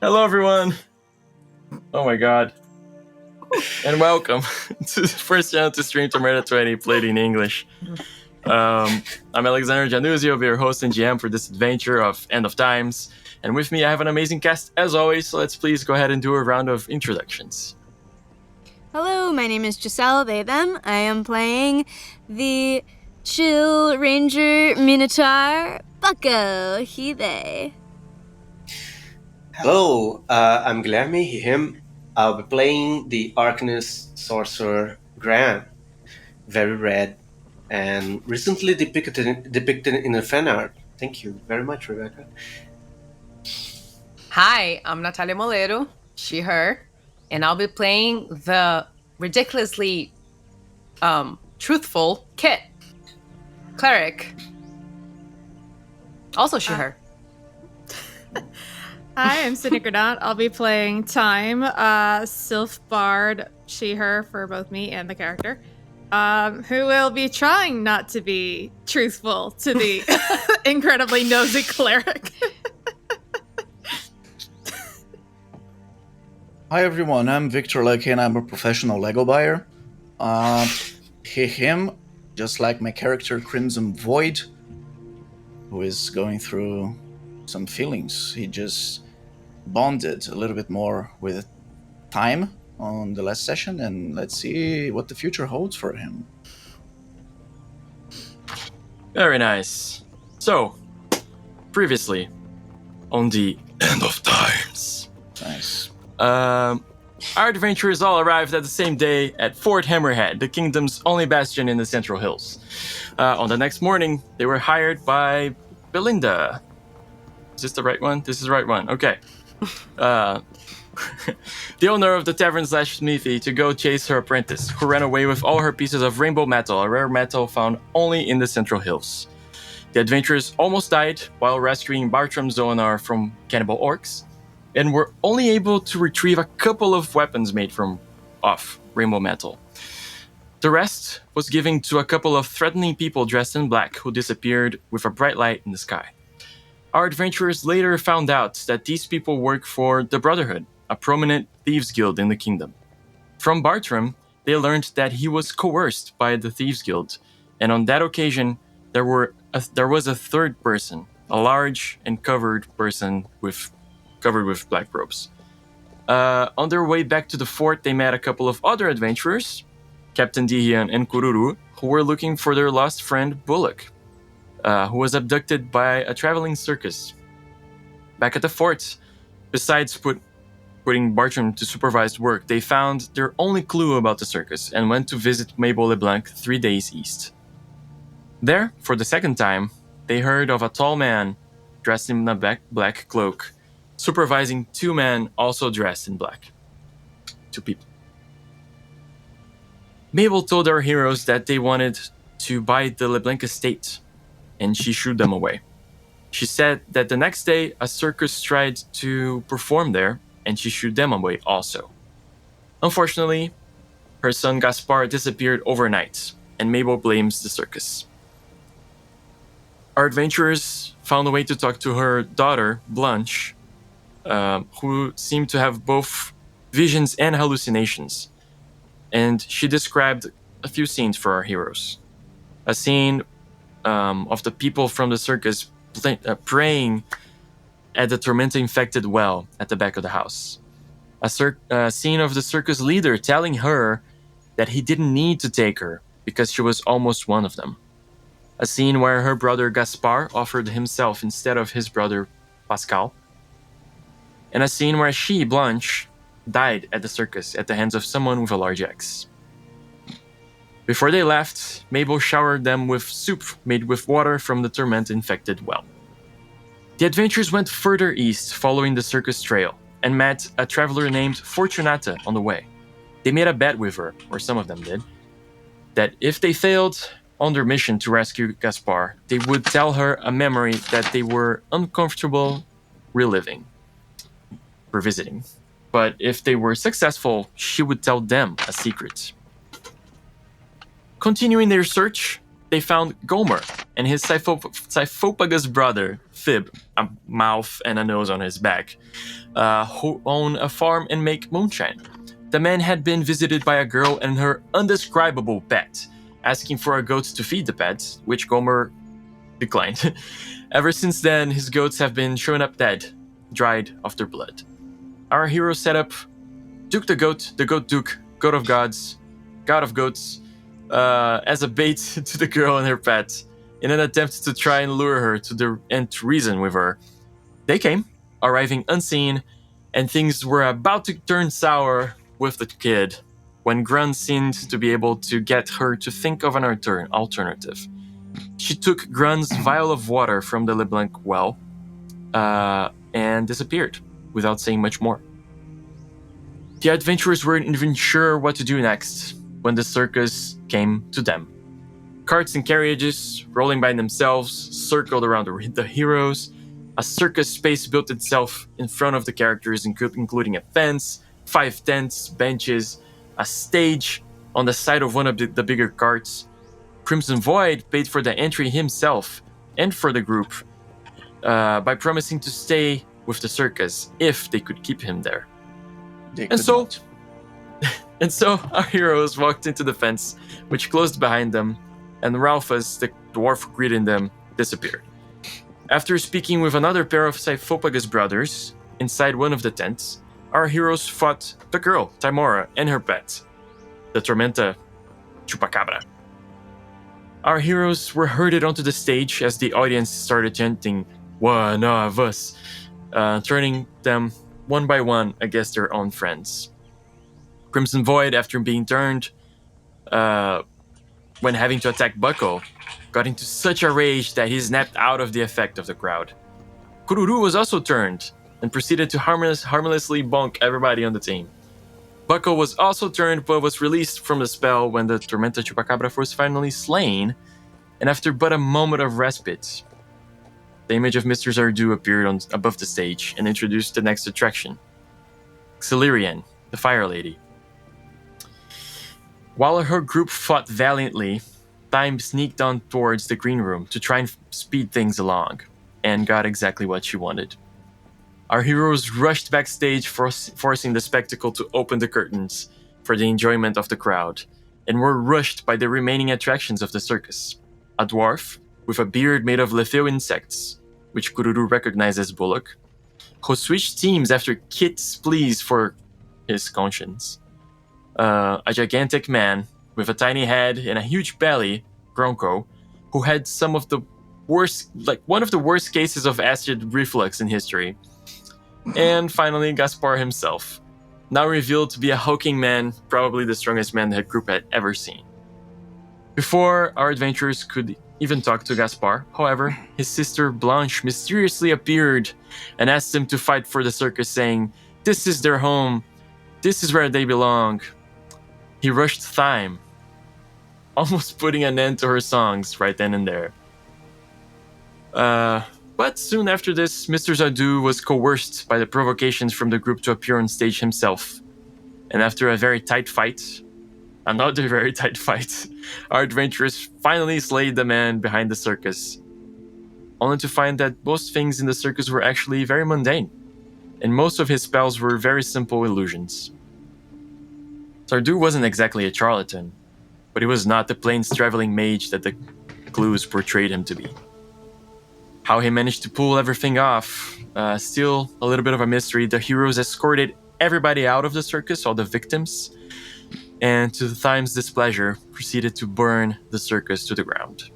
Hello, everyone. Oh my god. And welcome to the first channel to stream Tormenta 20 played in English. I'm Alexander Januzzi, I'll be your host and GM for this adventure of End of Times. And with me, I have an amazing cast as always, so let's please go ahead and do a round of introductions. Hello, my name is Giselle, they, them. I am playing the Chill Ranger Minotaur Bucko, he, they. Hello, I'm Guilherme, he, him. I'll be playing the Arcanist Sorcerer Graham, very red, and recently depicted in a fan art. Thank you very much, Rebecca. Hi, I'm Natalia Molero, she, her, and I'll be playing the ridiculously truthful Kit, cleric. Also she, her. Hi, I'm Sydney Gradant. I'll be playing Time, Sylph Bard, she, her, for both me and the character, who will be trying not to be truthful to the incredibly nosy cleric. Hi everyone, I'm Victor Lucky and I'm a professional Lego buyer. He, him, just like my character Crimson Void, who is going through some feelings. He just bonded a little bit more with Time on the last session, and let's see what the future holds for him. Very nice. So, previously, on the End of Times. Nice. Our adventurers all arrived at the same day at Fort Hammerhead, the kingdom's only bastion in the Central Hills. On the next morning, they were hired by Belinda. Is this the right one? This is the right one. Okay. The owner of the tavern/smithy, to go chase her apprentice, who ran away with all her pieces of rainbow metal, a rare metal found only in the Central Hills. The adventurers almost died while rescuing Bartram Zonar from cannibal orcs, and were only able to retrieve a couple of weapons made off rainbow metal. The rest was given to a couple of threatening people dressed in black who disappeared with a bright light in the sky. Our adventurers later found out that these people work for the Brotherhood, a prominent thieves guild in the kingdom. From Bartram, they learned that he was coerced by the thieves guild, and on that occasion, there was a third person, a large and covered person covered with black robes. On their way back to the fort, they met a couple of other adventurers, Captain Dihian and Kururu, who were looking for their lost friend Bullock, who was abducted by a traveling circus. Back at the fort, besides putting Bartram to supervised work, they found their only clue about the circus and went to visit Mabel LeBlanc 3 days east. There, for the second time, they heard of a tall man dressed in a black cloak, supervising two men also dressed in black. Two people. Mabel told our heroes that they wanted to buy the LeBlanc estate, and she shooed them away. She said that the next day a circus tried to perform there, and she shooed them away also. Unfortunately, her son Gaspar disappeared overnight, and Mabel blames the circus. Our adventurers found a way to talk to her daughter, Blanche, who seemed to have both visions and hallucinations. And she described a few scenes for our heroes. A scene of the people from the circus praying at the Tormenta-infected well at the back of the house. A scene of the circus leader telling her that he didn't need to take her because she was almost one of them. A scene where her brother Gaspar offered himself instead of his brother Pascal. And a scene where she, Blanche, died at the circus at the hands of someone with a large axe. Before they left, Mabel showered them with soup made with water from the Tormenta-infected well. The adventurers went further east, following the circus trail, and met a traveler named Fortunata on the way. They made a bet with her, or some of them did, that if they failed on their mission to rescue Gaspar, they would tell her a memory that they were uncomfortable revisiting. But if they were successful, she would tell them a secret. Continuing their search, they found Gomer and his Scyphopagus brother, Fib, a mouth and a nose on his back, who own a farm and make moonshine. The man had been visited by a girl and her undescribable pet, asking for a goat to feed the pet, which Gomer declined. Ever since then, his goats have been showing up dead, dried of their blood. Our hero set up Duke the Goat Duke, Goat of Gods, God of Goats, as a bait to the girl and her pet, in an attempt to try and lure her and to reason with her. They came, arriving unseen, and things were about to turn sour with the kid, when Grun seemed to be able to get her to think of an alternative. She took Grun's vial of water from the LeBlanc well, and disappeared, without saying much more. The adventurers weren't even sure what to do next when the circus came to them. Carts and carriages, rolling by themselves, circled around the heroes. A circus space built itself in front of the characters, including a fence, 5 tents, benches, a stage on the side of one of the bigger carts. Crimson Void paid for the entry himself and for the group by promising to stay with the circus if they could keep him there. And so our heroes walked into the fence, which closed behind them, and Ralphus, the dwarf greeting them, disappeared. After speaking with another pair of Scyphopagus brothers inside one of the tents, our heroes fought the girl, Timora, and her pet, the Tormenta Chupacabra. Our heroes were herded onto the stage as the audience started chanting, "One of us," turning them one by one against their own friends. Crimson Void, after being turned, when having to attack Bucko, got into such a rage that he snapped out of the effect of the crowd. Kururu was also turned and proceeded to harmlessly bonk everybody on the team. Bucko was also turned but was released from the spell when the Tormenta Chupacabra was finally slain, and after but a moment of respite, the image of Mr. Zardu appeared above the stage and introduced the next attraction, Xilirian, the Fire Lady. While her group fought valiantly, Time sneaked on towards the green room to try and speed things along, and got exactly what she wanted. Our heroes rushed backstage, forcing the spectacle to open the curtains for the enjoyment of the crowd, and were rushed by the remaining attractions of the circus. A dwarf, with a beard made of lethal insects, which Kururu recognized as Bullock, who switched teams after Kit's pleas for his conscience. A gigantic man with a tiny head and a huge belly, Gronko, who had one of the worst cases of acid reflux in history. And finally, Gaspar himself, now revealed to be a hulking man, probably the strongest man the group had ever seen. Before our adventurers could even talk to Gaspar, however, his sister Blanche mysteriously appeared and asked him to fight for the circus, saying, "This is their home. This is where they belong." He rushed Thyme, almost putting an end to her songs right then and there. But soon after this, Mr. Zardu was coerced by the provocations from the group to appear on stage himself. And after a very tight fight, another very tight fight, our adventurers finally slayed the man behind the circus, only to find that most things in the circus were actually very mundane, and most of his spells were very simple illusions. Zardu wasn't exactly a charlatan, but he was not the plains-traveling mage that the clues portrayed him to be. How he managed to pull everything off, still a little bit of a mystery. The heroes escorted everybody out of the circus, all the victims, and to Thyme's displeasure, proceeded to burn the circus to the ground.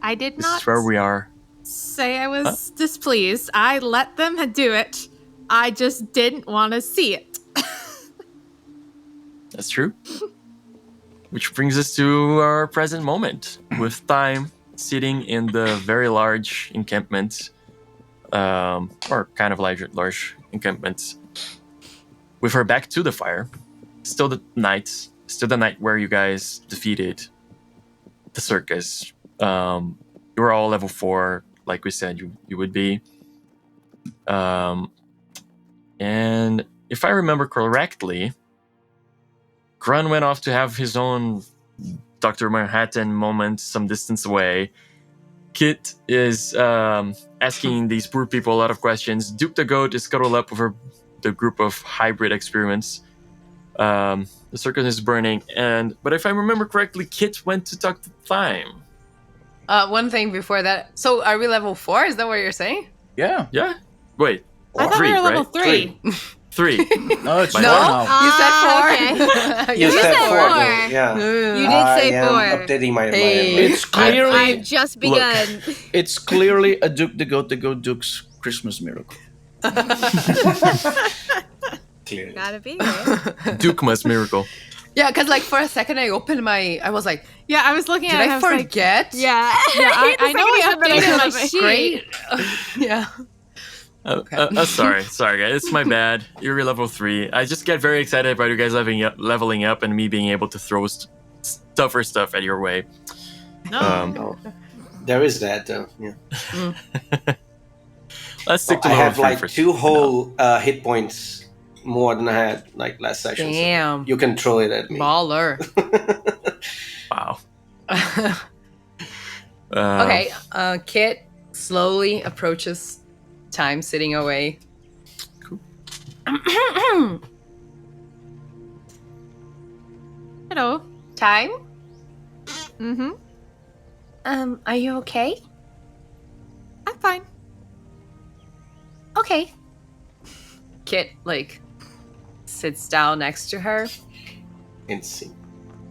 I did This not is where we are. say I was displeased. I let them do it. I just didn't want to see it. That's true. Which brings us to our present moment, with Thyme sitting in the very large encampment, or kind of large encampment, with her back to the fire. Still the night where you guys defeated the circus. You were all level 4, like we said you would be. And if I remember correctly, Grun went off to have his own Dr. Manhattan moment some distance away. Kit is asking these poor people a lot of questions. Duke the Goat is cuddled up with the group of hybrid experiments. The circus is burning, but if I remember correctly, Kit went to talk to Thyme. One thing before that. So are we level 4? Is that what you're saying? Yeah. Yeah? Wait. I thought 3, we were level right? 3. 3. No, it's No? 4 now. You said 4. Okay. You said said 4. four. Yeah. You did I say am 4. updating my Hey. It's clearly I've just begun. it's clearly a Duke the Goat Duke's Christmas miracle. Clearly. Gotta be, right? Dukemas miracle. Yeah, because like for a second I was like, Yeah, I was looking did at it. I I was like, forget? Yeah. I know I updated my sheet. Great. Yeah. Sorry, guys. It's my bad. You're level 3. I just get very excited about you guys leveling up and me being able to throw tougher stuff at your way. No. Oh, there is that, though. Yeah. Let's stick to I level have 3 like for 2 whole hit points more than I had like last session. Damn. So you can throw it at me. Baller. Wow. Okay, Kit slowly approaches Time sitting away. Cool. Hello. Time? Mm-hmm. Are you okay? I'm fine. Okay. Kit, like, sits down next to her. Insane.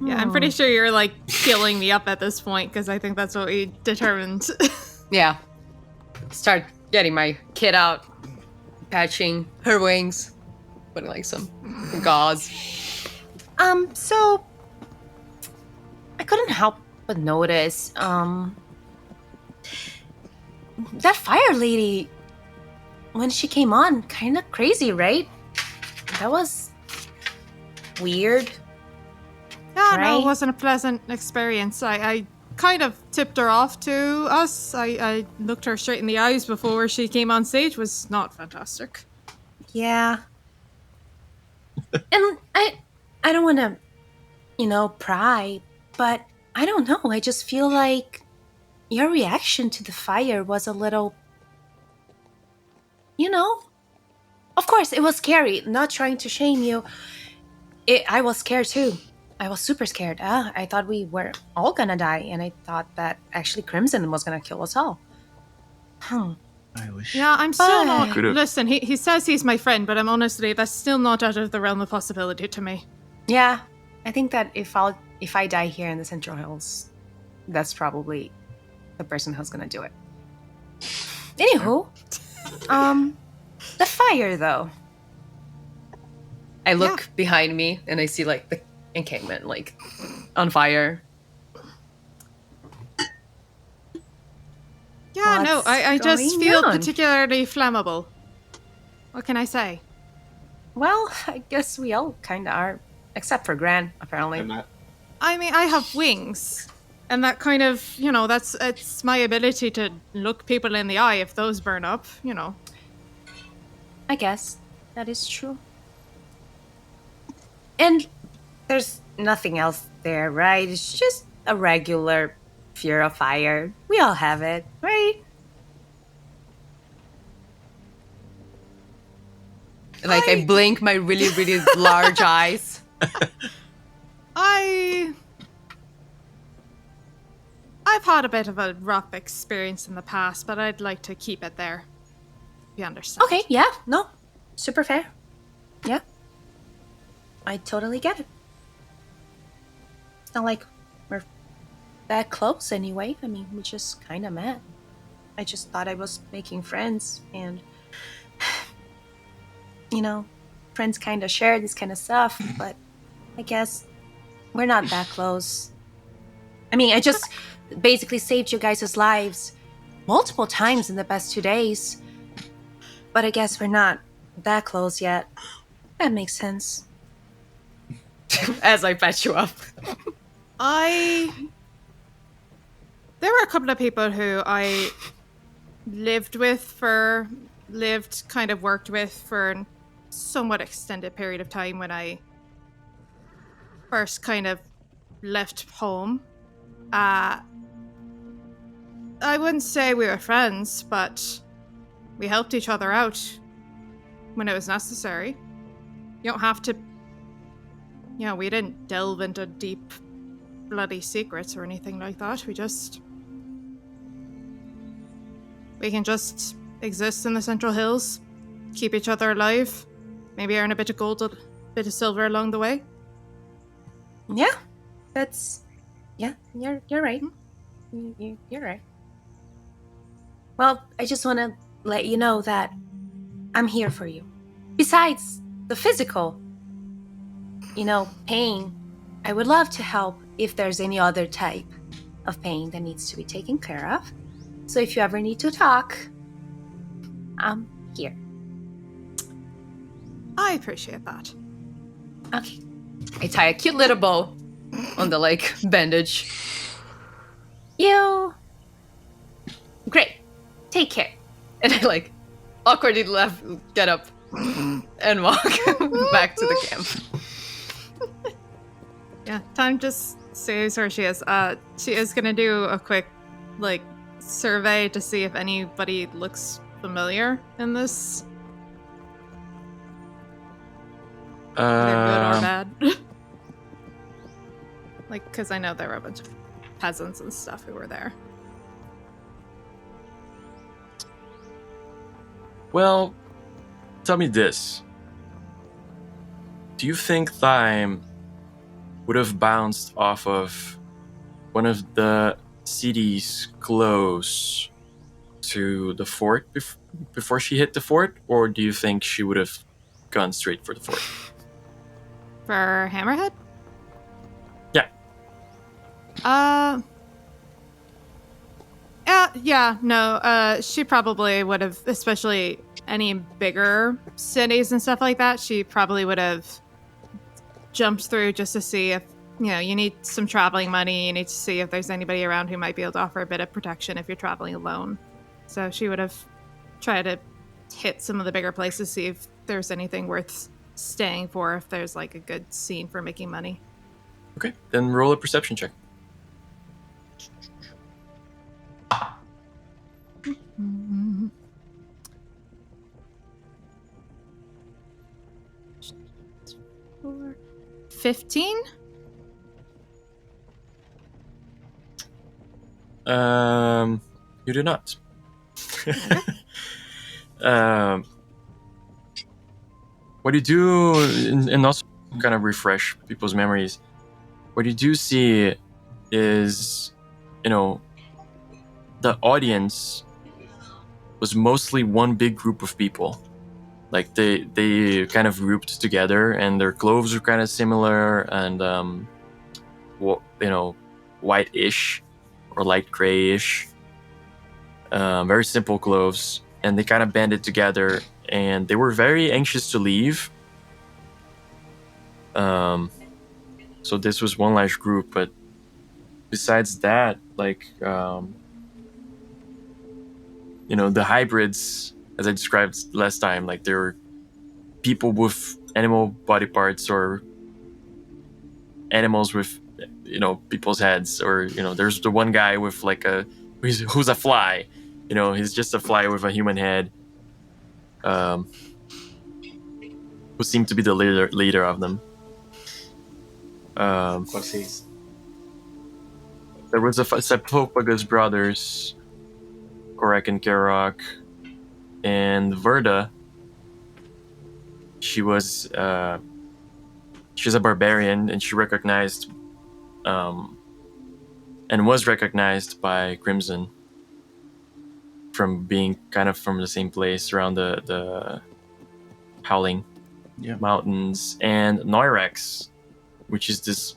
Yeah, I'm pretty sure you're like healing me up at this point because I think that's what we determined. Yeah. Start getting my kid out, patching her wings, putting like some gauze. So I couldn't help but notice, that fire lady, when she came on, kind of crazy, right? That was weird. Yeah, no, Right? it wasn't a pleasant experience. I kind of tipped her off to us. I looked her straight in the eyes before she came on stage. Was not fantastic. Yeah. And I don't want to, pry, but I don't know. I just feel like your reaction to the fire was a little, Of course, it was scary. Not trying to shame you. I was scared too. I was super scared. I thought we were all gonna die, and I thought that actually Crimson was gonna kill us all. I wish. Yeah, I'm still not. Could've- Listen, he says he's my friend, but I'm honestly, that's still not out of the realm of possibility to me. Yeah, I think that if I die here in the Central Hills, that's probably the person who's gonna do it. Anywho, the fire though. I look behind me and I see like the encampment like on fire. Yeah, no, What's I just going feel on? particularly flammable. What can I say? Well, I guess we all kind of are, except for Gran, apparently. I'm not. I mean, I have wings. And that kind of, it's my ability to look people in the eye if those burn up, I guess that is true. And there's nothing else there, right? It's just a regular fear of fire. We all have it, right? Like I blink my really, really large eyes. I've had a bit of a rough experience in the past, but I'd like to keep it there. You understand? Okay, yeah, no, super fair. Yeah, I totally get it. It's not like we're that close anyway. I mean, we just kind of met. I just thought I was making friends, and friends kind of share this kind of stuff, but I guess we're not that close. I mean, I just basically saved you guys' lives multiple times in the past 2 days. But I guess we're not that close yet. That makes sense. As I patch you up. There were a couple of people who I worked with for a somewhat extended period of time when I first kind of left home, I wouldn't say we were friends, but we helped each other out when it was necessary. You don't have to... we didn't delve into deep, bloody secrets or anything like that. We can just exist in the Central Hills, keep each other alive, maybe earn a bit of gold, a bit of silver along the way. Yeah, you're right. You're right. Well, I just want to let you know that I'm here for you. Besides the physical, pain, I would love to help if there's any other type of pain that needs to be taken care of. So if you ever need to talk, I'm here. I appreciate that. Okay. I tie a cute little bow on the bandage. You. Great. Take care. And I awkwardly get up and walk back to the camp. Yeah, Time just says where she is. She is gonna do a quick survey to see if anybody looks familiar in this. Either good or bad. Because I know there were a bunch of peasants and stuff who were there. Well, tell me this. Do you think Thyme would have bounced off of one of the cities close to the fort before she hit the fort? Or do you think she would have gone straight for the fort? For Hammerhead? Yeah. She probably would have, especially any bigger cities and stuff like that, she probably would have jumped through just to see if, you need some traveling money, you need to see if there's anybody around who might be able to offer a bit of protection if you're traveling alone. So she would have tried to hit some of the bigger places, see if there's anything worth staying for, if there's a good scene for making money. Okay, then roll a perception check. Mm-hmm. 15? You do not. What you do, and also kind of refresh people's memories, what you do see is, the audience was mostly one big group of people. They kind of grouped together, and their clothes were kind of similar, and white-ish or light grayish, very simple clothes, and they kind of banded together, and they were very anxious to leave. So this was one large group, but besides that, the hybrids, as I described last time, there were people with animal body parts or animals with, people's heads, or, there's the one guy with who's a fly, he's just a fly with a human head, who seemed to be the leader of them. What's his? There was a Sephopagus brothers, Korek and Karok, and Verda. She's a barbarian, and she recognized, and was recognized by Crimson from being kind of from the same place around the Howling Mountains, and Noirex, which is this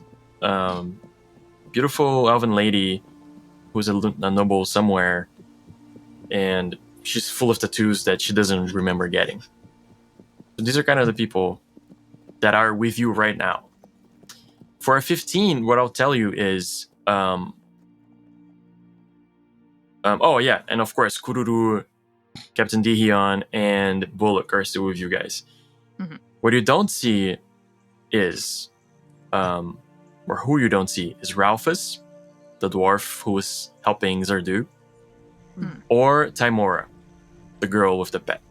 beautiful elven lady who's a noble somewhere, and she's full of tattoos that she doesn't remember getting. So these are kind of the people that are with you right now. For a 15, what I'll tell you is, and of course, Kururu, Captain Dihion, and Bullock are still with you guys. Mm-hmm. What you don't see is or who you don't see, is Ralphus, the dwarf who was helping Zardu, or Timora, the girl with the pet.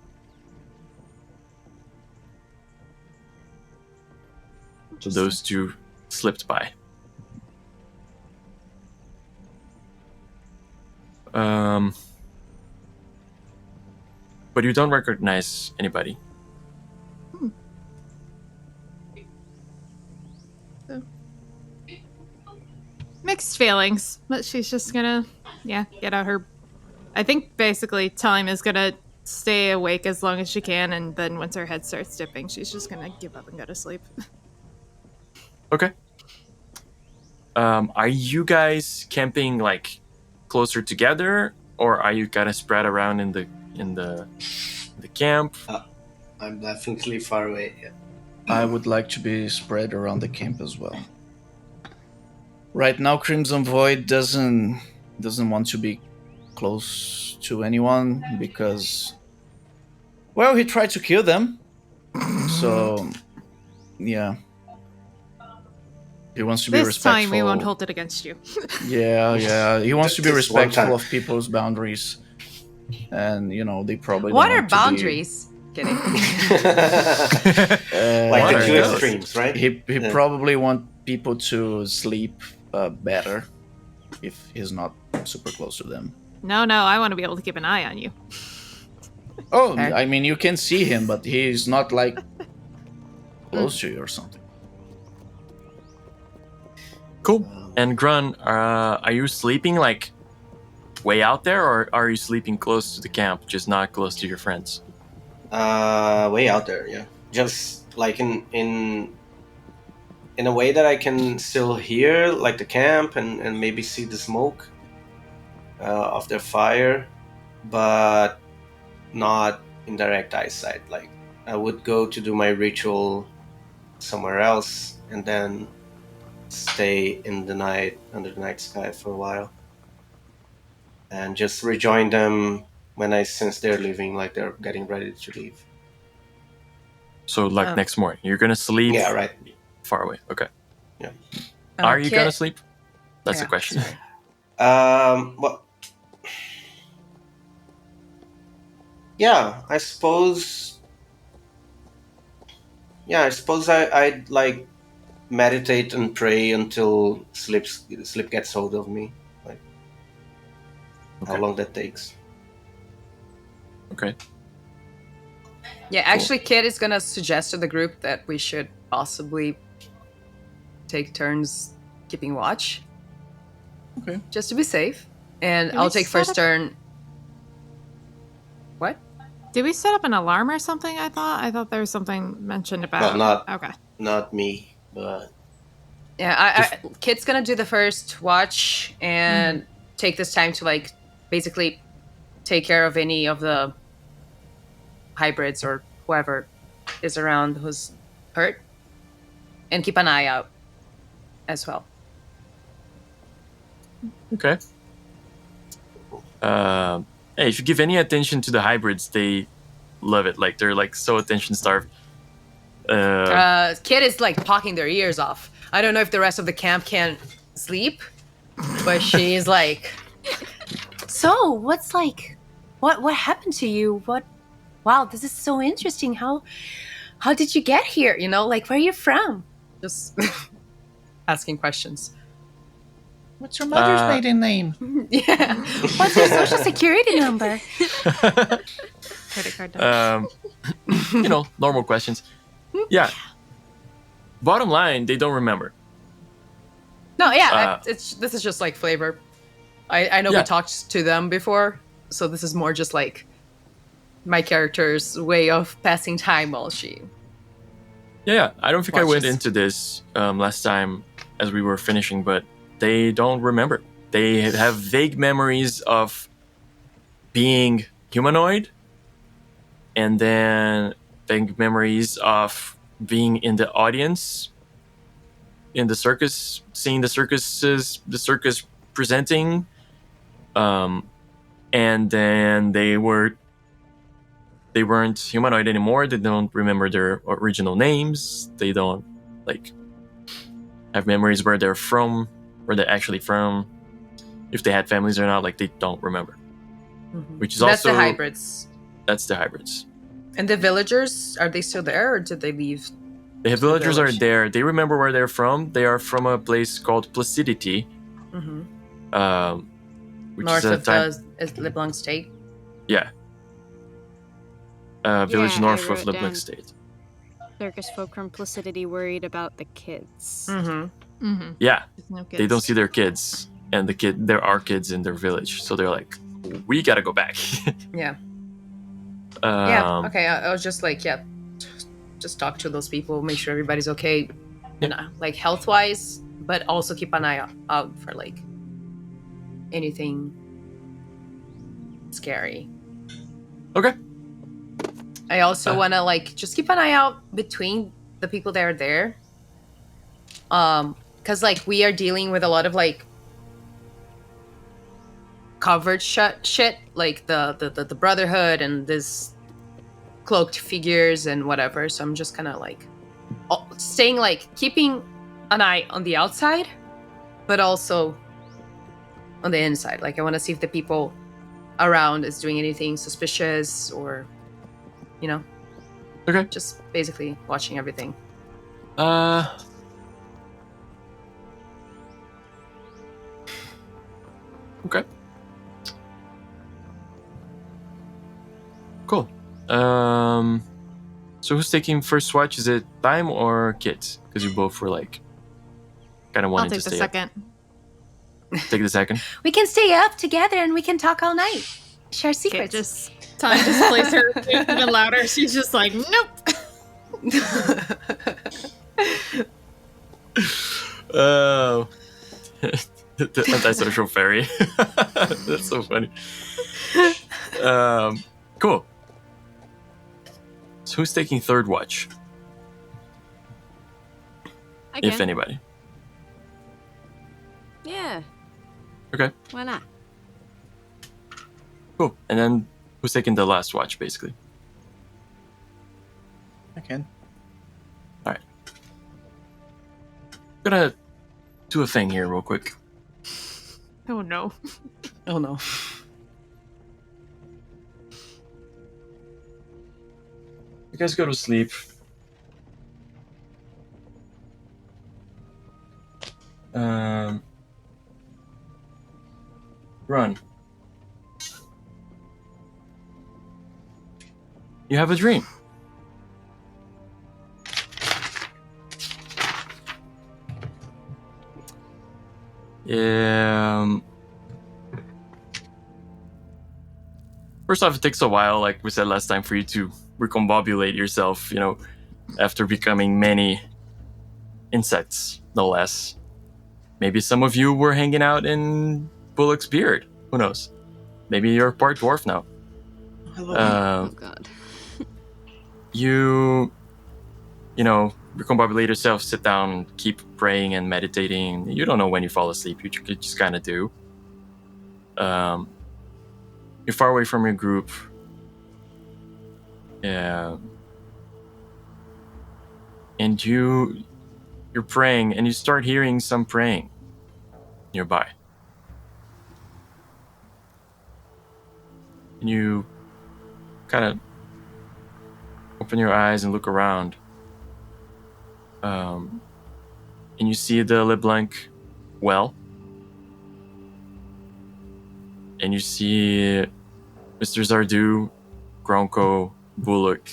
So those two slipped by. But you don't recognize anybody. Mixed feelings, but she's just gonna, get out her. I think basically Time is gonna stay awake as long as she can, and then once her head starts dipping, she's just gonna give up and go to sleep. Okay. Are you guys camping like closer together, or are you kind of spread around in the camp? I'm definitely far away. Yeah. I would like to be spread around the camp as well. Right now, Crimson Void doesn't want to be close to anyone because, well, he tried to kill them. So, yeah. He wants to be This respectful. time we won't hold it against you. Yeah. He wants to be Just one respectful time. of people's boundaries. And, they probably What don't are want to be- boundaries? Kidding. Like the What two are those? extremes, right? He Yeah. probably want people to sleep better if he's not super close to them. No, I want to be able to keep an eye on you. Oh, Fair. I mean, you can see him, but he's not like close to you or something. Cool. And Grun, are you sleeping like way out there, or are you sleeping close to the camp, just not close to your friends? Way out there, yeah. Just like in a way that I can still hear like the camp and maybe see the smoke of their fire, but not in direct eyesight. Like I would go to do my ritual somewhere else and then stay in the night under the night sky for a while and just rejoin them when I sense they're leaving, like they're getting ready to leave. So like Oh. next morning, you're gonna sleep Yeah, right. far away. Okay. Yeah. Are you Kit- gonna sleep? That's the Yeah, question. sorry. Well, yeah, I suppose. Yeah, I suppose I'd like meditate and pray until sleep gets hold of me. Like how Okay. long that takes. Okay. Yeah, actually, Kit is gonna suggest to the group that we should possibly take turns keeping watch. Okay. Just to be safe. And Can I'll we take set first up- turn. What? Did we set up an alarm or something? I thought there was something mentioned about. Well, not- Okay. Not me, but Yeah, Kit's gonna do the first watch and take this time to like basically take care of any of the hybrids or whoever is around who's hurt, and keep an eye out as well. Okay. Hey, if you give any attention to the hybrids, they love it. Like they're like so attention starved. Kit is like pocking their ears off. I don't know if the rest of the camp can sleep, but she's like, So, what's like what happened to you? Wow, this is so interesting. How did you get here? You know, like where are you from? just asking questions. What's your mother's Uh, maiden name? Yeah. What's your social security number? Credit card number. Normal questions. Yeah. Bottom line, they don't remember. No, yeah, this is just like flavor. I know Yeah. we talked to them before, so this is more just like my character's way of passing time while she. Yeah. I don't think I went Watches. into this last time as we were finishing, but they don't remember. They have vague memories of being humanoid, and then vague memories of being in the audience in the circus, seeing the circus presenting, and then they weren't humanoid anymore. They don't remember their original names. They don't have memories where they're from, where they're actually from, if they had families or not, like they don't remember. Which is That's also the hybrids. That's the hybrids. And the villagers, are they still there or did they leave? The villagers are village. there. They remember where they're from. They are from a place called Placidity, which North is a of the LeBlanc State. yeah, village Yeah, north I of wrote LeBlanc down. State. Circus folk from Placidity worried about the kids. Yeah, There's no they kids. don't see their kids, and there are kids in their village, so they're like, we gotta go back. Yeah. Um, Okay. I was just like, just talk to those people, make sure everybody's okay, like health wise, but also keep an eye out for like anything scary. Okay. I also want to like just keep an eye out between the people that are there, because like we are dealing with a lot of like covered shit, like the Brotherhood and this cloaked figures and whatever. So I'm just kind of like staying like keeping an eye on the outside, but also on the inside. Like I want to see if the people around is doing anything suspicious or, Okay. just basically watching everything. Okay. Cool. So who's taking first watch? Is it Time or Kit? Because you both were like kind of I'll wanting take to the stay up. second. Take the second. We can stay up together and we can talk all night. Share Okay, secrets. just Time just plays her even louder. She's just like, nope. Oh, the antisocial fairy. That's so funny. Cool. So who's taking third watch, I can. if anybody? Yeah. Okay. Why not? Cool. And then who's taking the last watch, basically? I can. All right. I'm gonna do a thing here real quick. Oh no. Oh no. You guys go to sleep. Run. You have a dream. First off, it takes a while, like we said last time, for you to recombobulate yourself, after becoming many insects, no less. Maybe some of you were hanging out in Bullock's beard. Who knows? Maybe you're part dwarf now. Oh god. You recombobulate yourself, sit down, keep praying and meditating. You don't know when you fall asleep. You just kind of do. You're far away from your group. Yeah. And you're praying, and you start hearing some praying nearby. And you kind of open your eyes and look around. And you see the LeBlanc well. And you see Mr. Zardu, Gronko, Bullock,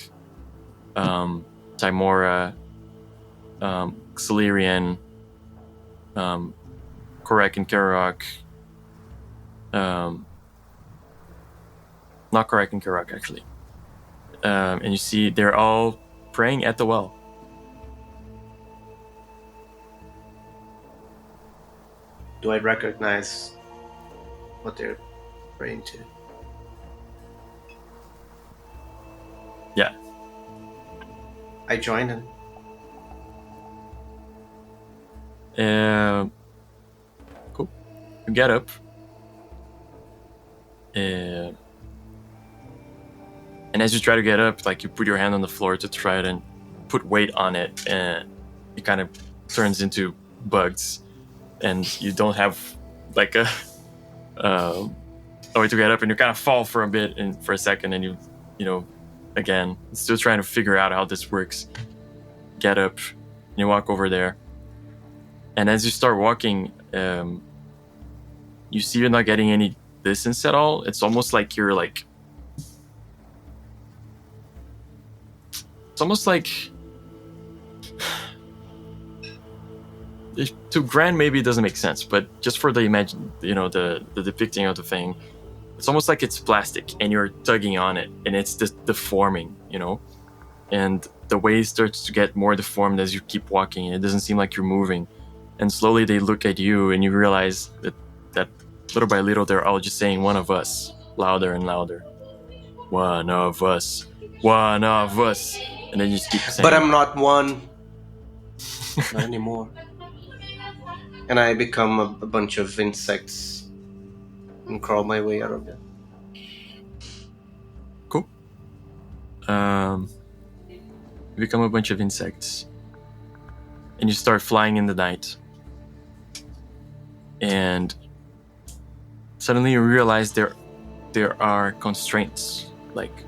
Timora, Xilirian, Korek and Karok. Not Korek and Karok, actually. And you see they're all praying at the well. Do I recognize what they're praying to? Yeah. I join them. Cool. You get up. And as you try to get up, like you put your hand on the floor to try to put weight on it, and it kind of turns into bugs, and you don't have like a way to get up, and you kind of fall for a bit and for a second, and you know, again, still trying to figure out how this works. Get up, and you walk over there, and as you start walking, you see you're not getting any distance at all. It's almost like you're like, it's almost like, to Gran maybe it doesn't make sense, but just for the the depicting of the thing, it's almost like it's plastic and you're tugging on it and it's just deforming, and the way starts to get more deformed as you keep walking. It doesn't seem like you're moving, and slowly they look at you and you realize that little by little they're all just saying one of us, louder and louder. One of us, one of us, and then you just keep saying, but I'm not one. Not anymore. And I become a bunch of insects and crawl my way out of it. Cool. You become a bunch of insects, and you start flying in the night. And suddenly you realize there are constraints. Like,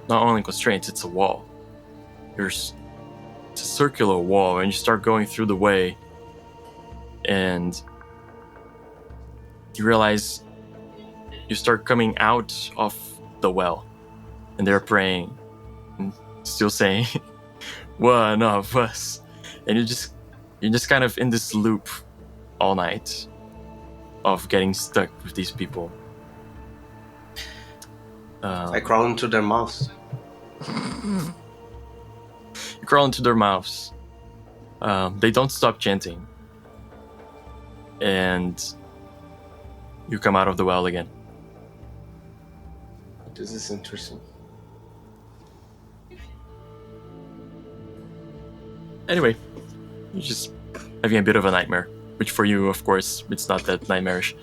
not only constraints, it's a wall. It's a circular wall, and you start going through the way, and you realize you start coming out of the well, and they're praying and still saying one of us, and you're just kind of in this loop all night of getting stuck with these people. I crawl into their mouths. You crawl into their mouths. They don't stop chanting, and you come out of the well again. This is interesting. Anyway, you're just having a bit of a nightmare, which for you, of course, it's not that nightmarish.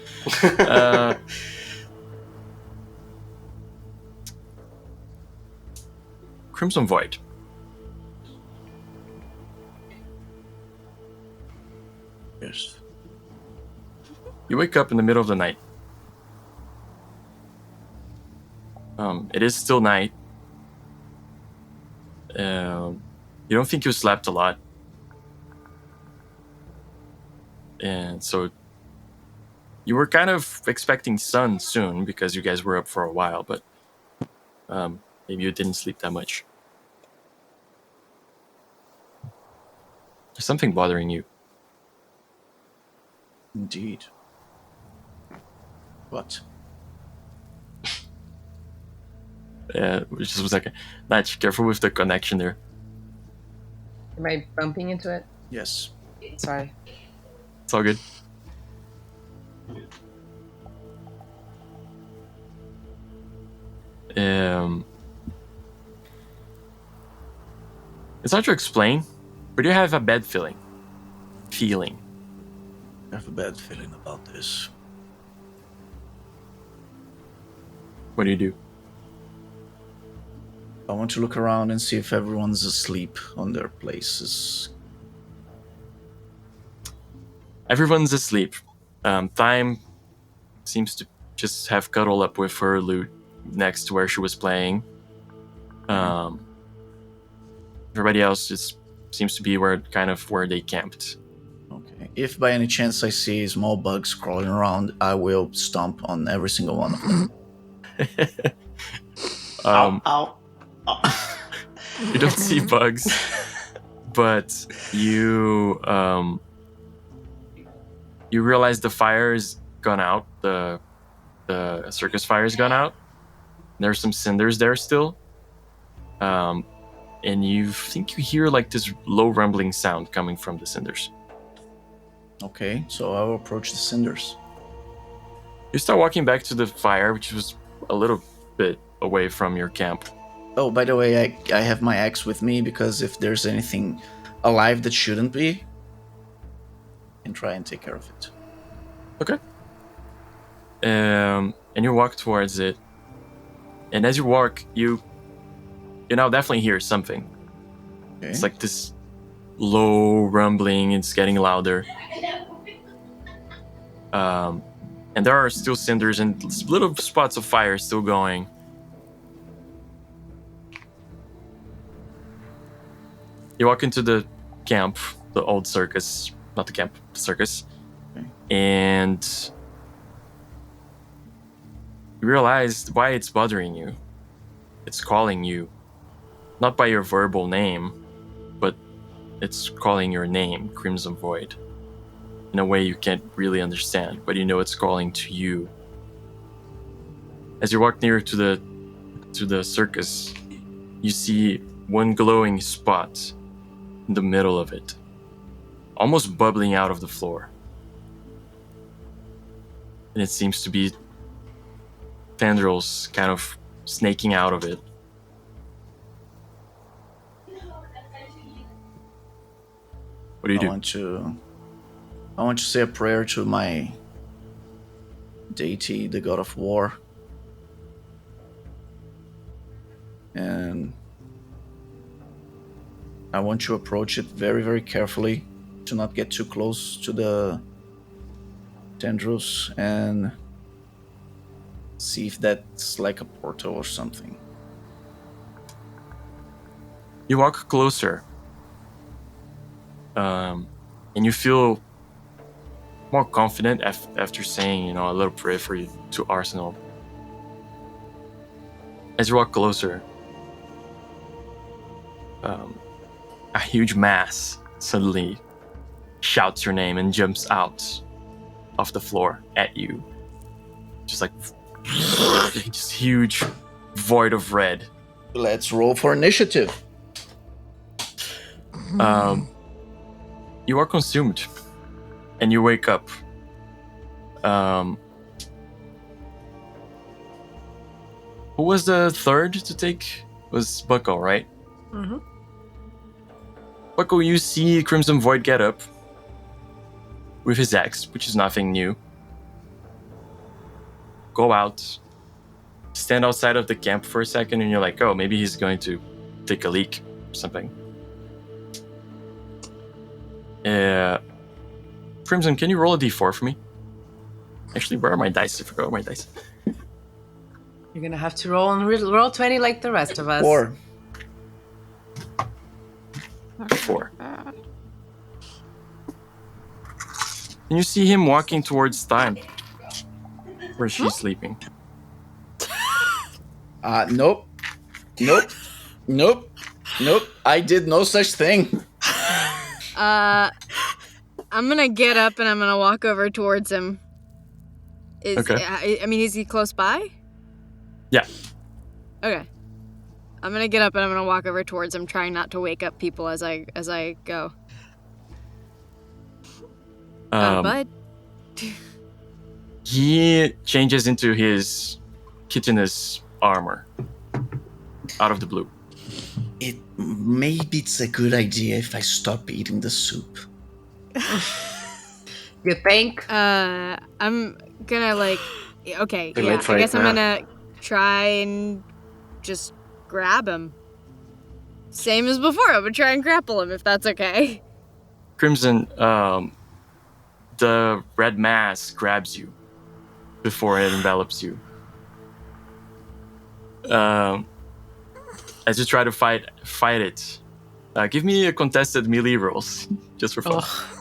Crimson Void. Yes. You wake up in the middle of the night. It is still night. You don't think you slept a lot. And so you were kind of expecting sun soon because you guys were up for a while, but maybe you didn't sleep that much. There's something bothering you. Indeed. What? Just a second. Natch, careful with the connection there. Am I bumping into it? Yes. Sorry. It's all good. It's hard to explain, but you have a bad feeling. I have a bad feeling about this. What do you do? I want to look around and see if everyone's asleep on their places. Everyone's asleep. Thyme seems to just have cuddled up with her lute next to where she was playing. Everybody else just seems to be where they camped. Okay. If by any chance I see small bugs crawling around, I will stomp on every single one of them. Ow, ow. You don't see bugs, but you realize the fire's gone out. The circus fire's gone out. There's some cinders there still, and you think you hear like this low rumbling sound coming from the cinders. Okay, so I will approach the cinders. You start walking back to the fire, which was a little bit away from your camp. Oh, by the way, I have my axe with me because if there's anything alive that shouldn't be, I can try and take care of it. Okay. And you walk towards it. And as you walk, you now definitely hear something. Okay. It's like this low rumbling. It's getting louder. And there are still cinders and little spots of fire still going. You walk into the camp, the old circus, not the camp, the circus, and you realize why it's bothering you. It's calling you, not by your verbal name, but it's calling your name, Crimson Void, in a way you can't really understand, but you know it's calling to you. As you walk near to the circus, you see one glowing spot in the middle of it, almost bubbling out of the floor. And it seems to be tendrils kind of snaking out of it. What do you do? I want to say a prayer to my deity, the god of war. And I want to approach it very, very carefully to not get too close to the tendrils and see if that's like a portal or something. You walk closer, and you feel more confident after saying, a little prayer for you to Arsenal. As you walk closer, a huge mass suddenly shouts your name and jumps out of the floor at you. Just like, just huge void of red. Let's roll for initiative. You are consumed, and you wake up. Who was the third to take? It was Bucko, right? Mm-hmm. Bucko, you see Crimson Void get up with his axe, which is nothing new. Go out, stand outside of the camp for a second, and you're like, oh, maybe he's going to take a leak or something. Crimson, can you roll a d4 for me? Actually, where are my dice? I forgot where my dice. You're gonna have to roll 20 like the rest of us. 4. 4. And you see him walking towards Time, where she's sleeping. Nope. I did no such thing. I'm gonna get up and I'm gonna walk over towards him. Okay. Is he close by? Yeah. Okay. I'm gonna get up and I'm gonna walk over towards him, trying not to wake up people as I go. Bud. He changes into his kitchen's armor out of the blue. Maybe it's a good idea if I stop eating the soup. You think? I'm gonna okay, Too yeah. late for I it guess I'm now. gonna try and just grab him. Same as before. I'm gonna try and grapple him if that's okay. Crimson, the red mass grabs you before it envelops you. As you try to fight it, give me a contested melee rolls, just for fun. Oh,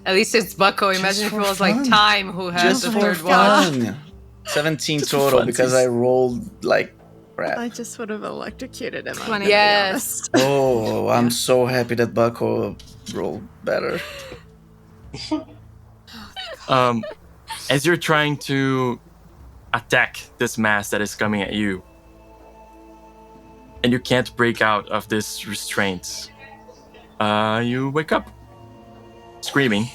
at least it's Bucko. Imagine if it was like fun. Time who had Just the for third one. fun. 17 Just for total funsies. because I rolled like crap. I just would have electrocuted him. 20. Yes. Oh, I'm so happy that Bucko rolled better. As you're trying to attack this mass that is coming at you, and you can't break out of this restraint, you wake up screaming,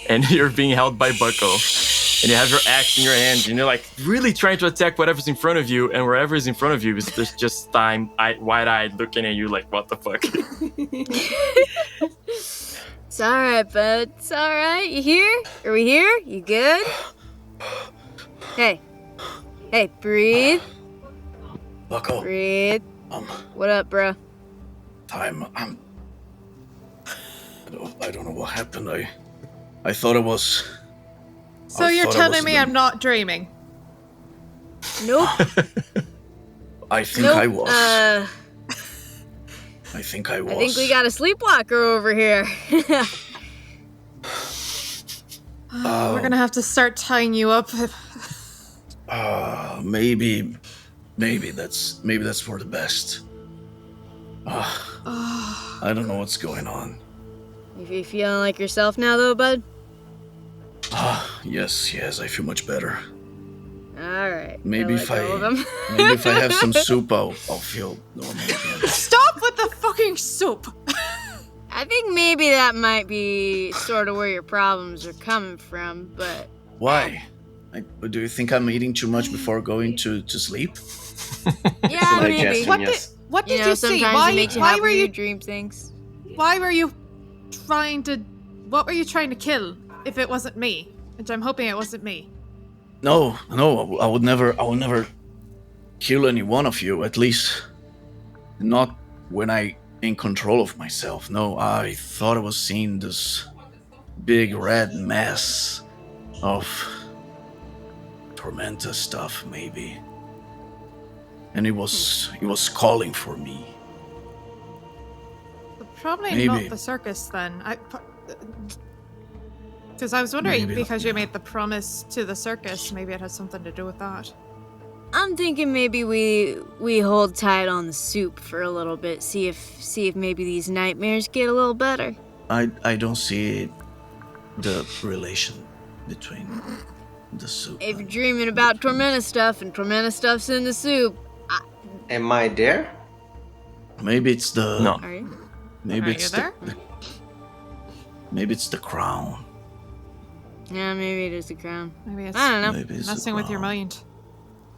and you're being held by Bucko, and you have your axe in your hand, and you're like really trying to attack whatever's in front of you, and wherever is in front of you is there's just Time wide-eyed looking at you like, what the fuck? It's alright, bud. It's alright. You here? Are we here? You good? Hey, breathe. Bucko, Breathe. What up, bro? Time. I don't know what happened. I thought it was. So I you're thought it telling was me the- I'm not dreaming? Nope. I think Nope. I was. I think I was. I think we got a sleepwalker over here. We're gonna have to start tying you up. Maybe that's for the best. I don't know what's going on. You feeling like yourself now, though, bud? Yes, I feel much better. All right. Maybe Let if go of him. maybe if I have some soup, I'll feel normal again. Stop with the fucking soup! I think maybe that might be sort of where your problems are coming from, but Why? Do you think I'm eating too much before going to sleep? yeah, maybe. Digestion, yes. What did You know, you see? sometimes it makes you Why happy were when you you dream things. Why were you trying to? What were you trying to kill? If it wasn't me, which I'm hoping it wasn't me. No, I would never kill any one of you. At least, not when I in control of myself. No, I thought I was seeing this big red mass of Tormenta stuff, maybe, and it was calling for me. Probably Maybe. not the circus then. Because I was wondering, Maybe, because you yeah. made the promise to the circus, maybe it has something to do with that. I'm thinking maybe we hold tight on the soup for a little bit, see if maybe these nightmares get a little better. I don't see the relation between the soup. If you're dreaming about Tormenta stuff and Tormenta stuff's in the soup, Am I there? Maybe it's the No. are you? Maybe Are it's you there? Maybe it's the crown. Yeah, maybe it is the crown. Maybe it's I don't know. Maybe it's messing the with your crown. mind.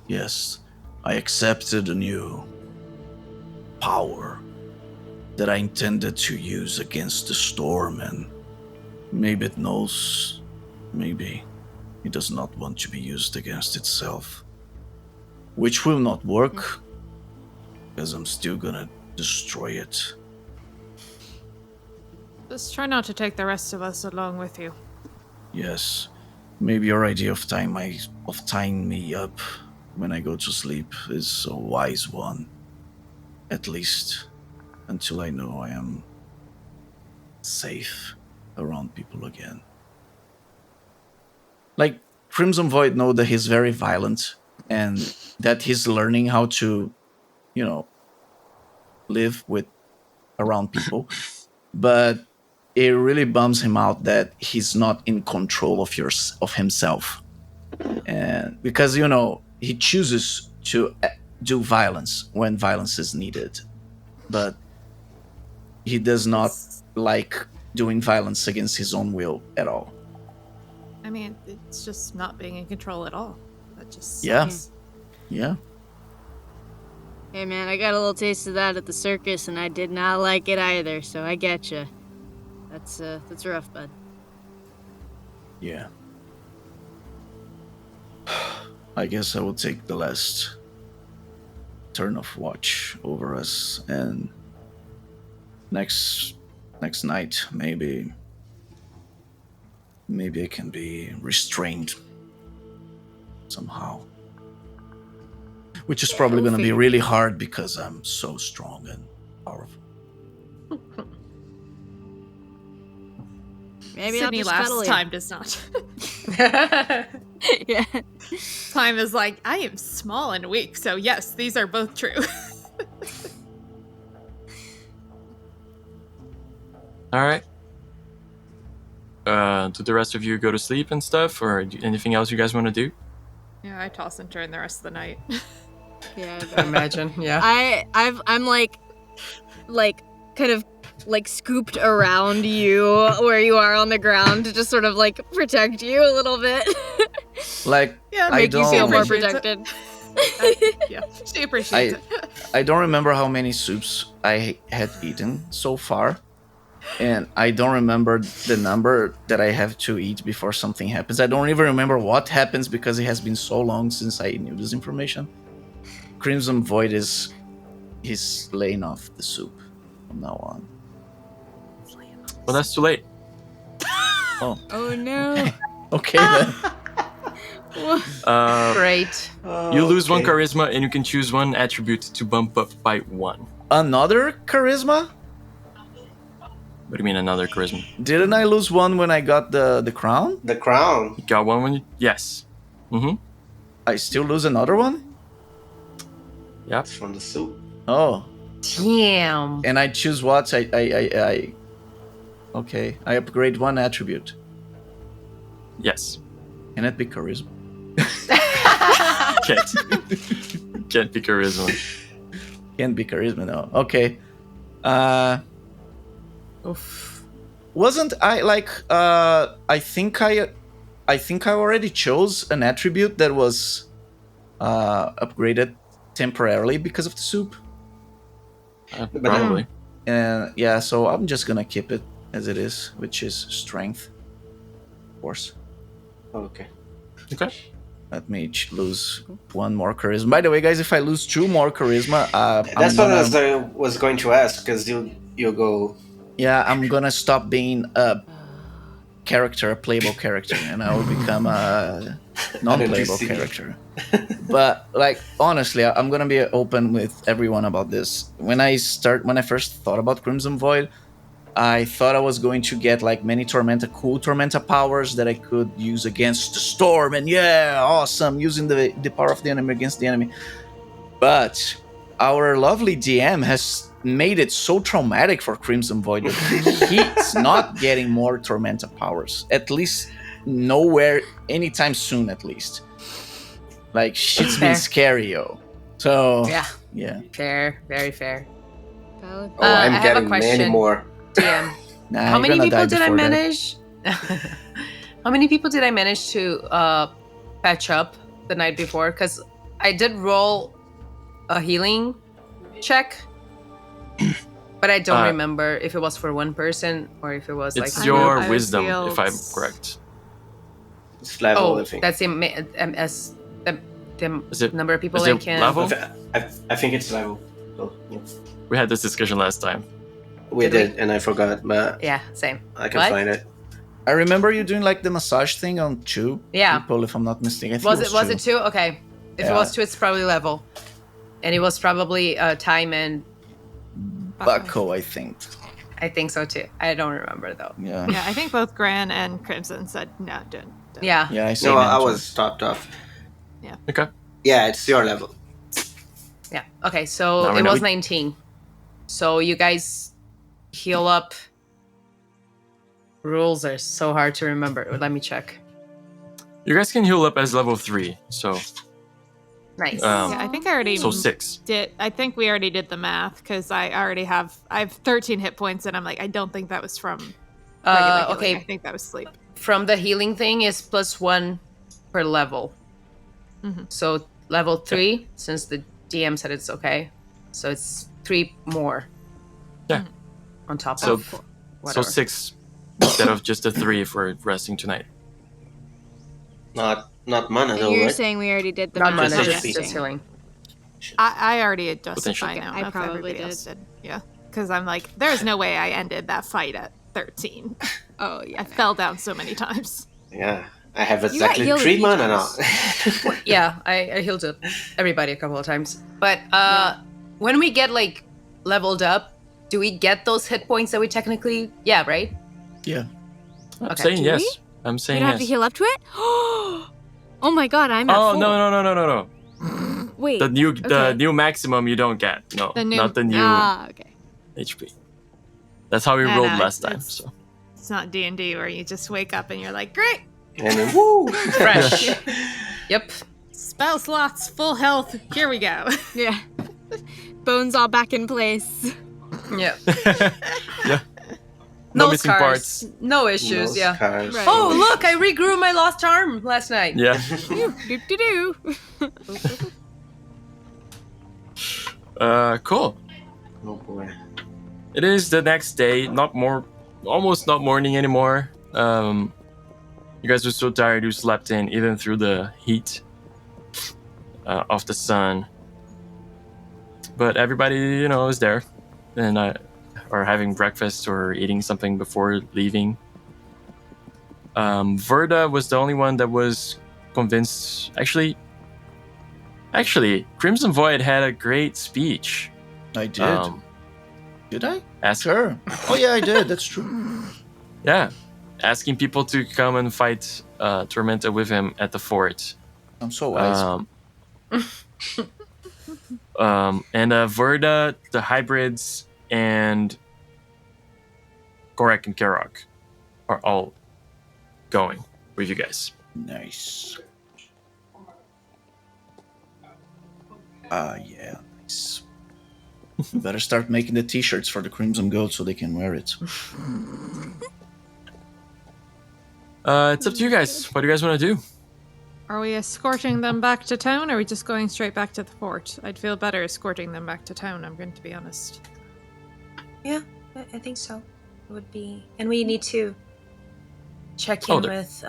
Yes, I accepted a new power that I intended to use against the storm, and maybe it knows, maybe it does not want to be used against itself, which will not work, because I'm still gonna destroy it. Just try not to take the rest of us along with you. Yes, maybe your idea of tying me up when I go to sleep is a wise one. At least until I know I am safe around people again. Like, Crimson Void know that he's very violent and that he's learning how to, live with around people. But it really bums him out that he's not in control of himself. And because, he chooses to do violence when violence is needed. But he does not like doing violence against his own will at all. I mean, it's just not being in control at all. That just Yeah. sucks. Yeah. Hey man, I got a little taste of that at the circus, and I did not like it either. So I get you. That's rough, bud. Yeah. I guess I will take the last turn of watch over us, and next night maybe I can be restrained somehow. Which is probably we'll going to be figure- really hard because I'm so strong and powerful. Maybe Sydney I'll just last cuddle you. time does not. Yeah. Time is like, I am small and weak, so yes, these are both true. All right. Do the rest of you go to sleep and stuff, or anything else you guys want to do? Yeah, I toss and turn the rest of the night. Yeah. I imagine, yeah. I'm like kind of like scooped around you where you are on the ground to just sort of like protect you a little bit. Like, Yeah, I Make you feel don't- more Appreciates it. protected. Yeah, she appreciates it. I don't remember how many soups I had eaten so far. And I don't remember the number that I have to eat before something happens. I don't even remember what happens because it has been so long since I knew this information. Crimson Void he's laying off the soup from now on. Well, that's too late. Oh no. Okay then. Great. You lose one Okay. charisma, and you can choose one attribute to bump up by 1. Another charisma? What do you mean another charisma? Didn't I lose one when I got the crown? The crown. You got one when you... Yes. Mm-hmm. I still lose another one? Yep. It's from the soup. Oh. Damn. And I choose what? I Okay. I upgrade one attribute. Yes. Can it be charisma? Can't be charisma. Can't be charisma, no. Okay. Oof. Wasn't I like I think I already chose an attribute that was upgraded temporarily because of the soup. Probably. And yeah, so I'm just gonna keep it as it is, which is strength. Of course. Okay. Okay. Let me lose one more charisma. By the way, guys, if I lose 2 more charisma, That's what I was going to ask, because you go. Yeah, I'm gonna stop being a character, a playable character, and I will become a non-playable NPC. character. But like honestly, I'm gonna be open with everyone about this. When I first thought about Crimson Void, I thought I was going to get like many cool Tormenta powers that I could use against the storm, and yeah, awesome, using the power of the enemy against the enemy. But our lovely DM has made it so traumatic for Crimson Void that he's not getting more Tormenta powers. At least nowhere anytime soon, at least. Like, shit's been Fair. scary, yo. So, Yeah. Fair. Very fair. Valid. Oh, I'm I have a getting question. many more. DM. nah, How you're many gonna people die did I before that. manage? How many people did I manage to patch up the night before? Because I did roll a healing check, but I don't remember if it was for one person or if it was It's like your I wisdom, feel- if I'm correct. It's level, Oh, I think. that's the Is it- number of people is I it can. level? I think it's level. Oh, yeah. We had this discussion last time. We Did we? did, and I forgot, but Yeah, same. I can What? find it. I remember you doing like the massage thing on 2 Yeah. people, if I'm not mistaken. I think Was it 2? Okay. If it Yeah. was 2, it's probably level. And it was probably time and Bucko, I think. I think so too. I don't remember though. Yeah. Yeah, I think both Gran and Crimson said no, don't. Yeah. Yeah, I see. No, that I too. was topped off. Okay. Yeah, it's your level. Yeah. Okay, so Now we it know was we- 19. So you guys heal up. Rules are so hard to remember. Let me check. You guys can heal up as level 3, so Nice. Um, Yeah, I think I already so 6. I think we already did the math because I have 13 hit points and I'm like I don't think that was from regular healing. Okay. I think that was sleep. From the healing thing is +1 per level. Mhm. So level 3, since the DM said it's okay. So it's 3 more. Yeah. On top So- of So whatever. 6 instead of just a 3 if we're resting tonight. Not mana And though, you're right? saying we already did the Not math. mana, just just healing. I already adjusted Potentially. by now. I if probably everybody did. else did. Yeah, because I'm like, there's no way I ended that fight at 13. Oh yeah. I fell down so many times. Yeah, I have got exactly healed 3 each mana now. times. Yeah, I healed up everybody a couple of times. But when we get like leveled up, do we get those hit points that we technically? Yeah, right. Yeah. I'm Okay, saying do yes. we? I'm You saying don't have yes. to heal up to it? Oh my god, I'm at Oh full. no. Wait. The okay. new maximum you don't get. No, The new- not the new Okay. HP. That's how we No, rolled no, last time. it's- So It's not D&D where you just wake up and you're like, great, And then woo! Fresh. Yep. spell slots, full health, here we go. Yeah. Bones all back in place. Yeah. yeah. No No missing scars. parts. No issues. No yeah. scars. Right. Oh, look! I regrew my lost arm last night. Yeah. Do. Cool. Oh boy. It is the next day. Almost not morning anymore. You guys were so tired you slept in even through the heat of the sun. But everybody, is there, and or having breakfast or eating something before leaving. Verda was the only one that was convinced. Actually, Crimson Void had a great speech. I did. Did I? Sure. Oh yeah, I did. That's true. Yeah, asking people to come and fight Tormenta with him at the fort. I'm so wise. And Verda, the hybrids, and Gorak and Karok are all going with you guys. Nice. Yeah, nice. Better start making the t-shirts for the Crimson Gold so they can wear it. It's up to you guys. What do you guys want to do? Are we escorting them back to town, or are we just going straight back to the fort? I'd feel better escorting them back to town, I'm going to be honest. Yeah, I think so. It would be... And we need to check in with...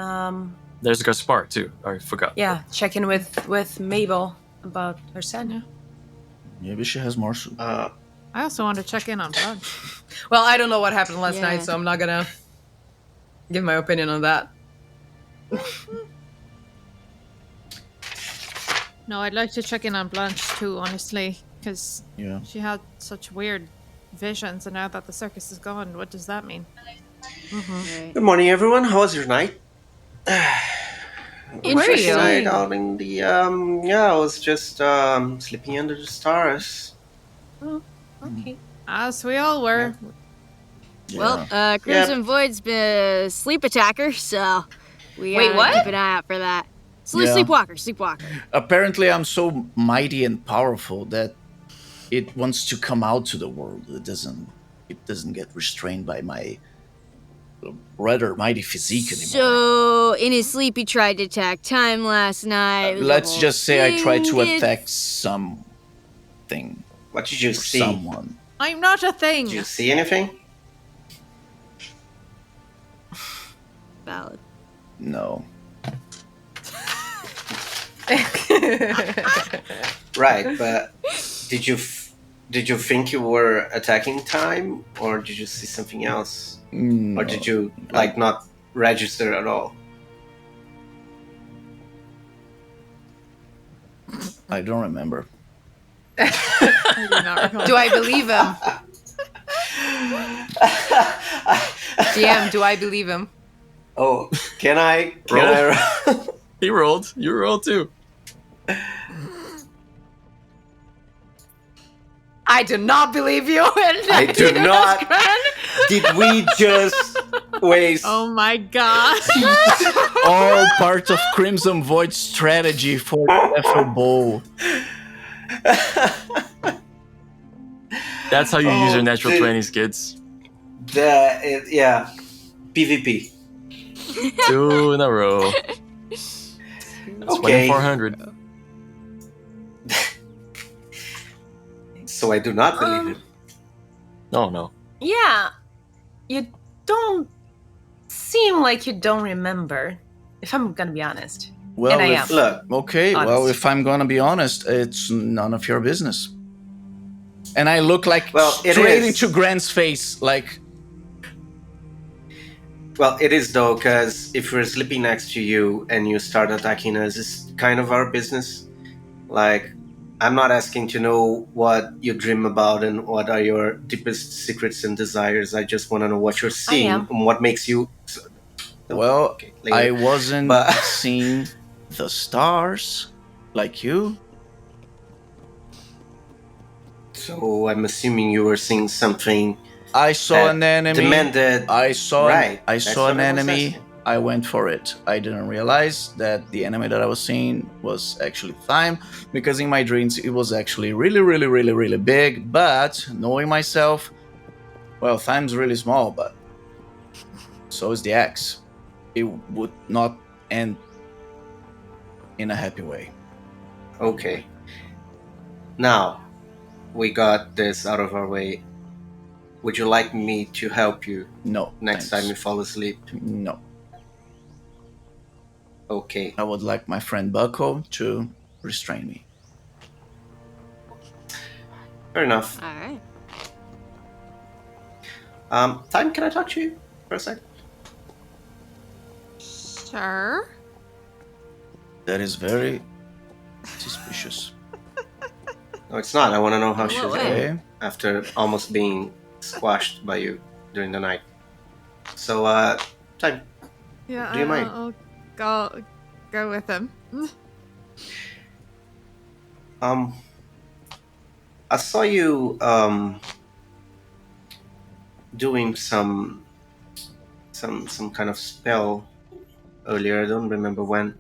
There's Gaspar, too. I forgot. Yeah, check in with Mabel about her son. Yeah. Maybe she has more soup. I also want to check in on Blood. Well, I don't know what happened last night, so I'm not gonna give my opinion on that. No, I'd like to check in on Blanche too, honestly, because she had such weird visions, and now that the circus is gone, what does that mean? Right. Good morning, everyone. How was your night? Where are you? Night out in the I was just sleeping under the stars. Oh, okay. As we all were. Well, Crimson Void's been a sleep attacker, so we Wait, what? keep an eye out for that. Sleepwalker. Apparently, I'm so mighty and powerful that it wants to come out to the world. It doesn't get restrained by my rather mighty physique anymore. So, in his sleep, he tried to attack Time last night. Let's just say I tried to attack something. What did you see? Someone. I'm not a thing. Did you see anything? Valid. No. Right, but did you think you were attacking Time, or did you see something else? No. Or did you not register at all? I don't remember. I do not recall. Do I believe him? DM, do I believe him? Oh, can I? He rolled. You rolled too. I do not believe you. I do not. Did we just waste? Oh my god. All part of Crimson Void's strategy for the Bowl. That's how you use your natural 20s, kids. Yeah. PvP. 2 in a row. That's Okay. 2400. So I do not believe it. No. Yeah, you don't seem like you don't remember, if I'm gonna be honest. Well, And I am. Look, okay, Honest. well, if I'm gonna be honest, it's none of your business. And I look like it straight is. into Grant's face, like... Well, it is though, because if we're sleeping next to you and you start attacking us, it's kind of our business. Like, I'm not asking to know what you dream about and what are your deepest secrets and desires. I just want to know what you're seeing am. and what makes you... Well, later. I wasn't But- seeing the stars like you. So I'm assuming you were seeing something I saw that an enemy. demanded... I saw Right, I that's saw what an I was enemy. asking. I went for it. I didn't realize that the enemy that I was seeing was actually Thyme, because in my dreams it was actually really, really, really, really big. But knowing myself, well, Thyme's really small, but so is the axe. It would not end in a happy way. Okay. Now, we got this out of our way. Would you like me to help you No. next thanks. time you fall asleep? No. Okay. I would like my friend Bucko to restrain me. Fair enough. All right. Time, can I talk to you for a second? Sure. That is very suspicious. No, it's not. I want to know how What she's way? doing Okay. after almost being squashed by you during the night. So, Time, Yeah, do you mind? I'll go with him. I saw you doing some kind of spell earlier. I don't remember when.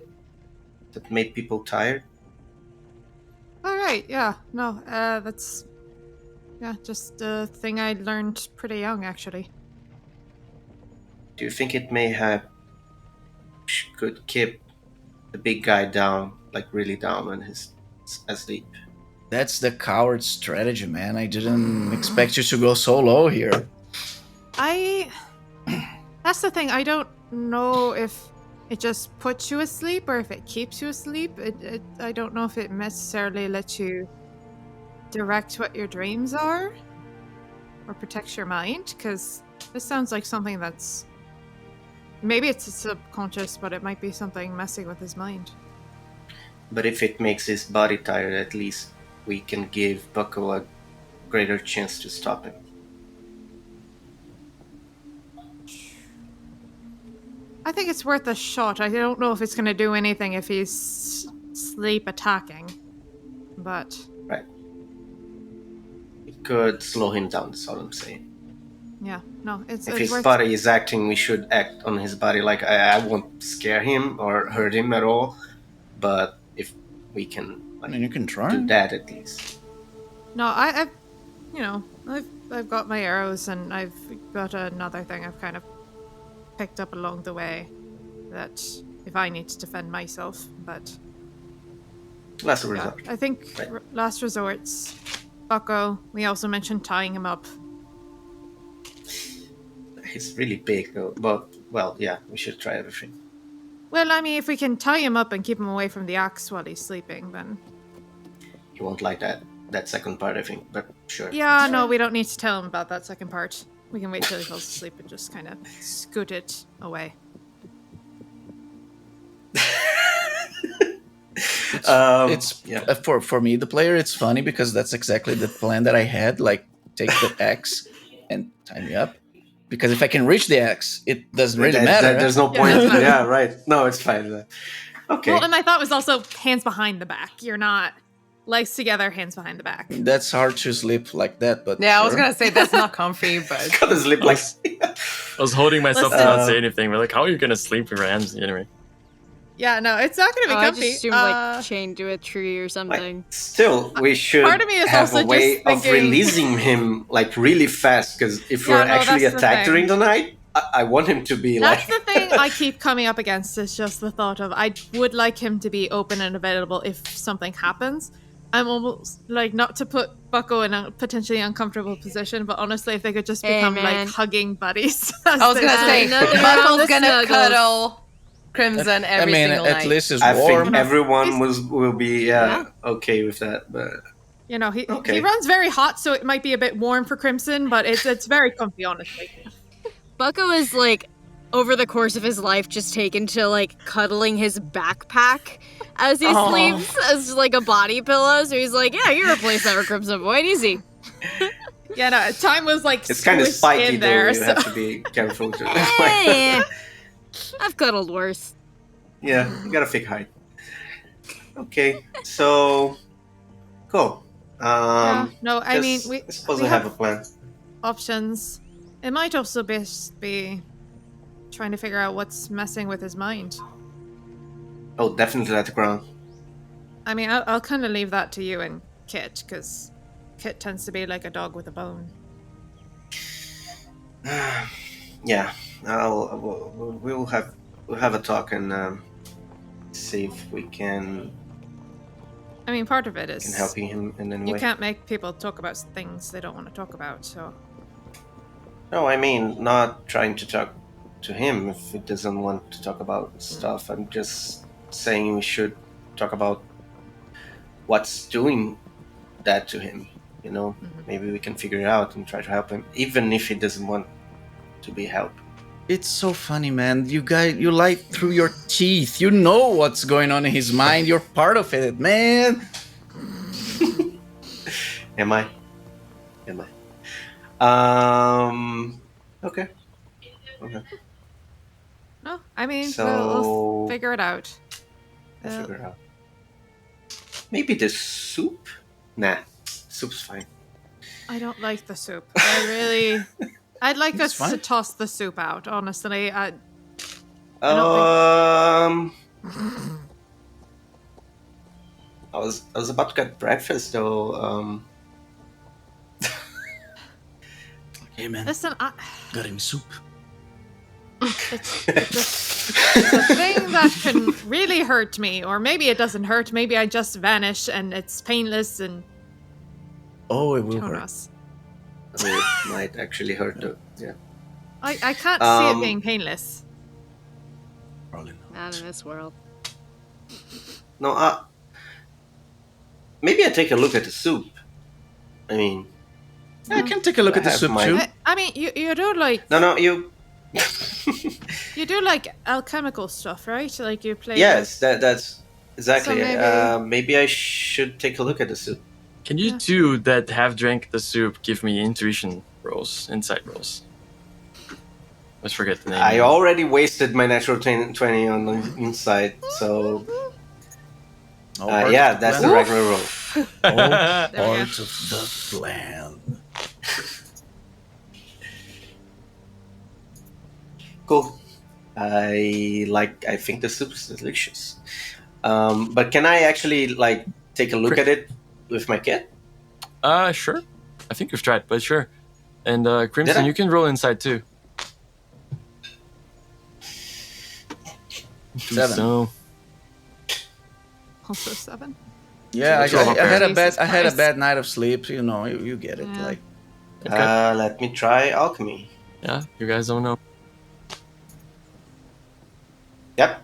That made people tired. All right. Yeah. No. That's just a thing I learned pretty young, actually. Do you think it may have could keep the big guy down, like really down when he's asleep? That's the coward strategy, man. I didn't expect you to go so low here. That's the thing. I don't know if it just puts you asleep or if it keeps you asleep. I don't know if it necessarily lets you direct what your dreams are or protects your mind, because this sounds like something that's maybe it's subconscious, but it might be something messing with his mind. But if it makes his body tired, at least we can give Bucko a greater chance to stop him. I think it's worth a shot. I don't know if it's going to do anything if he's sleep attacking, but Right. It could slow him down, that's all I'm saying. yeah, no, it's If his worth. body is acting, we should act on his body. Like, I won't scare him or hurt him at all, but if we can, I mean, you can try. do that at least. No, I've got my arrows, and I've got another thing I've kind of picked up along the way that if I need to defend myself, but Last yeah, resort. I think Right. last resort's Bucko. We also mentioned tying him up. He's really big, though. But, well, yeah, we should try everything. Well, I mean, if we can tie him up and keep him away from the axe while he's sleeping, then He won't like that second part, I think, but sure. yeah, no, we don't need to tell him about that second part. We can wait till he falls asleep and just kind of scoot it away. It's yeah. for me, the player. It's funny because that's exactly the plan that I had. Like, take the axe and tie me up. Because if I can reach the axe, it doesn't really matter. There's no Yeah, point. that's fine. Yeah, right. No, it's fine. Okay. Well, and my thought was also hands behind the back. You're not legs together, hands behind the back. That's hard to sleep like that, but Yeah, I was sure. gonna say that's not comfy, but Gotta sleep like. I was holding myself to Listen. not say anything. We're like, how are you gonna sleep with your hands anyway? Yeah, no, it's not going to be I comfy. just assumed like chained to a tree or something. Like, still, we should Part of me is have a also way just of thinking- releasing him like really fast. Because if Yeah, we're no, actually that's the attacked thing. during the night, I want him to be That's like. the thing I keep coming up against is just the thought of I would like him to be open and available if something happens. I'm almost like not to put Bucko in a potentially uncomfortable position, but honestly, if they could just Hey, become man. like hugging buddies. I was gonna say nothing wrong Buckle's with gonna snuggles. cuddle Crimson every I mean, single at night. least it's I warm. think everyone He's- will be Yeah. okay with that, but You know, he Okay. runs very hot, so it might be a bit warm for Crimson, but it's very comfy, honestly. Bucko is like, over the course of his life, just taken to like cuddling his backpack as he Aw. sleeps as like a body pillow. So he's like, "Yeah, you replace that with Crimson Void, easy." Yeah, no, time was like it's kind of squished spiky in though. there. You So. have to be careful. Eh, I've cuddled worse. Yeah, you gotta fake height. Okay, so cool. Yeah, no, I mean, we I suppose we I have a plan. options. It might also be trying to figure out what's messing with his mind. Oh, definitely let the ground. I mean, I'll kind of leave that to you and Kit, because Kit tends to be like a dog with a bone. Yeah, we'll have a talk and see if we can I mean, part of it is helping him in any you way. can't make people talk about things they don't want to talk about. So No, I mean not trying to talk to him if he doesn't want to talk about stuff. I'm just saying we should talk about what's doing that to him. You know, maybe we can figure it out and try to help him, even if he doesn't want to be helped. It's so funny, man. You lie through your teeth. You know what's going on in his mind. You're part of it, man. Am I? Okay. No, I mean, So- we'll figure it out. I'll figure it out. Maybe the soup? Nah, soup's fine. I don't like the soup. I'd like us to toss the soup out, honestly. I was about to get breakfast though. Hey, man. Listen, Got any soup? it's a thing that can really hurt me, or maybe it doesn't hurt. Maybe I just vanish and it's painless and Oh, it will hurt. Jonas. It might actually hurt though. Yeah. I can't see it being painless. Probably not. Not in this world. No, maybe I take a look at the soup. I mean, I can take a look I at the have soup my- too. I mean, you do like no, you. you do like alchemical stuff, right? Like you play. Yes, that's exactly. So Maybe I should take a look at the soup. Can you two that have drank the soup give me intuition rolls, insight rolls? Let's forget the name. I already wasted my natural 20 on the inside, so yeah, that's the regular roll. All There we go. part of the plan. Cool. I think the soup is delicious. But can I actually like take a look at it with my kid? Sure. I think you've tried, but sure. And Did I? Crimson, you can roll inside too. 7. So, Also 7. Yeah, So I had a Jesus bad Christ. night of sleep. You know, you get it. Yeah. Like okay. Let me try alchemy. Yeah, you guys don't know. Yep.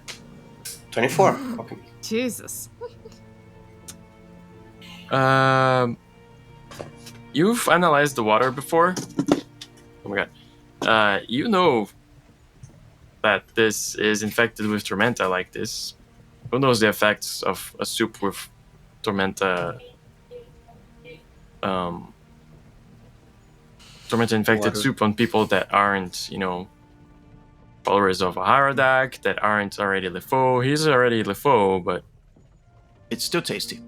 24 alchemy. Jesus. You've analyzed the water before. Oh my god. You know that this is infected with Tormenta like this. Who knows the effects of a soup with Tormenta? Tormenta infected Water. soup on people that aren't, followers of Aharadak, that aren't already Lefaux. He's already Lefaux, but it's still tasty.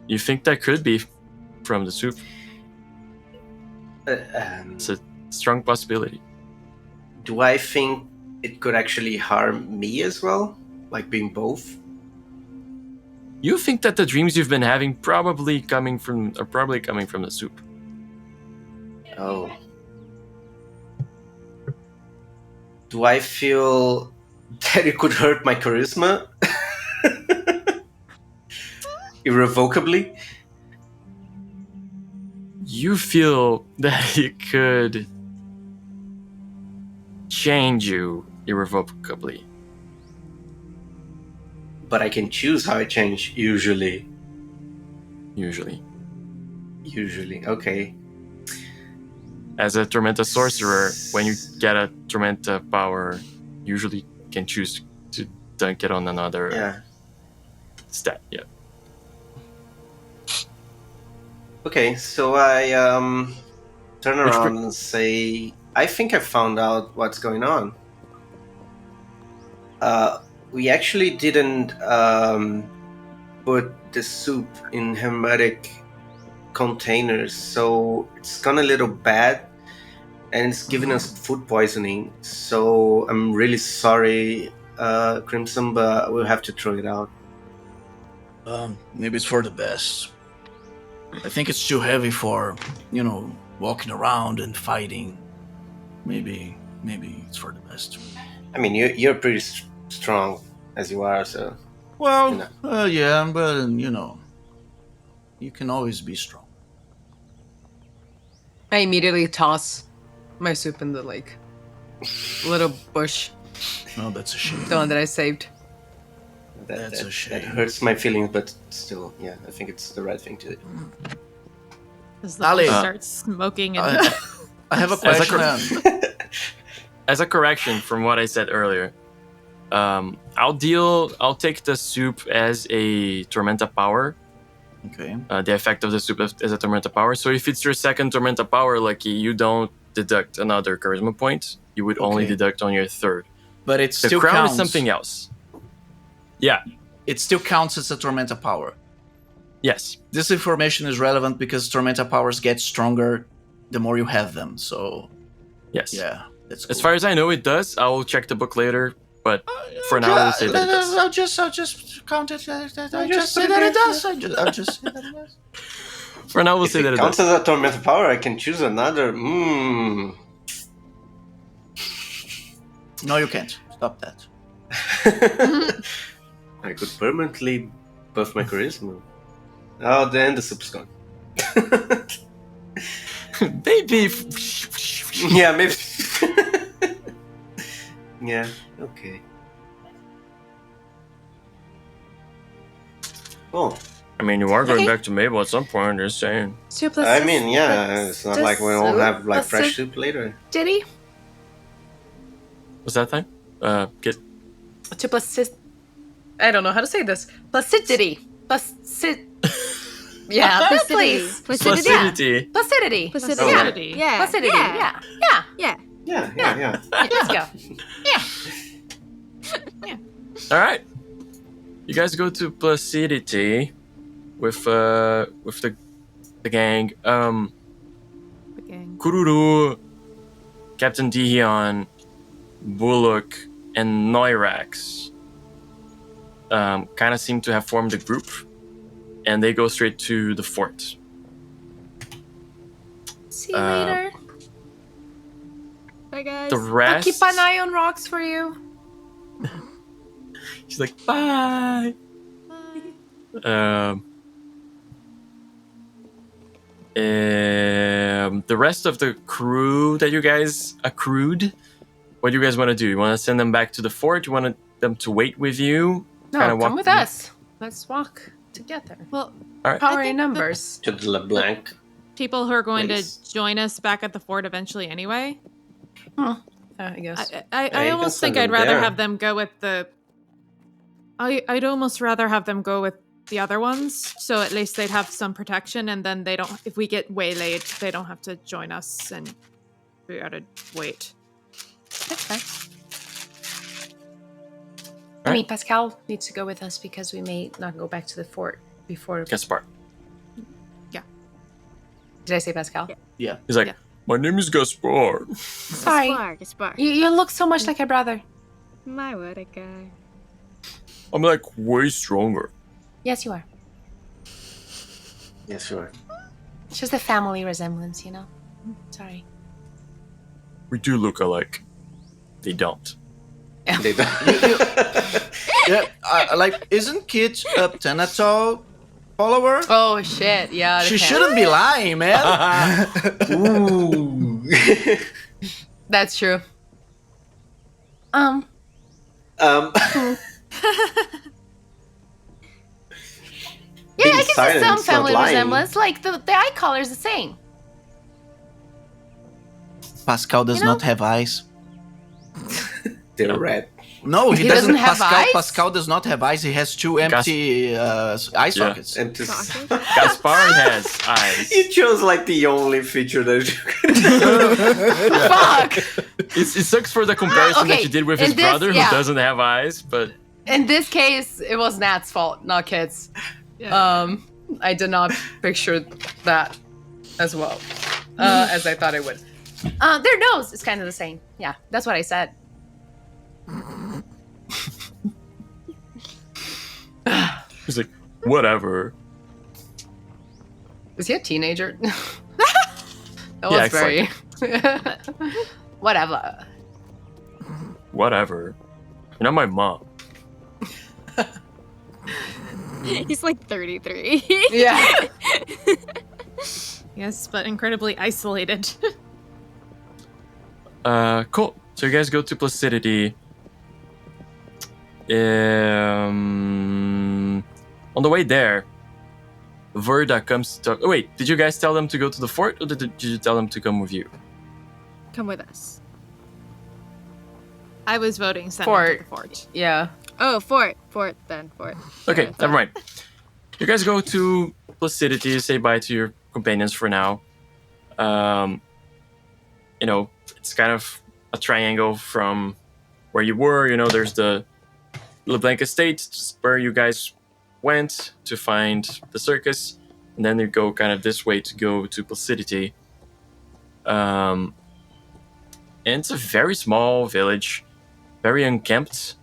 you think that could be from the soup? It's a strong possibility. Do I think it could actually harm me as well? Like being both? You think that the dreams you've been having are probably coming from the soup. Oh. Do I feel that it could hurt my charisma? Irrevocably? You feel that it could change you irrevocably. But I can choose how I change, usually. Usually. Okay. As a Tormenta sorcerer, when you get a Tormenta power, usually can choose to dunk it on another Yeah. stat. Yeah. Okay, so I turn around and say, I think I found out what's going on. We actually didn't put the soup in hermetic containers, so it's gone a little bad and it's giving us food poisoning. So I'm really sorry, Crimson, but we'll have to throw it out. Maybe it's for the best. I think it's too heavy for, walking around and fighting. Maybe it's for the best. I mean, you're pretty strong as you are, so... Well, yeah, but, you can always be strong. I immediately toss my soup in the little bush, Oh, that's a shame. the one that I saved. That's a shame. That hurts my feelings, but still, yeah, I think it's the right thing to do. As the Ali. wolf starts smoking and I have a question. As a correction from what I said earlier, I'll take the soup as a Tormenta power. Okay. The effect of the soup as a Tormenta power. So if it's your second Tormenta power, Lucky, you don't deduct another charisma point. You would only Okay. deduct on your third. But it The still crown counts. is something else. Yeah. It still counts as a Tormenta power. Yes. This information is relevant because Tormenta powers get stronger the more you have them. So, Yes. yeah, that's cool. As far as I know, it does. I will check the book later, but for now, I will say that it does. I'll just count it. I'll just say that it does. I'll just say that it does. For now, we'll If say that it it counts does. as a tormentor power, I can choose another. No, you can't. Stop that. I could permanently buff my charisma. Oh, then the soup's gone. Baby. Yeah, maybe. Yeah, okay. Oh, I mean, you are going Okay. back to Mabel at some point. Just saying. Soup. I mean, yeah, it's not like we all have like fresh soup later. Diddy. What's that thing? Get. To placid. I don't know how to say this. Placidity. Yeah, Please. placidity. Placidity. Placidity. Placidity. Yeah. Placidity. Yeah. Yeah. Yeah. Let's go. All right. You guys go to Placidity with the gang. the gang. Kururu, Captain Dihion, Bullock, and Noirax kind of seem to have formed a group, and they go straight to the fort. See you later. Bye, guys. The I'll rest, keep an eye on rocks for you. she's like, bye. The rest of the crew that you guys accrued, what do you guys want to do? You want to send them back to the fort? You want them to wait with you? No, Kinda walk come with with- us. Let's walk together. Well, All right. Power I in think the- numbers. To the LeBlanc. people who are going Please. to join us back at the fort eventually anyway. I guess. I you can almost send think I'd them rather there. have them go with the. I'd almost rather have them go with the other ones, so at least they'd have some protection, and then they don't. If we get waylaid, they don't have to join us, and we gotta wait. That's fine. I mean, Pascal needs to go with us because we may not go back to the fort before. Gaspar. Did I say Pascal? Yeah. He's like, Yeah. my name is Gaspar. Sorry. Gaspar. You look so much like a brother. My what a guy. I'm like way stronger. Yes, you are. Yeah, sure. It's just a family resemblance, you know? Sorry. We do look alike. They don't. They don't. Yeah, like, isn't Kit a Tenatal follower? Oh, shit. Yeah. She shouldn't be lying, man. Ooh. That's true. um, Yeah, Being I can see silent some is not family lying. resemblance. Like, the eye color is the same. Pascal does You know- not have eyes. they're red. No, he, He doesn't have Pascal, eyes? Pascal does not have eyes. He has two empty eye sockets. And to Gaspar has eyes. you chose like the only feature that you Fuck! It sucks for the comparison that Okay, you did with in his this- brother yeah. who doesn't have eyes, but In this case, it was Nat's fault, not Kit's. I did not picture that as well as I thought it would. Their nose is kind of the same. Yeah, that's what I said. he's like, whatever. Is he a teenager? That Yeah, was very. Whatever. Whatever. You're not my mom. He's like 33. Yeah. Yes, but incredibly isolated. Cool. So you guys go to Placidity. On the way there, Verda comes to... Oh, wait, did you guys tell them to go to the fort, or did you tell them to come with you? Come with us. I was voting send them to the fort. Yeah. Oh, fort. Fort, then. Fort. Okay, Sorry, never mind. You guys go to Placidity, say bye to your companions for now. You know, it's kind of a triangle from where you were. You know, there's the LeBlanc Estate, where you guys went to find the circus, and then you go kind of this way to go to Placidity. And it's a very small village, very unkempt.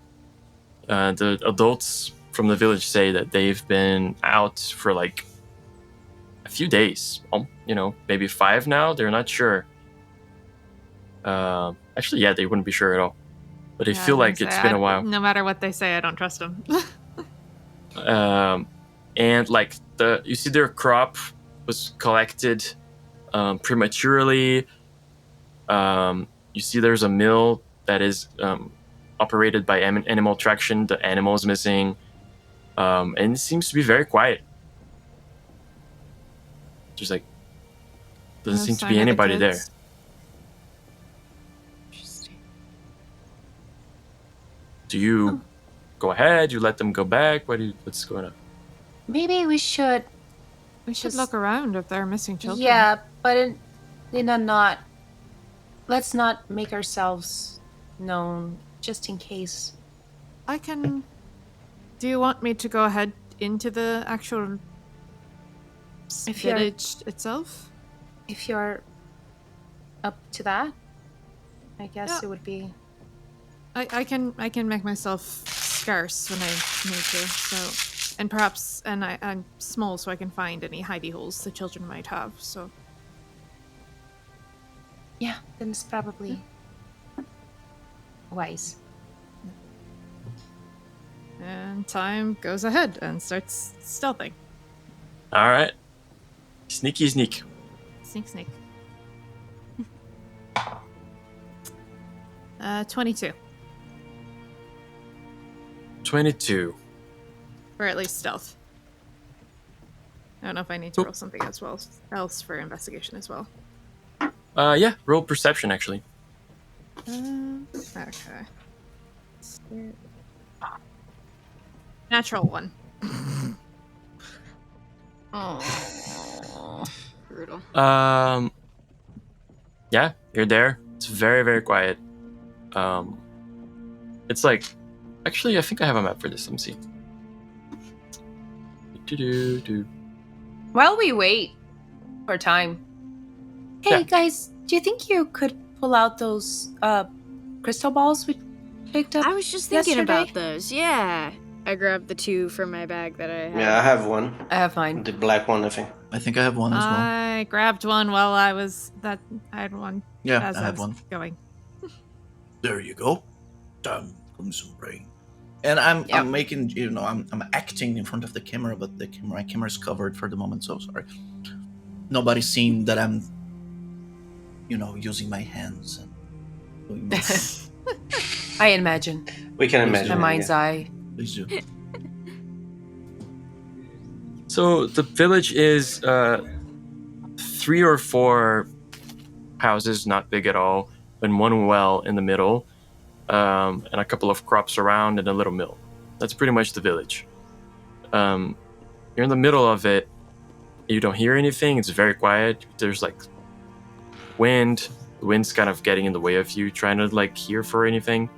The adults from the village say that they've been out for like a few days, you know, maybe 5 now. They're not sure. Actually, yeah, they wouldn't be sure at all. But they feel like it's been a while. No matter what they say, I don't trust them. And like you see their crop was collected prematurely. You see there's a mill that is operated by animal traction. The animal is missing. And it seems to be very quiet. Just like doesn't seem to be anybody there. Do you go ahead? You let them go back? What's going on? Maybe we should. We should look around if they're missing children. Yeah, but let's not make ourselves known just in case. I can. Do you want me to go ahead into the actual village itself? If you're up to that, I guess it would be. I can make myself scarce when I need to. So, and perhaps, I'm small, so I can find any hidey holes the children might have. So. Yeah, then it's probably wise. And time goes ahead and starts stealthing. All right. Sneaky sneak. Sneak. 22. 22. Or at least stealth. I don't know if I need to roll something else for investigation as well. Yeah, roll perception actually. Okay. Natural 1. Oh, brutal. Yeah, you're there. It's very, very quiet. It's like, actually, I think I have a map for this. Let me see. While we wait for time. Hey guys, do you think you could pull out those crystal balls we picked up? I was just thinking yesterday? about those. Yeah. I grabbed the 2 from my bag that I had. Yeah, I have one. I have mine. The black one, I think. I think I have one as well. I grabbed one while I had one. Yeah, as I have was one. Going. There you go. Down comes some rain. And I'm making, I'm acting in front of the camera, but the camera's covered for the moment, so sorry. Nobody's seen that I'm, using my hands and doing this. I imagine. We can imagine. My mind's eye. Please do. So the village is 3 or 4 houses, not big at all, and one well in the middle, and a couple of crops around and a little mill. That's pretty much the village. You're in the middle of it. You don't hear anything. It's very quiet. There's like wind. The wind's kind of getting in the way of you trying to like hear for anything.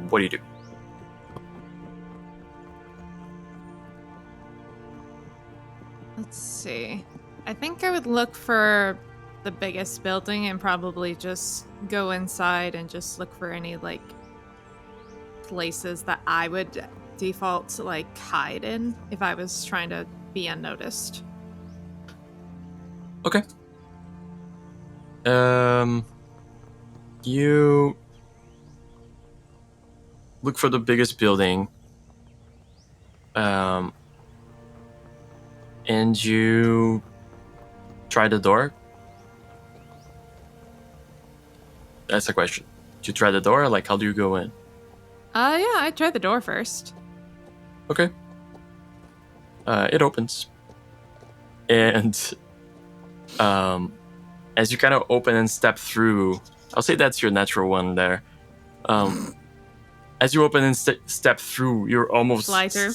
What do you do? Let's see. I think I would look for the biggest building and probably just go inside and just look for any like places that I would default to like hide in if I was trying to be unnoticed. Okay. You look for the biggest building. And you try the door? That's the question. Do you try the door? Like, how do you go in? Yeah, I tried the door first. Okay. it opens. And as you kind of open and step through, I'll say that's your natural one there. As you open and step through, you're almost... Fly through.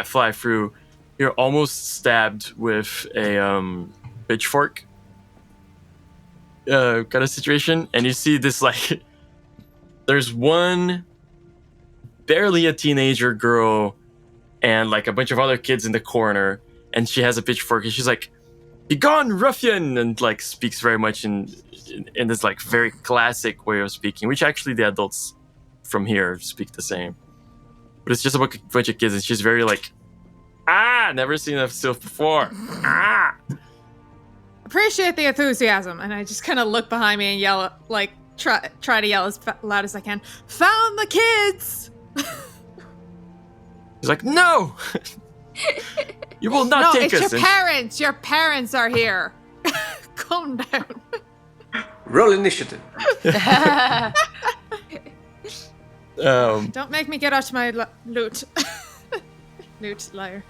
Fly through. You're almost stabbed with a pitchfork kind of situation. And you see this, like... There's one barely a teenager girl and, like, a bunch of other kids in the corner. And she has a pitchfork. And she's like, "Be gone, ruffian!" And, like, speaks very much in this, like, very classic way of speaking, which actually the adults from here speak the same. But it's just a bunch of kids, and she's very like, never seen a sylph before. Appreciate the enthusiasm, and I just kind of look behind me and yell, like, try to yell as loud as I can. Found the kids! He's like, "No! You will not take us." No, it's your parents! Your parents are here! Calm down. Roll initiative. Don't make me get out my loot. Loot, liar.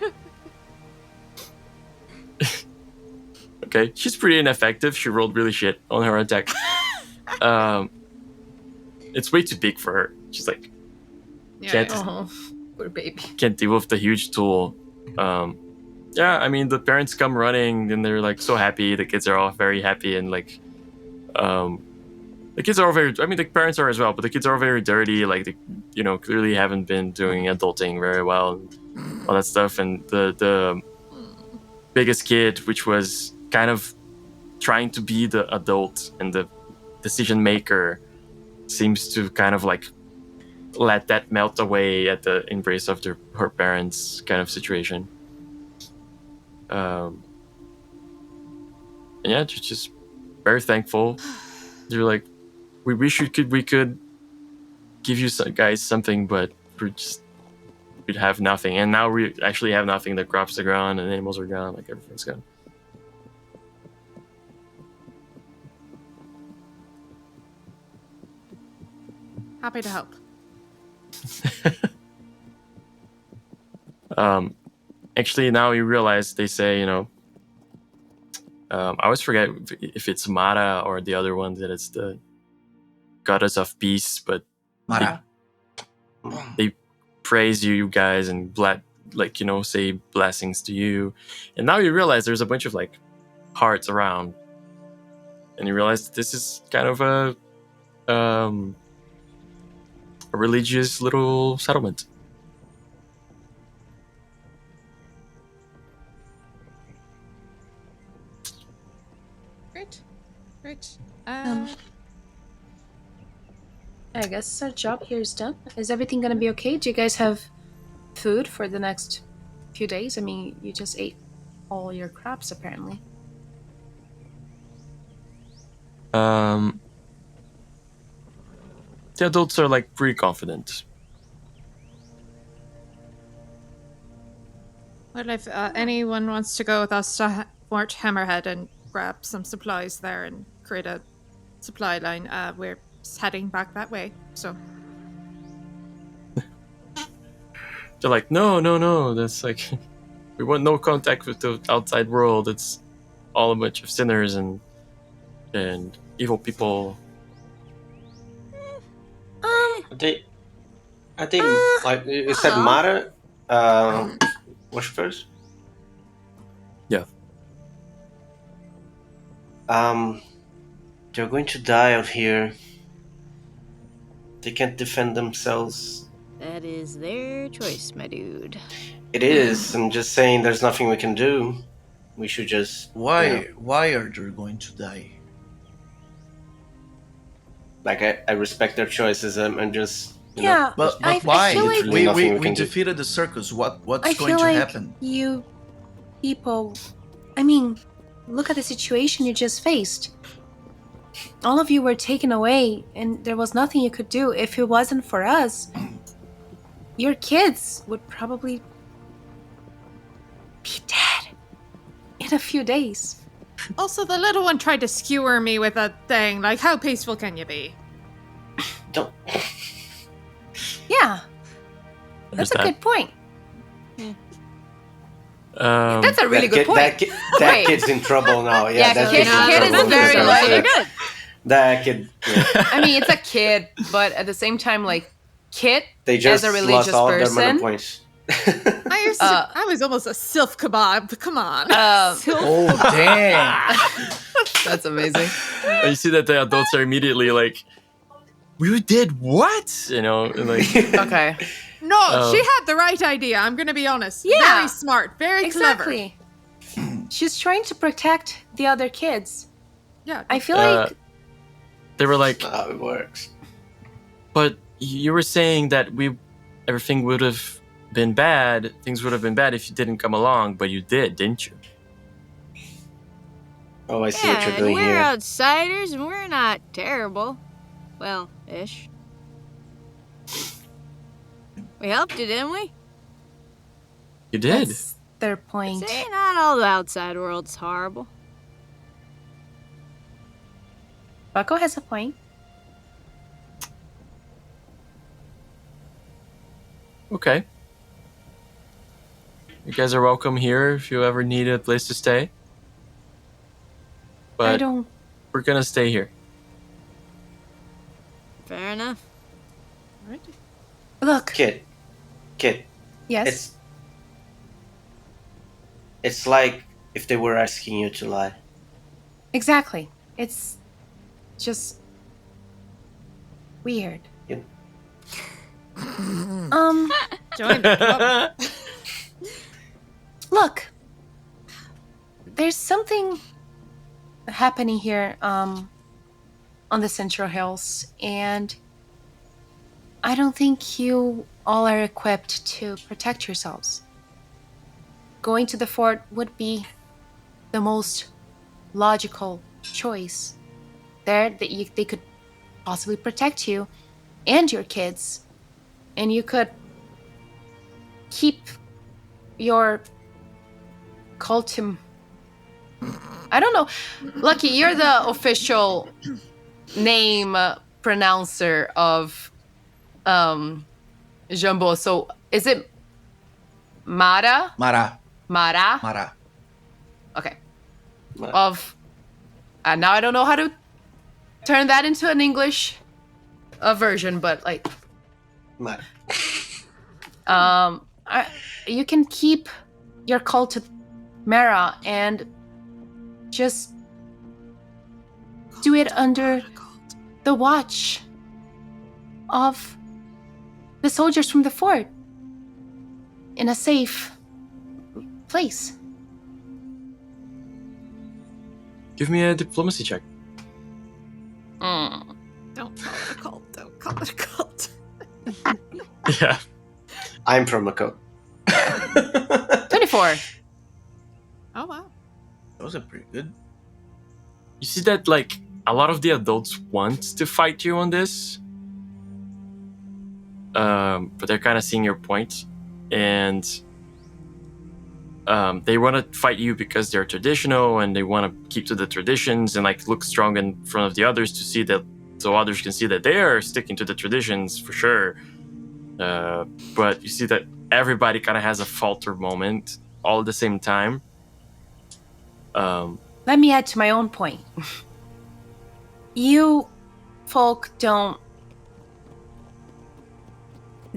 Okay, she's pretty ineffective. She rolled really shit on her attack. It's way too big for her. She's like, Poor baby. can't deal with the huge tool. I mean, the parents come running and they're like so happy. The kids are all very happy and like, the kids are all very, I mean, the parents are as well, but the kids are all very dirty. Like, they, clearly haven't been doing adulting very well and all that stuff. And the biggest kid, which was kind of trying to be the adult and the decision maker, seems to kind of like let that melt away at the embrace of her parents kind of situation. Just very thankful. They're like, we wish we could give you guys something, but we'd have nothing. And now we actually have nothing. The crops are gone and animals are gone. Like, everything's gone. Happy to help. Actually, now you realize they say, I always forget if it's Mara or the other one, that it's the goddess of peace, but Mara. they praise you guys and say blessings to you. And now you realize there's a bunch of like hearts around, and you realize this is kind of a religious little settlement. Great. I guess our job here is done. Is everything gonna be okay? Do you guys have food for the next few days? I mean, you just ate all your crops, apparently. The adults are like pretty confident. Well, if anyone wants to go with us to Fort Hammerhead and grab some supplies there and create a supply line, we're heading back that way, so. They're like, no, that's like, we want no contact with the outside world. It's all a bunch of sinners and evil people. I think like you said, Mara worshippers. Yeah. They're going to die out here. They can't defend themselves. That is their choice, my dude. It is. I'm just saying there's nothing we can do. We should just... Why are they going to die? Like, I respect their choices. I'm just... Yeah, But I why? feel like We defeated the circus. What's I going feel to like happen? you people, I mean, look at the situation you just faced. All of you were taken away, and there was nothing you could do. If it wasn't for us, your kids would probably be dead in a few days. Also, the little one tried to skewer me with a thing. Like, how peaceful can you be? Don't... Yeah, that's a that. good point. That's a really That good point. That Wait. kid's in trouble now. Yeah, Yeah, that kid- kid's in kid is trouble. very, because, like- They're good. that kid. Yeah. I mean, it's a kid, but at the same time, like, kid They just as a lost religious all their mana person. points. I was almost a sylph kebab. Come on. Oh, damn. That's amazing. You see that the adults are immediately like, "We did what?" You know, and like Okay. No, she had the right idea. I'm going to be honest. Yeah. Very smart. Very clever. Exactly. She's trying to protect the other kids. Yeah. I feel like they were like, That's how it works. "But you were saying that everything would have been bad. Things would have been bad if you didn't come along, but you did, didn't you?" Oh, I see Yeah, what you're and doing we're here. outsiders and we're not terrible. Well, ish. We helped you, didn't we? You did. that's their point. See, not all the outside world's horrible. Bucko has a point. Okay. You guys are welcome here if you ever need a place to stay. I But don't. we're gonna stay here. Fair enough. Look. Kid. Yes. It's like if they were asking you to lie. Exactly. It's just weird. Yep. Join the club. Look. There's something happening here on the Central Hills, and I don't think you all are equipped to protect yourselves. Going to the fort would be the most logical choice. There, they could possibly protect you and your kids, and you could keep your cultum. I don't know. Lucky, you're the official name pronouncer of Jambô. So is it Mara? Mara. Mara? Mara. Okay. Mara. Of now I don't know how to turn that into an English version, but like Mara. you can keep your cult to Mara and just do it under the watch of the soldiers from the fort in a safe place. Give me a diplomacy check. Don't call it a cult. Don't call it a cult. Yeah. I'm from a code. 24. Oh, wow. Those are pretty good. You see that like a lot of the adults want to fight you on this. But they're kind of seeing your point. And they want to fight you because they're traditional and they want to keep to the traditions and like look strong in front of the others to see that, so others can see that they are sticking to the traditions for sure. But you see that everybody kind of has a falter moment all at the same time. Let me add to my own point. You folk don't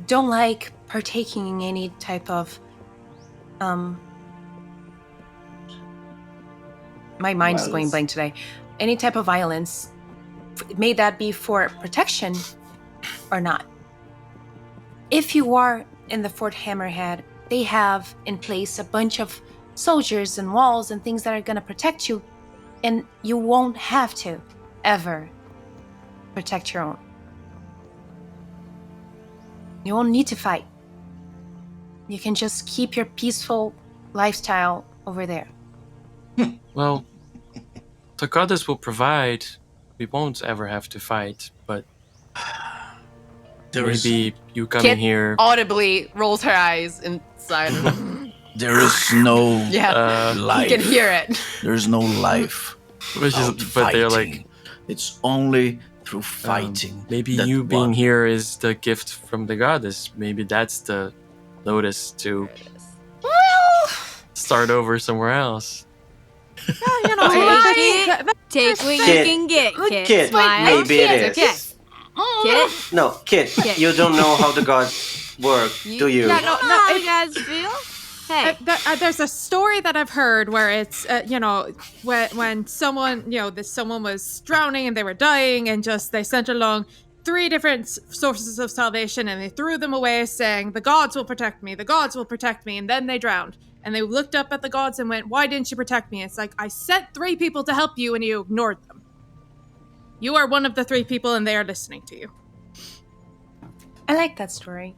like partaking in any type of my mind is going Violence. blank today. Any type of violence, may that be for protection or not. If you are in the Fort Hammerhead, they have in place a bunch of soldiers and walls and things that are going to protect you, and you won't have to ever protect your own. You won't need to fight. You can just keep your peaceful lifestyle over there. Well, the goddess will provide. We won't ever have to fight, but maybe you coming Kid here. audibly rolls her eyes inside. There is no Yeah, life. you can hear it. There's no life. Which is, without but they're like, fighting. It's only through fighting. maybe that you being one- here is the gift from the goddess. Maybe that's the notice to start over somewhere else. You know, Take what you Kit. can get, Kit. Kit, Smile. maybe it Okay. is. Kit, No, Kit, you don't know how the gods work, do you? Yeah, you know no, how it- you guys feel? Hey, there's a story that I've heard where it's, when someone, someone was drowning and they were dying, and just they sent along 3 different sources of salvation, and they threw them away, saying, "The gods will protect me. The gods will protect me." And then they drowned, and they looked up at the gods and went, "Why didn't you protect me?" It's like, I sent 3 people to help you, and you ignored them. You are one of the 3 people, and they are listening to you. I like that story.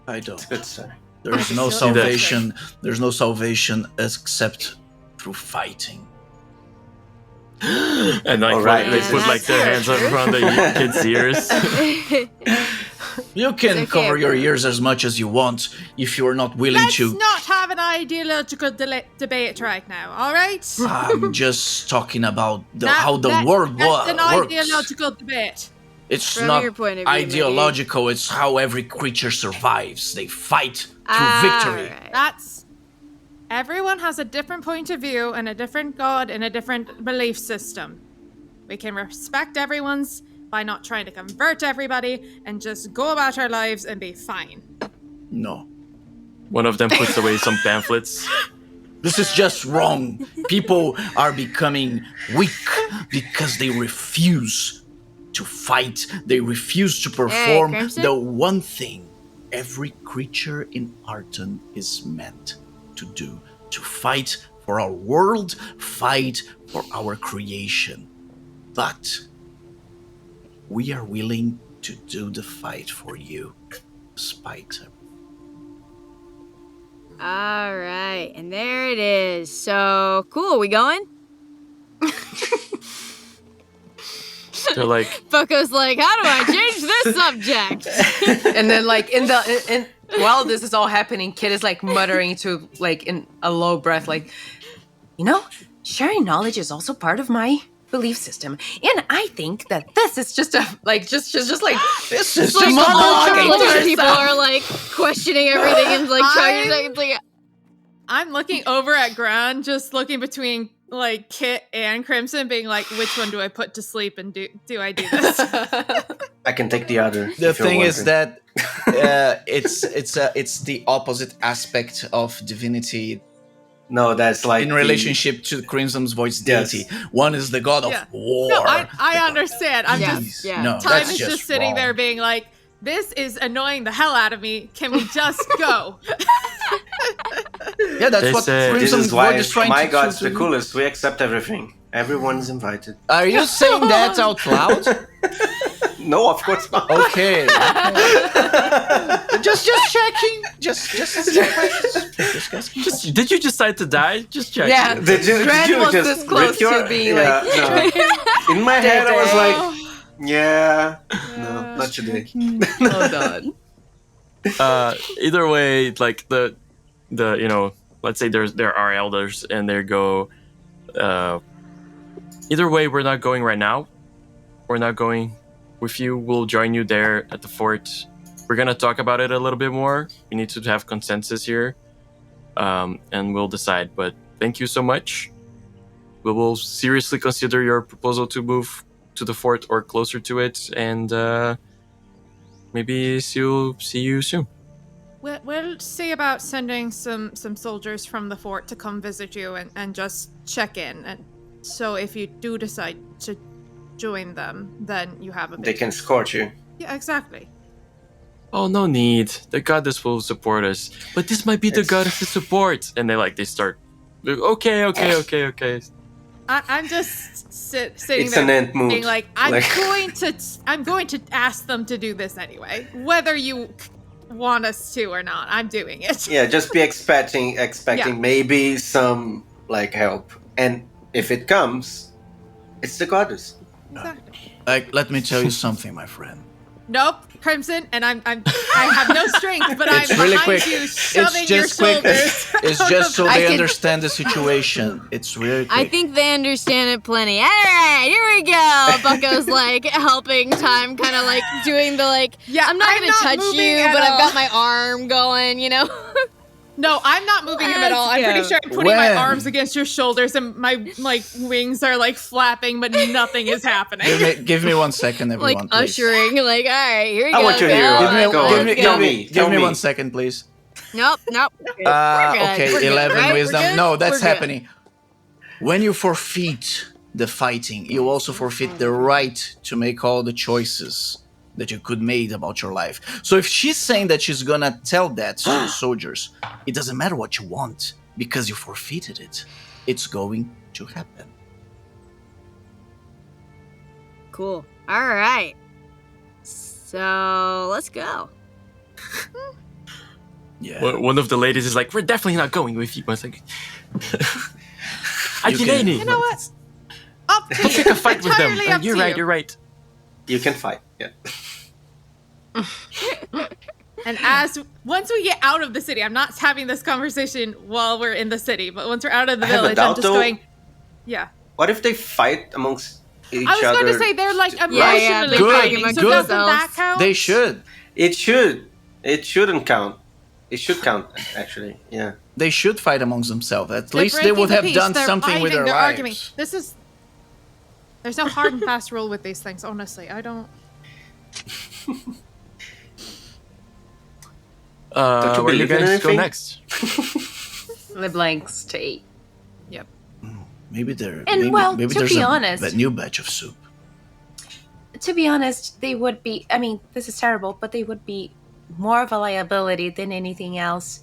I don't. Good, sir. There's no See that. salvation. There's no salvation except through fighting. And like All right, they this put is- like their hands up around the kids' ears. You can It's okay, cover your bro. ears as much as you want if you're not willing Let's to. not have an ideological debate right now, all right? I'm just talking about That- how the that- world That's an works. ideological debate. It's From not your point of view, ideological. It's how every creature survives. They fight through Ah, victory. alright. That's everyone has a different point of view and a different god and a different belief system. We can respect everyone's by not trying to convert everybody and just go about our lives and be fine. No. One of them puts away some pamphlets. This is just wrong. People are becoming weak because they refuse to fight. They refuse to perform Crimson? the one thing every creature in Arton is meant to do. To fight for our world, fight for our creation. But we are willing to do the fight for you, despite All right, and there it is. So cool. We going? They're like, Bucko's like, how do I change this subject? And then like while this is all happening, Kid is like muttering to like in a low breath, like, sharing knowledge is also part of my belief system, and I think that this is just a like just like this is Like, just all monologuing the to people herself. are like questioning everything and like trying to I'm- it's like, I'm looking over at Gran, just looking between like Kit and Crimson, being like, which one do I put to sleep and do I do this? I can take the other. The if you're thing is wondering. that it's the opposite aspect of divinity No, that's like in the- relationship to Crimson's voice Yes. deity. One is the god of Yeah. war. No, I understand. I'm Yeah. just Yeah. No, Time that's is just sitting wrong. there being like, this is annoying the hell out of me. Can we just go? Yeah, that's They what say- This Crimson's is why voice is trying my to god's do. the coolest. We accept everything. Everyone's invited. Are you saying that out loud? No, of course not. Okay. just checking. Just asking. just, did you decide to die? Just check. Yeah. Did you Dred was just this close rip your- to being yeah, like, no. In my head, I was like, yeah, no, not today. oh god. Either way, like the let's say there are elders and they go. Either way, we're not going right now. We're not going with you. We'll join you there at the fort. We're gonna talk about it a little bit more. We need to have consensus here, and we'll decide. But thank you so much. We will seriously consider your proposal to move to the fort or closer to it, and maybe see you soon. We'll see about sending some soldiers from the fort to come visit you and just check in. And so if you do decide to join them, then you have a They bit. can scorch you. Yeah, exactly. Oh, no need. The goddess will support us. But this might be the It's- goddess's support. And they start. Okay. I'm just sitting It's there an end move. being like, I'm Like- going to ask them to do this anyway, whether you want us to or not. I'm doing it. Yeah, just be expecting Yeah. maybe some like help, and if it comes, it's the goddess. Exactly. Like, let me tell you something, my friend. Nope, Crimson, and I have no strength, but It's I'm really behind quick. you, It's shoving your just quick. shoulders. It's just so I they can- understand the situation. It's really quick. I think they understand it plenty. All right, here we go. Bucko's like helping Time, kind of like doing the like. Yeah, I'm not gonna touch moving you, at but I've all. got my arm going. You know. No, I'm not moving him at all. I'm pretty sure I'm putting my arms against your shoulders and my wings are flpping, but nothing is happening. Give me 1 second, everyone. Please. Ushering, all right, here we go. I want your hero. Give me 1 second, please. Nope. Okay, We're good, 11 right? wisdom. We're good? No, that's We're good. happening. When you forfeit the fighting, you also forfeit the right to make all the choices that you could make about your life. So if she's saying that she's gonna tell that to the soldiers, it doesn't matter what you want because you forfeited it. It's going to happen. Cool. All right. So let's go. Yeah. One of the ladies is like, we're definitely not going with you. I was like, You know what? I'll pick a fight with them. Entirely up You're to right. you. You're right. You can fight. Yeah. And once we get out of the city, I'm not having this conversation while we're in the city, but once we're out of the I have a village, I'm doubt, just though. going, yeah. What if they fight amongst each I was other? going to say they're emotionally Good, fighting, so good. doesn't that count? They should. It should. It shouldn't count. It should count, actually. Yeah. They should fight amongst themselves. At They're least they breaking would the have peace. done They're something with fighting, their they're lives. arguing. There's no hard and fast rule with these things, honestly. I don't... Don't you where do you believe in guys go anything? next? LeBlanc State. Yep. Maybe they're. And, maybe, well, maybe to there's be a honest- new batch of soup. To be honest, they would be. I mean, this is terrible, but they would be more of a liability than anything else.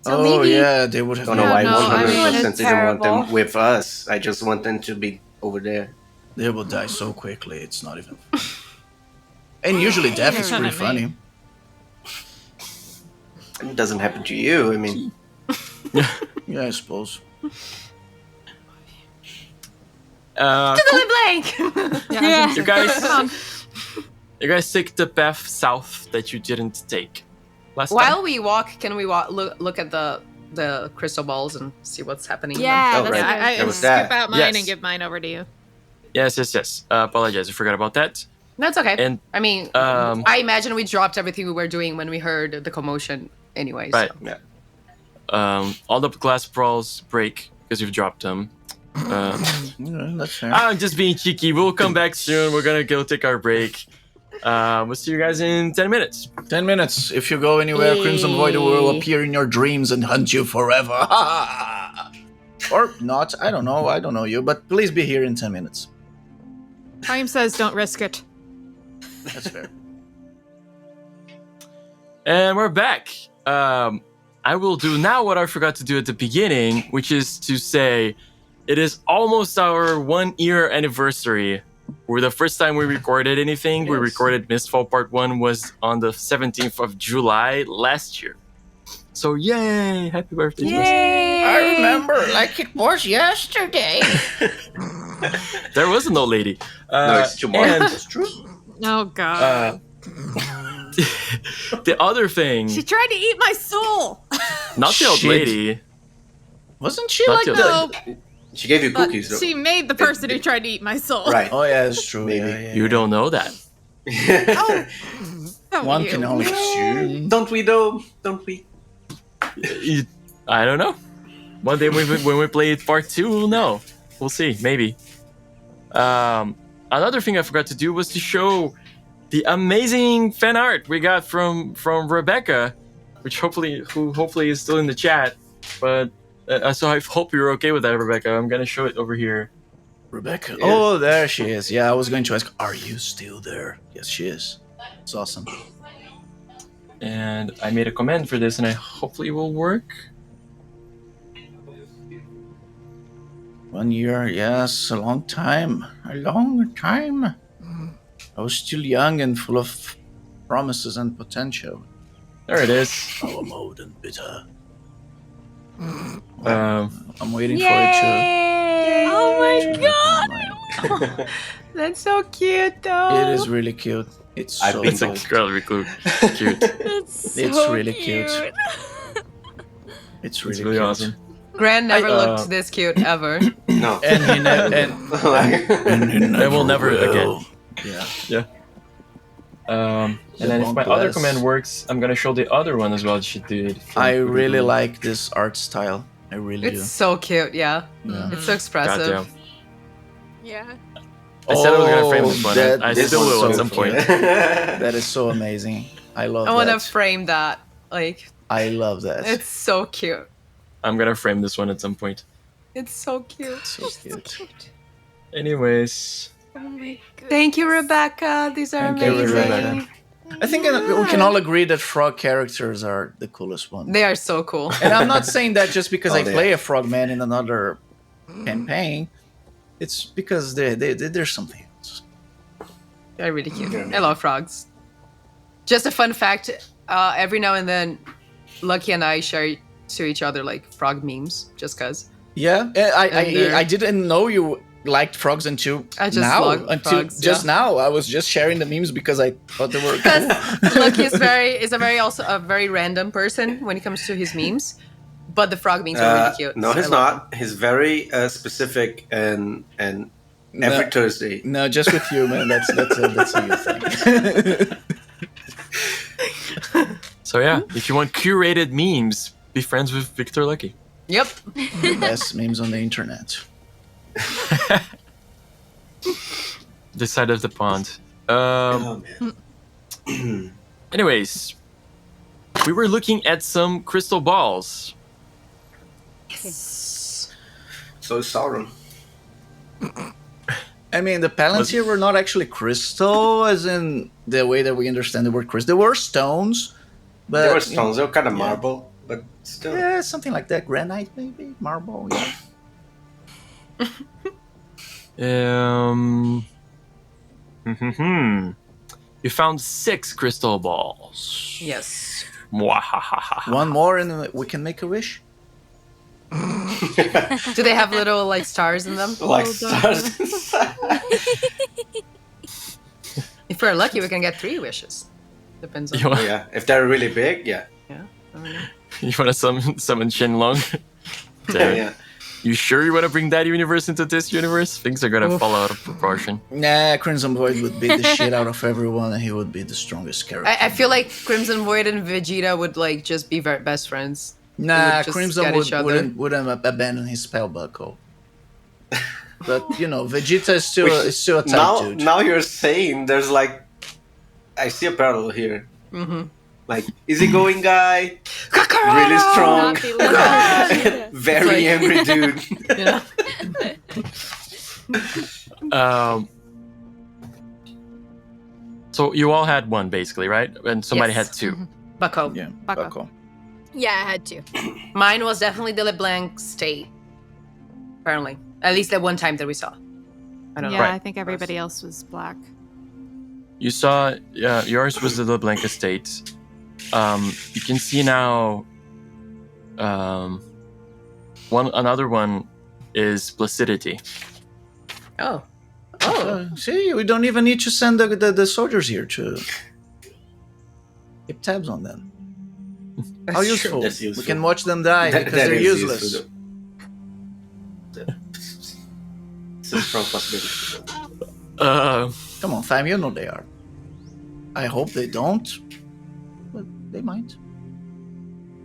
So maybe they would have. Don't know why no, I mean, 100% it's didn't want them terrible. with us. I just want them to be over there. They will die so quickly. It's not even. And usually death is You're pretty kinda funny. It doesn't happen to you. I mean, Yeah, I suppose. to the LeBlanc. Yeah. You guys take the path south that you didn't take last time. While we walk, can we look at the crystal balls and see what's happening? in them? Yeah, Oh, that's right. what I I There was was skip that. out mine Yes. and give mine over to you. Yes. Apologize, I forgot about that. That's okay. And I mean, I imagine we dropped everything we were doing when we heard the commotion anyway. Right. So. yeah. All the glass balls break because you've dropped them. Yeah, that's fair. I'm just being cheeky. We'll come back soon. We're gonna go take our break. We'll see you guys in 10 minutes. 10 minutes. If you go anywhere, Crimson Void will appear in your dreams and hunt you forever. Or not. I don't know. I don't know you. But please be here in 10 minutes. Time says don't risk it. That's fair. And we're back. I will do now what I forgot to do at the beginning, which is to say it is almost our 1 year anniversary. Where the first time we recorded anything, we recorded Mistfall Part 1 was on the 17th of July last year. So yay! Happy birthday, Joseph. I remember like it was yesterday. There was an old lady. No, it's tomorrow. And It's true. Oh, God. the other thing, She tried to eat my soul. not the old Shit. lady. Wasn't she Not like the- the... No, She gave you but cookies, though. she made the person who tried to eat my soul. Right. Oh, yeah, it's true. Maybe. Yeah, You don't know that. Don't One you? can only assume. Don't we, though? Don't we? I don't know. One day when we play Part 2, we'll know. We'll see. Maybe. Another thing I forgot to do was to show the amazing fan art we got from Rebecca, which hopefully is still in the chat. But so I hope you're okay with that, Rebecca. I'm gonna show it over here. Rebecca. Yeah. Oh, there she is. Yeah, I was going to ask, are you still there? Yes, she is. It's awesome. And I made a command for this, and hopefully it will work. 1 year, yes, a long time. A long time. I was still young and full of promises and potential. There it is. Sour mode and bitter. I'm waiting for it to. Oh my to god! happen. That's so cute, though. It is really cute. It's I've so been It's told. cute. incredibly cute. That's so It's really cute. It's It's really, really cute. awesome. Gran never I, looked this cute ever. No. And he And we'll never again. Yeah. And then if my Bless. other command works, I'm gonna show the other one as well. She did. I really like this art style. I really It's so cute, yeah. Yeah. It's so expressive. Goddamn. Yeah. I said I was gonna frame this Oh, one. that- I this still was will at so some point. That is so amazing. I love I want to that. frame that. Like, I love that. it's so cute. I'm gonna frame this one at some point. It's so cute. so cute. Anyways, Oh my goodness. Thank you, Rebecca. These are Thank you, amazing. Rebecca. I think we can all agree that frog characters are the coolest one. They are so cool. And I'm not saying that just because Oh, I they play a frogman in another campaign. It's because there's something else. They're really cute. I love frogs. Just a fun fact, every now and then, Lucky and I share to each other like frog memes, just cause. Yeah, I didn't know you liked frogs until I just now. love Until frogs, just yeah. now, I was just sharing the memes because I thought they were. Because Lucky is a very random person when it comes to his memes, but the frog memes are really cute. No, so he's I love not. He's very specific and every No. Thursday. No, just with you, man. That's a you thing. so yeah, if you want curated memes, be friends with Victor Lucky. them. Yep. The best memes on the internet. This side of the pond. Oh man. Anyways, we were looking at some crystal balls. So Sauron. I mean, the Palantir were not actually crystal, as in the way that we understand the word crystal. They were stones, but They were stones. They were kind of yeah. marble, but still. Yeah, something like that. Granite, maybe marble. Yeah. You found 6 crystal balls. Yes. Mwahahaha. One more, and we can make a wish. Do they have little like stars in them? Like stars inside. If we're lucky, we can get 3 wishes. Depends on. You want, Yeah, if they're really big, yeah. Yeah. I don't know. you want to summon Shenlong? Damn. Yeah. You sure you want to bring that universe into this universe? Things are gonna fall out of proportion. Nah, Crimson Void would beat the shit out of everyone, and he would be the strongest character. I feel like Crimson Void and Vegeta would like just be very best friends. Nah, would just Crimson get each other. wouldn't abandon his spell buckle. But you know, Vegeta is still a type Now, dude. now you're saying there's like, I see a parallel here. Mm-hmm. Like easygoing guy, really strong, Not be left. very It's like- angry dude. Yeah. So you all had one basically, right? And somebody Yes. had 2. Bucko. Yeah, Bucko. buckle. Yeah, I had to. Mine was definitely the LeBlanc state. Apparently. At least the one time that we saw. I don't Yeah, know. Right. I think everybody else was black. You saw yours was the LeBlanc estate. You can see now. Another one is Placidity. Oh. Oh. See, we don't even need to send the soldiers here to keep tabs on them. How That's useful. true. That's useful. We can watch them die because they're is useless. useful, though. It's a strong possibility. Come on, fam, you know they are. I hope they don't, but they might.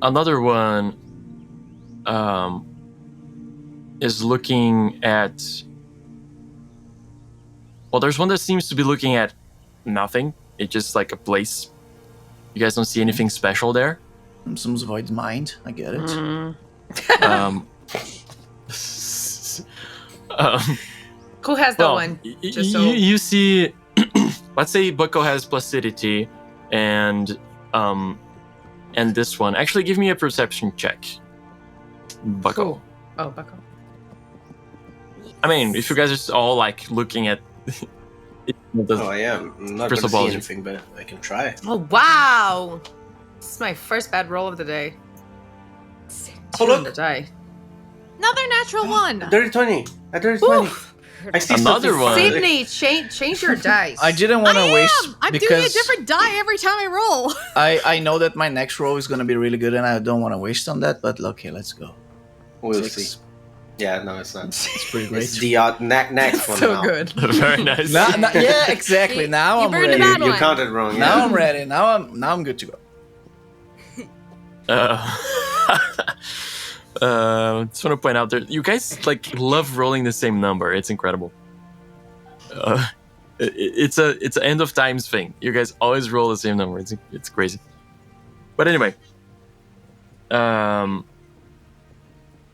Another one is looking at. Well, there's one that seems to be looking at nothing. It's just like a place. You guys don't see anything special there. Some void mind. I get it. Mm. Um, Who has that well, one? y- Just so- you see. Let's say Bucko has Placidity, and this one. Actually, give me a perception check. Bucko. Cool. Oh, Bucko. I mean, if you guys are just all like looking at. Oh, I am. I'm not Crystal going to see balls. anything, but I can try. Oh, wow. This is my first bad roll of the day. Oh, Two on look. the die. Another natural one. A dirty 20. A dirty 20. I see Another something one. funny. Sydney, change your dice. I didn't want to waste I'm because doing a different die every time I roll. I know that my next roll is going to be really good, and I don't want to waste on that. But okay, let's go. We'll 6. see. Yeah, no, it's not. It's pretty great. It's the next one So now. good. Very nice. Yeah, exactly. Now You I'm burned a ready. bad You one. counted wrong. Now Yeah. I'm ready. Now I'm good to go. Just want to point out that you guys like love rolling the same number. It's incredible. It's an end of times thing. You guys always roll the same number. It's crazy. But anyway,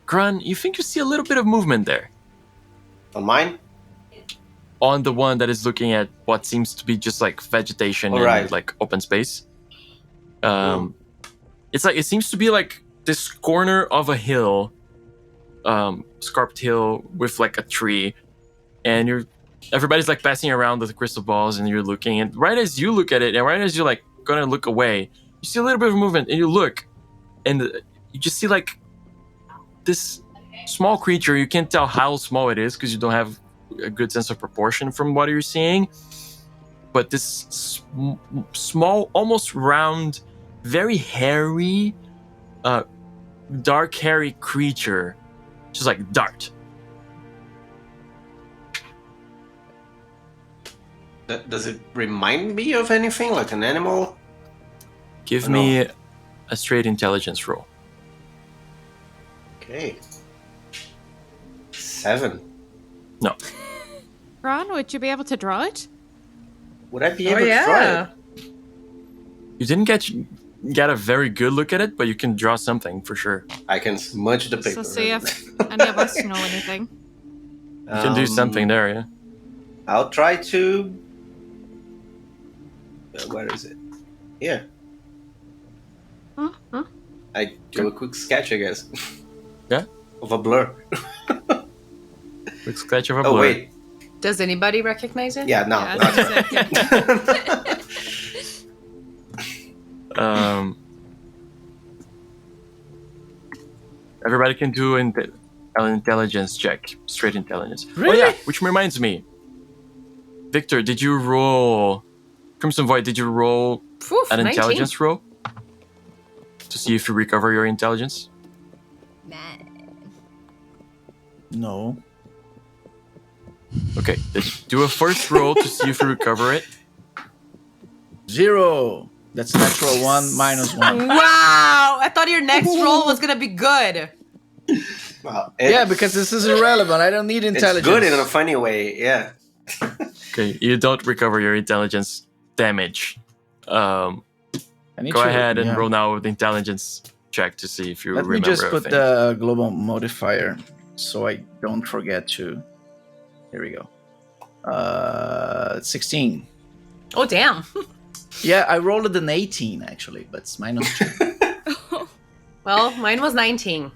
Grun, you think you see a little bit of movement there On mine? on the one that is looking at what seems to be just like vegetation and Alright. like open space. It's like it seems to be like this corner of a hill, scarped hill with like a tree, and everybody's like passing around the crystal balls, and you're looking, and right as you look at it, and right as you're like gonna look away, you see a little bit of movement, and you look, and you just see like this small creature. You can't tell how small it is because you don't have a good sense of proportion from what you're seeing, but this small, almost round, very hairy, dark hairy creature, just like dart. Does it remind me of anything, like an animal? Give Oh, me no. a straight intelligence roll. Okay. 7. No. Ron, would you be able to draw it? Would I be Oh able to try yeah. it? You didn't get a very good look at it, but you can draw something for sure. I can smudge the paper. So see if any of us know anything. You can do something there, yeah. I'll try to. Where is it? Here. Huh? I do a quick sketch, I guess. Yeah? Of a blur. Quick sketch of a Oh blur. wait. Does anybody recognize it? Yeah, no. Yeah, that's that's it. Everybody can do an intelligence check, straight intelligence. Really? Oh yeah, which reminds me, Victor, did you roll Crimson Void? Did you roll Phew, an 19. intelligence roll to see if you recover your intelligence? No. Okay, then do a first roll to see if you recover it. 0. That's natural 1 minus 1. Wow! I thought your next roll was gonna be good. Well, Yeah, because this is irrelevant. I don't need it's intelligence. good in a funny way. Yeah. Okay, you don't recover your intelligence damage. I need Go to- ahead and yeah. roll now with the intelligence check to see if you Let me remember just a put thing. the global modifier so I don't forget to. Here we go. 16. Oh damn. Yeah, I rolled an 18 actually, but it's minus 2. Well, mine was 19.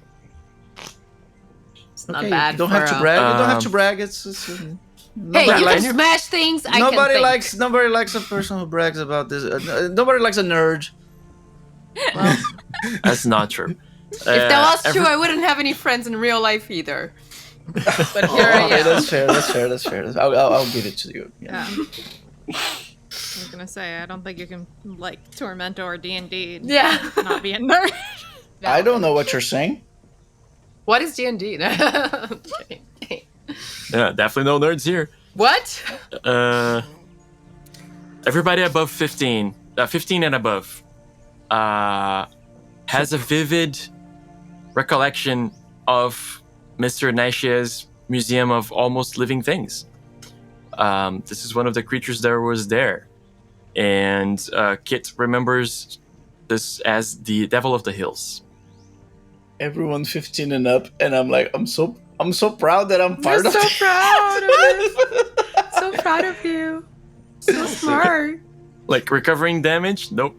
It's not Okay, bad. you don't have for, to brag. You don't have to Um, brag. It's Hey, nobody you likes, can smash things. I nobody can likes nobody likes a person who brags about this. Nobody likes a nerd. That's not true. If that was true, I wouldn't have any friends in real life either. But here I Okay, am. that's fair. That's fair. I'll give it to you. Yeah. I was gonna say, I don't think you can like Tormenta or D&D and Yeah. not be a nerd. I don't know what you're saying. What is D&D? Yeah, definitely no nerds here. What? Everybody above 15, 15 and above, has a vivid recollection of Mr. Nashia's Museum of Almost Living Things. This is one of the creatures that was there. And Kit remembers this as the Devil of the Hills. Everyone 15 and up, and I'm like, I'm so proud that I'm part I'm of so it. proud of it. So proud of you. So smart. Like recovering damage? Nope.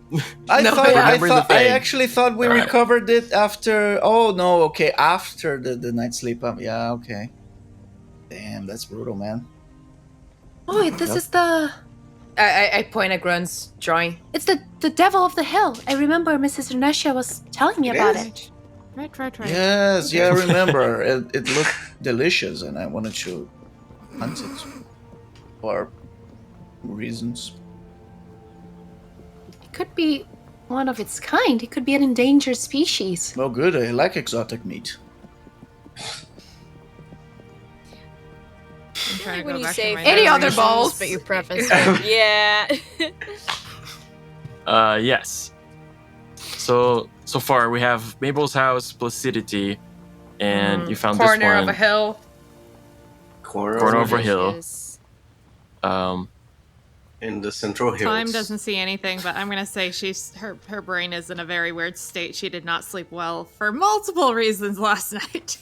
I No, thought, I, remember the thought I thing. actually thought we Alright. recovered it after. Oh no, okay, after the night's sleep. Yeah, okay. Damn, that's brutal, man. Oh, this is the. I point at Grun's drawing. It's the devil of the hill. I remember Mrs. Ernestia was telling me It about is? it. Right. Yes, yeah, I remember. It looked delicious, and I wanted to hunt it for reasons. It could be one of its kind. It could be an endangered species. Well, good. I like exotic meat. trying to When go you back say to my Any other narration. balls? but you preface it. Yeah. Yes. So far we have Mabel's house, Placidity, and you found Corner this one. of a hill. Corner of a hill. Yes. In the Central Hills. Time doesn't see anything, but I'm gonna say her brain is in a very weird state. She did not sleep well for multiple reasons last night.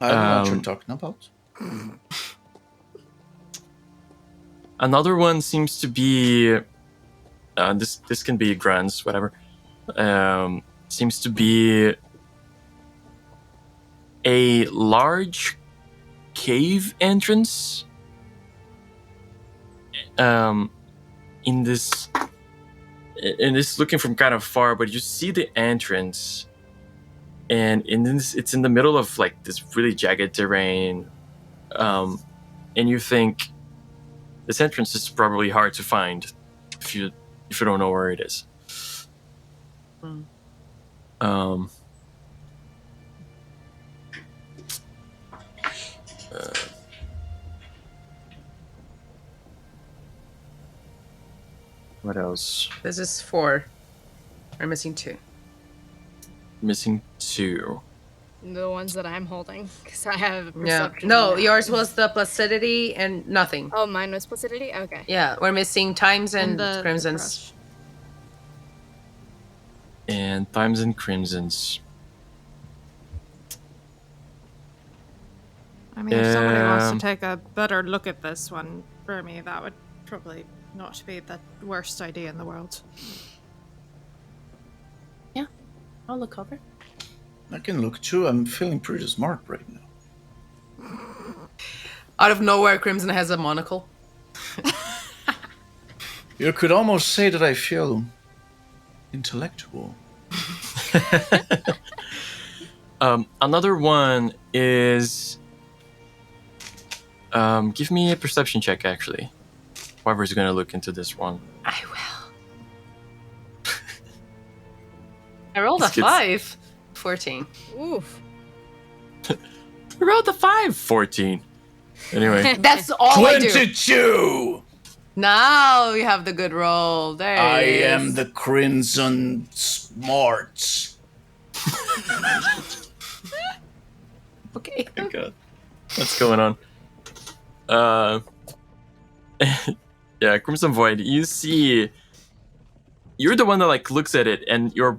I don't know what you're talking about. Another one seems to be this can be grunts, whatever. Seems to be a large cave entrance. In this looking from kind of far, but you see the entrance, and it's in the middle of like this really jagged terrain, and you think this entrance is probably hard to find if you don't know where it is. What else? This is 4. We're missing 2. Missing 2. The ones that I'm holding, because I have a Yeah. perception. No, on that. yours was the Placidity and nothing. Oh, mine was Placidity? Okay. Yeah, we're missing Times and the Crimsons. crush. And Times and Crimsons. I mean, if somebody wants Um, to take a better look at this one for me, that would probably not be the worst idea in the world. I'll look over. I can look too. I'm feeling pretty smart right now. Out of nowhere, Crimson has a monocle. You could almost say that I feel intellectual. Another one is give me a perception check, actually. Whoever's gonna look into this one. I will. I rolled a This kid's- 5. 14. Oof. You rolled a 5. 14. Anyway. That's all I do. 22! Now you have the good roll. There I it is. am the Crimson Smarts. Okay. Oh God. What's going on? Yeah, Crimson Void, you see, you're the one that like looks at it and you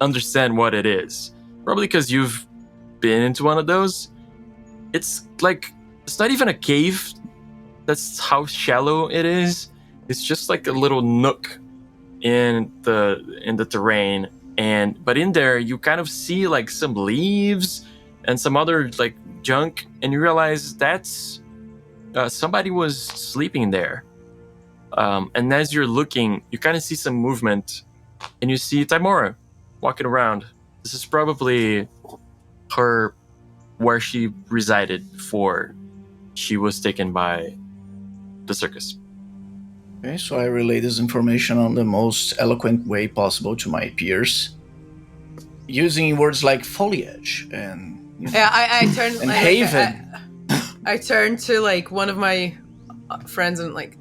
understand what it is. Probably because you've been into one of those. It's like, it's not even a cave. That's how shallow it is. It's just like a little nook in the terrain, but in there you kind of see like some leaves and some other like junk, and you realize that's somebody was sleeping there. And as you're looking, you kind of see some movement, and you see Timora walking around. This is probably her, where she resided before she was taken by the circus. Okay, so I relay this information on the most eloquent way possible to my peers, using words like foliage and Yeah, I turned and like, haven. I turned to like one of my friends and like,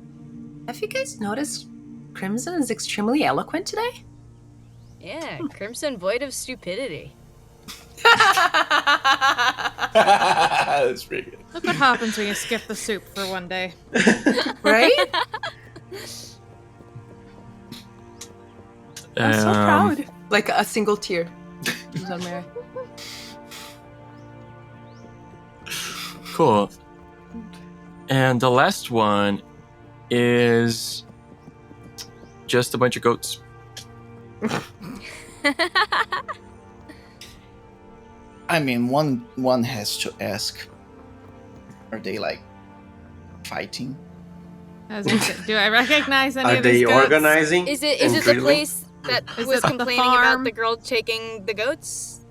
have you guys noticed Crimson is extremely eloquent today? Yeah, Crimson void of stupidity. That's pretty good. Look what happens when you skip the soup for one day. Right? I'm so proud. Like a single tear comes on my eye. Cool. And the last one is just a bunch of goats. I mean, one has to ask, are they like fighting? As I said, do I recognize any Are of these they goats? organizing? Is it and the drilling? place that Is was it the complaining about farm? the girl taking the goats?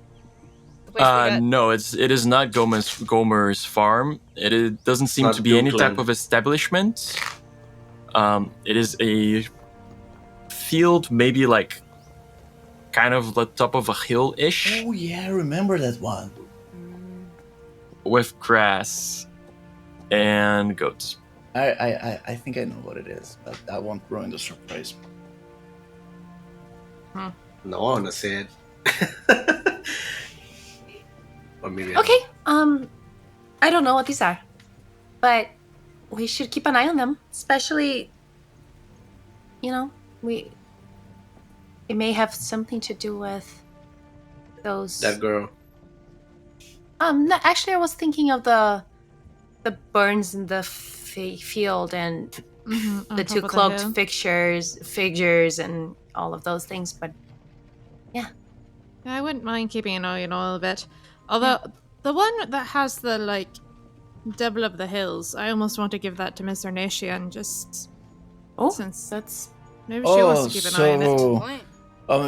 The place we got- No, it is not Gomer's farm. It doesn't seem Not to be any Brooklyn. type of establishment. It is a field, maybe like kind of the top of a hill-ish. Oh yeah, I remember that one. with grass and goats. I think I know what it is, but that won't ruin the surprise. No, I wanna say it. Or maybe I Okay. I don't know what these are, but we should keep an eye on them. Especially, it may have something to do with those. that girl. No, actually, I was thinking of the burns in the field and the two cloaked figures and all of those things. But Yeah, I wouldn't mind keeping an eye on all of it. Although the one that has the like double of the hills, I almost want to give that to Miss Ornatian just since that's maybe she wants to keep an eye on it. Point.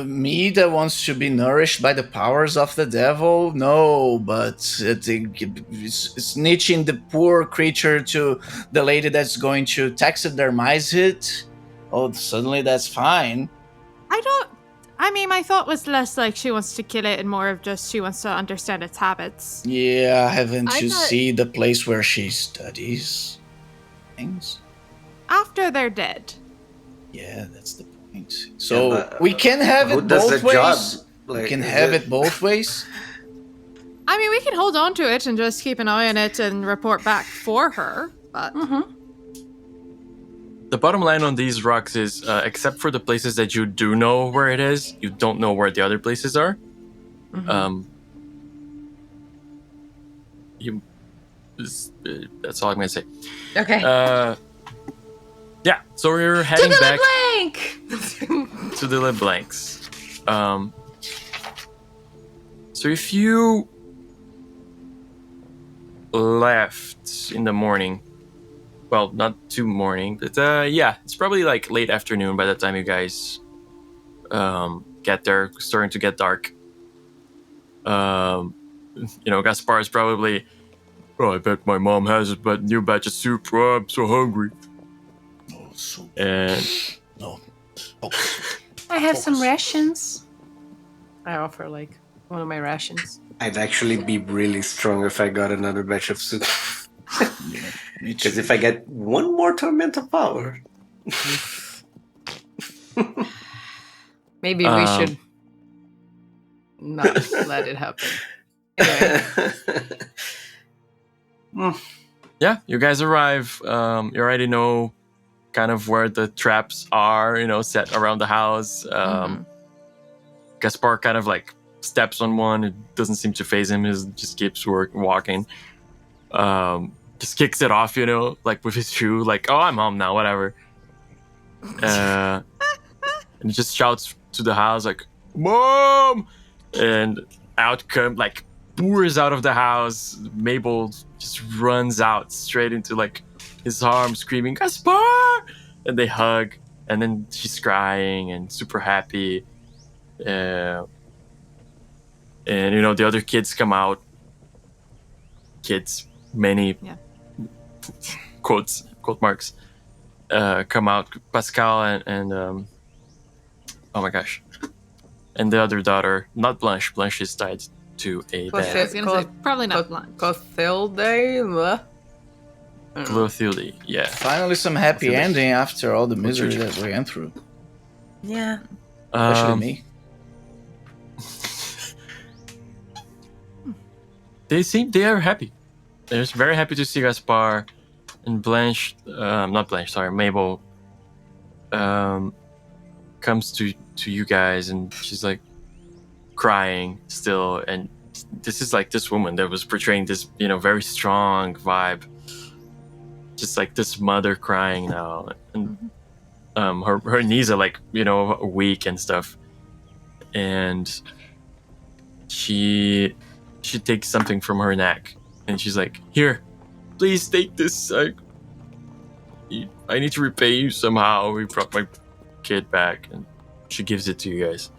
Me that wants to be nourished by the powers of the devil? No, but it's snitching the poor creature to the lady that's going to taxidermize it. Oh, suddenly that's fine. My thought was less like she wants to kill it and more of just she wants to understand its habits. Yeah, haven't I you thought- see the place where she studies things? After they're dead. Yeah, that's the point. So but, we can have who it does both the job? ways. Like, We can is have it both ways. We can hold on to it and just keep an eye on it and report back for her, but The bottom line on these rocks is, except for the places that you do know where it is, you don't know where the other places are. That's all I'm gonna say. Okay. Yeah, so we're heading back Blank. to the LeBlancs. So if you left in the morning, well, not too morning, but yeah, it's probably like late afternoon by the time you guys get there, starting to get dark. Gaspar is probably, I bet my mom has a new batch of soup. Oh, I'm so hungry. Oh, so And no. I have some rations. I offer like one of my rations. I'd actually be really strong if I got another batch of soup. Yeah, me Because too. if I get one more Tormenta power. Maybe we should not let it happen. Anyway. yeah, you guys arrive. You already know kind of where the traps are, set around the house. Gaspar kind of like steps on one. It doesn't seem to faze him. He just keeps walking. Just kicks it off, like with his shoe, like, oh, I'm home now, whatever. And he just shouts to the house, like, Mom! And out like, pours out of the house. Mabel just runs out straight into, like, his arms, screaming, Gaspar! And they hug, and then she's crying and super happy. And, the other kids come out. Kids, many... Yeah. quote marks come out. Pascal and oh my gosh, and the other daughter, not Blanche. Blanche is tied to a What's bed. I was gonna say probably not blunt. Clothilde. Clothilde, yeah. Finally, some happy ending after all the misery that we went through. Yeah. Especially me. They are happy. They're just very happy to see Gaspar. And Blanche, not Blanche, sorry, Mabel, comes to you guys, and she's like crying still. And this is like this woman that was portraying this, very strong vibe, just like this mother crying now. And her knees are like, weak and stuff. And she takes something from her neck, and she's like, here. Please take this. I need to repay you somehow. We brought my kid back, and she gives it to you guys.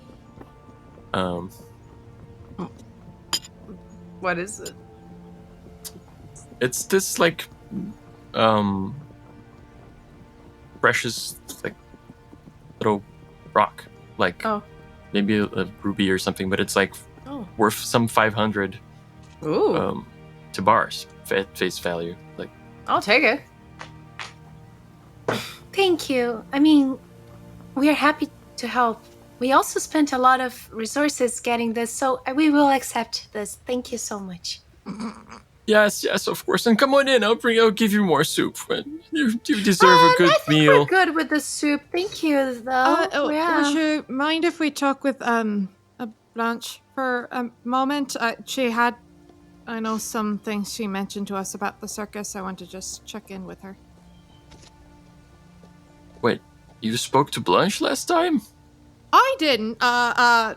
What is it? It's this like precious like little rock, like maybe a ruby or something, but it's like worth some 500. Ooh. to bars at face value. Like, I'll take it. Thank you. I mean, we are happy to help. We also spent a lot of resources getting this, so we will accept this. Thank you so much. yes, of course. And come on in. I'll give you more soup. You deserve a good I think meal. we're good with the soup. Thank you, though. Would you mind if we talk with Blanche for a moment? She had, I know some things she mentioned to us about the circus. I want to just check in with her. Wait, you spoke to Blanche last time? I didn't. I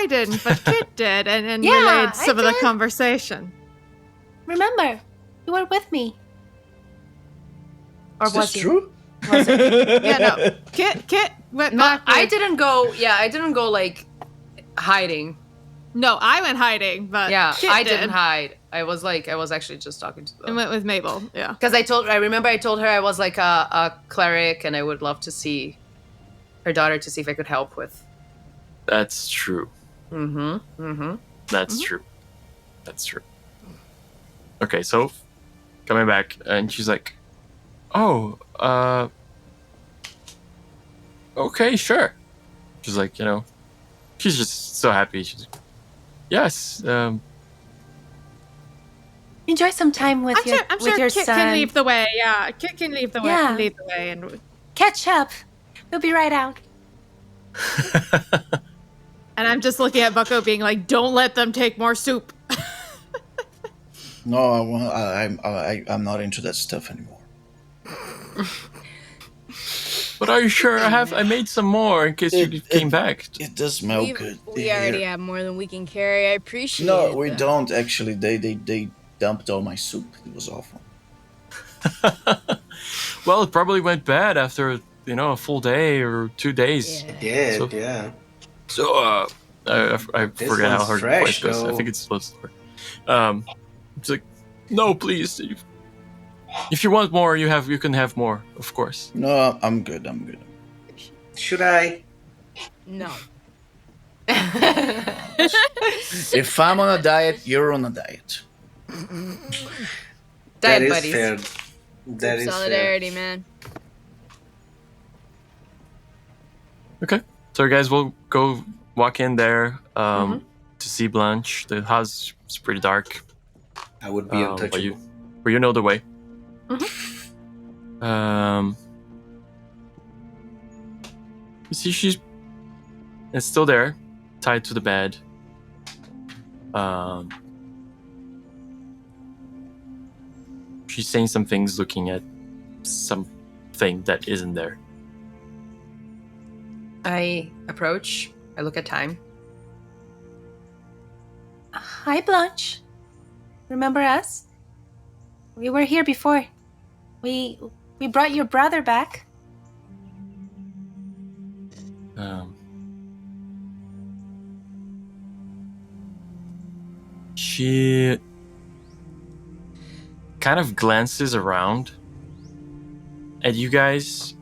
didn't, but Kit did, and Yeah, relayed some I of the did. conversation. Remember, you were with me. Or Is was this you? true? Was it? Yeah, no. Kit went No, back. I with- didn't go. Yeah, I didn't go like hiding. No, I went hiding, but Yeah, Kit I did. didn't hide. I was actually just talking to I them. went with Mabel. Yeah. Because I remember I told her I was like a cleric and I would love to see her daughter to see if I could help with. That's true. Mm-hmm. That's true. That's true. Okay, so coming back, and she's like, "Oh, okay, sure." She's like, she's just so happy. She's like, "Yes, Enjoy some time with I'm your sure Kit son. can lead the way. Yeah, Kit can lead the way. Yeah. Lead the way, and Catch up. We'll be right out. I'm just looking at Bucko, being like, "Don't let them take more soup." No, I'm not into that stuff anymore. but are you sure? I made some more in case you came back." It does smell good. We already here. have more than we can carry. I appreciate it. No, we though. don't actually. They dumped all my soup. It was awful. Well, it probably went bad after a full day or 2 days. Yeah. Yeah, So- yeah. So I This forget how one's her fresh, voice goes. I though. think it's supposed to. It's like, no, please. If you want more, you can have more, of course. No, I'm good. Should I? No. If I'm on a diet, you're on a diet. That Diet is buddies. fair. That is fair. Solidarity, man. Okay, so you guys will go walk in there to see Blanche. The house is pretty dark, I would be but untouchable. you know the way. You see, she's still there, tied to the bed. She's saying some things, looking at something that isn't there. I approach. I look at time. Hi, Blanche. Remember us? We were here before. We brought your brother back. She kind of glances around at you guys.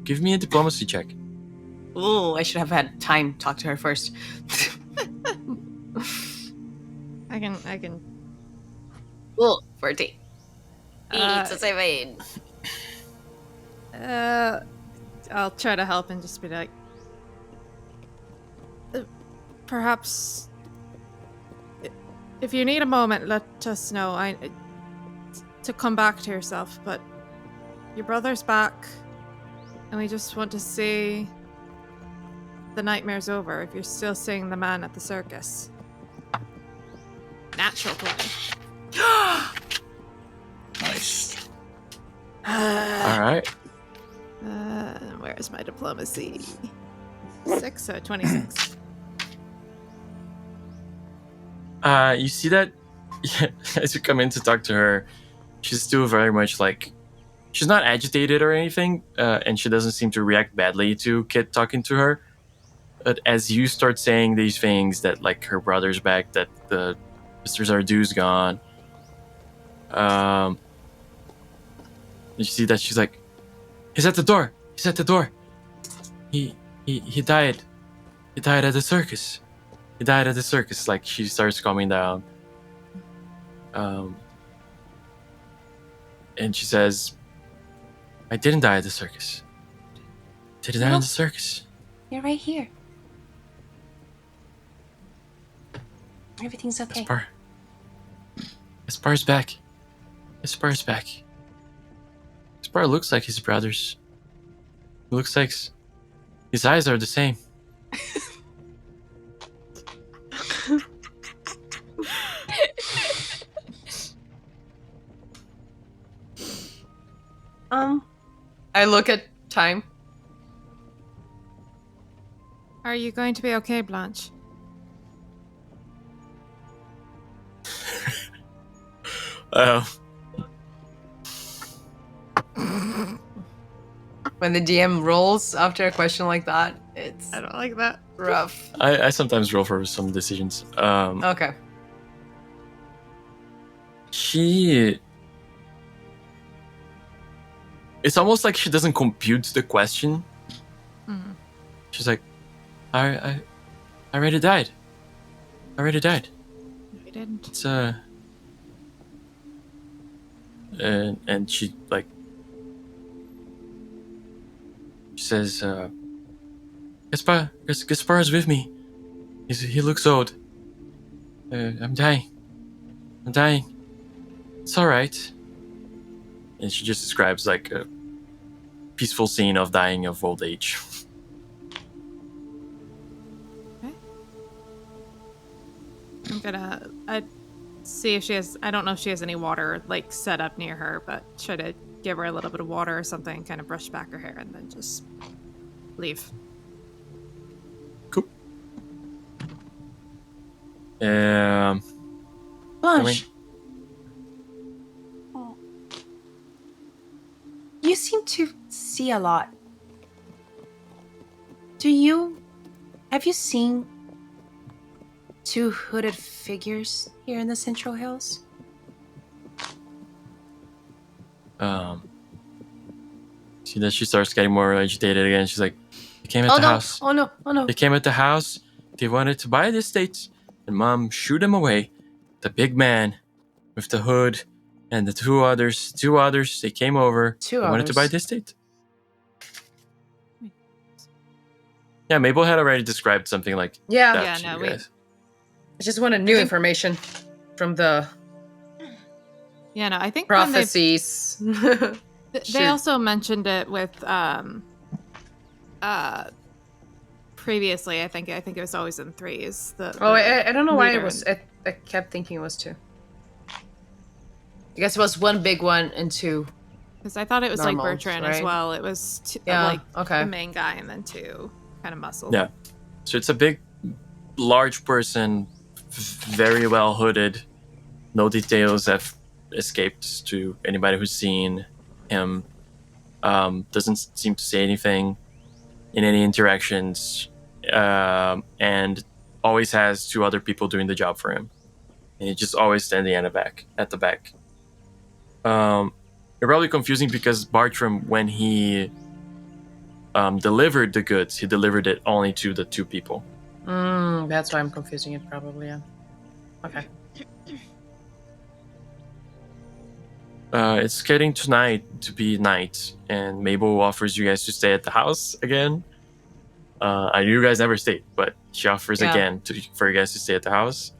Give me a diplomacy check. Oh, I should have had time to talk to her first. I can. Well, 14. Uh, 7. I'll try to help and just be like, perhaps, if you need a moment, let us know. To come back to yourself, but your brother's back, and we just want to see the nightmare's over. If you're still seeing the man at the circus. Natural 20. Nice. All right. Where is my diplomacy? 6, so 26. You see that as you come in to talk to her, she's still very much like, she's not agitated or anything, and she doesn't seem to react badly to Kit talking to her. But as you start saying these things, that like her brother's back, that the Mr. Zardu's gone, you see that she's like, he's at the door. He died. He died at the circus. he died at the circus. Like, she starts calming down. And she says, I didn't die at the circus. Didn't die in the circus. You're right here. Everything's okay. Espar's back. Espar's back. Espar looks like his brothers. He looks like his eyes are the same. I look at Time. Are you going to be okay, Blanche? When the DM rolls after a question like that, it's I don't like that. rough. I sometimes roll for some decisions. Okay. It's almost like she doesn't compute the question. Mm. She's like, I already died. I already died. We didn't. It's and she like she says, Gaspar is with me. He looks old. I'm dying. It's all right. And she just describes like a peaceful scene of dying of old age. Okay. I'd see if she has, I don't know if she has any water like set up near her, but try to give her a little bit of water or something, kind of brush back her hair and then just leave. Cool. Blanche. You seem to see a lot. Have you seen two hooded figures here in the Central Hills? See that she starts getting more agitated again. She's like, they came at the house. Oh no. They came at the house. They wanted to buy the estate, and Mom shooed them away. The big man with the hood and the two others, they came over. They wanted to buy the estate. Yeah, Mabel had already described something like that to you guys. I just wanted new information from the I think prophecies. They also mentioned it with previously. I think it was always in threes. I don't know why it was. I kept thinking it was two. I guess it was one big one and two. Because I thought it was normals, like Bertrand right? as well. It was the main guy and then two kind of muscle. Yeah. So it's a big, large person, very well hooded. No details have escaped to anybody who's seen him. Doesn't seem to say anything in any interactions, and always has two other people doing the job for him. And he's just always standing at the back. You're probably confusing because Bartram, when he delivered the goods, he delivered it only to the two people. That's why I'm confusing it, probably, yeah. Okay. It's getting tonight to be night, and Mabel offers you guys to stay at the house again. I knew you guys never stayed, but she offers again for you guys to stay at the house.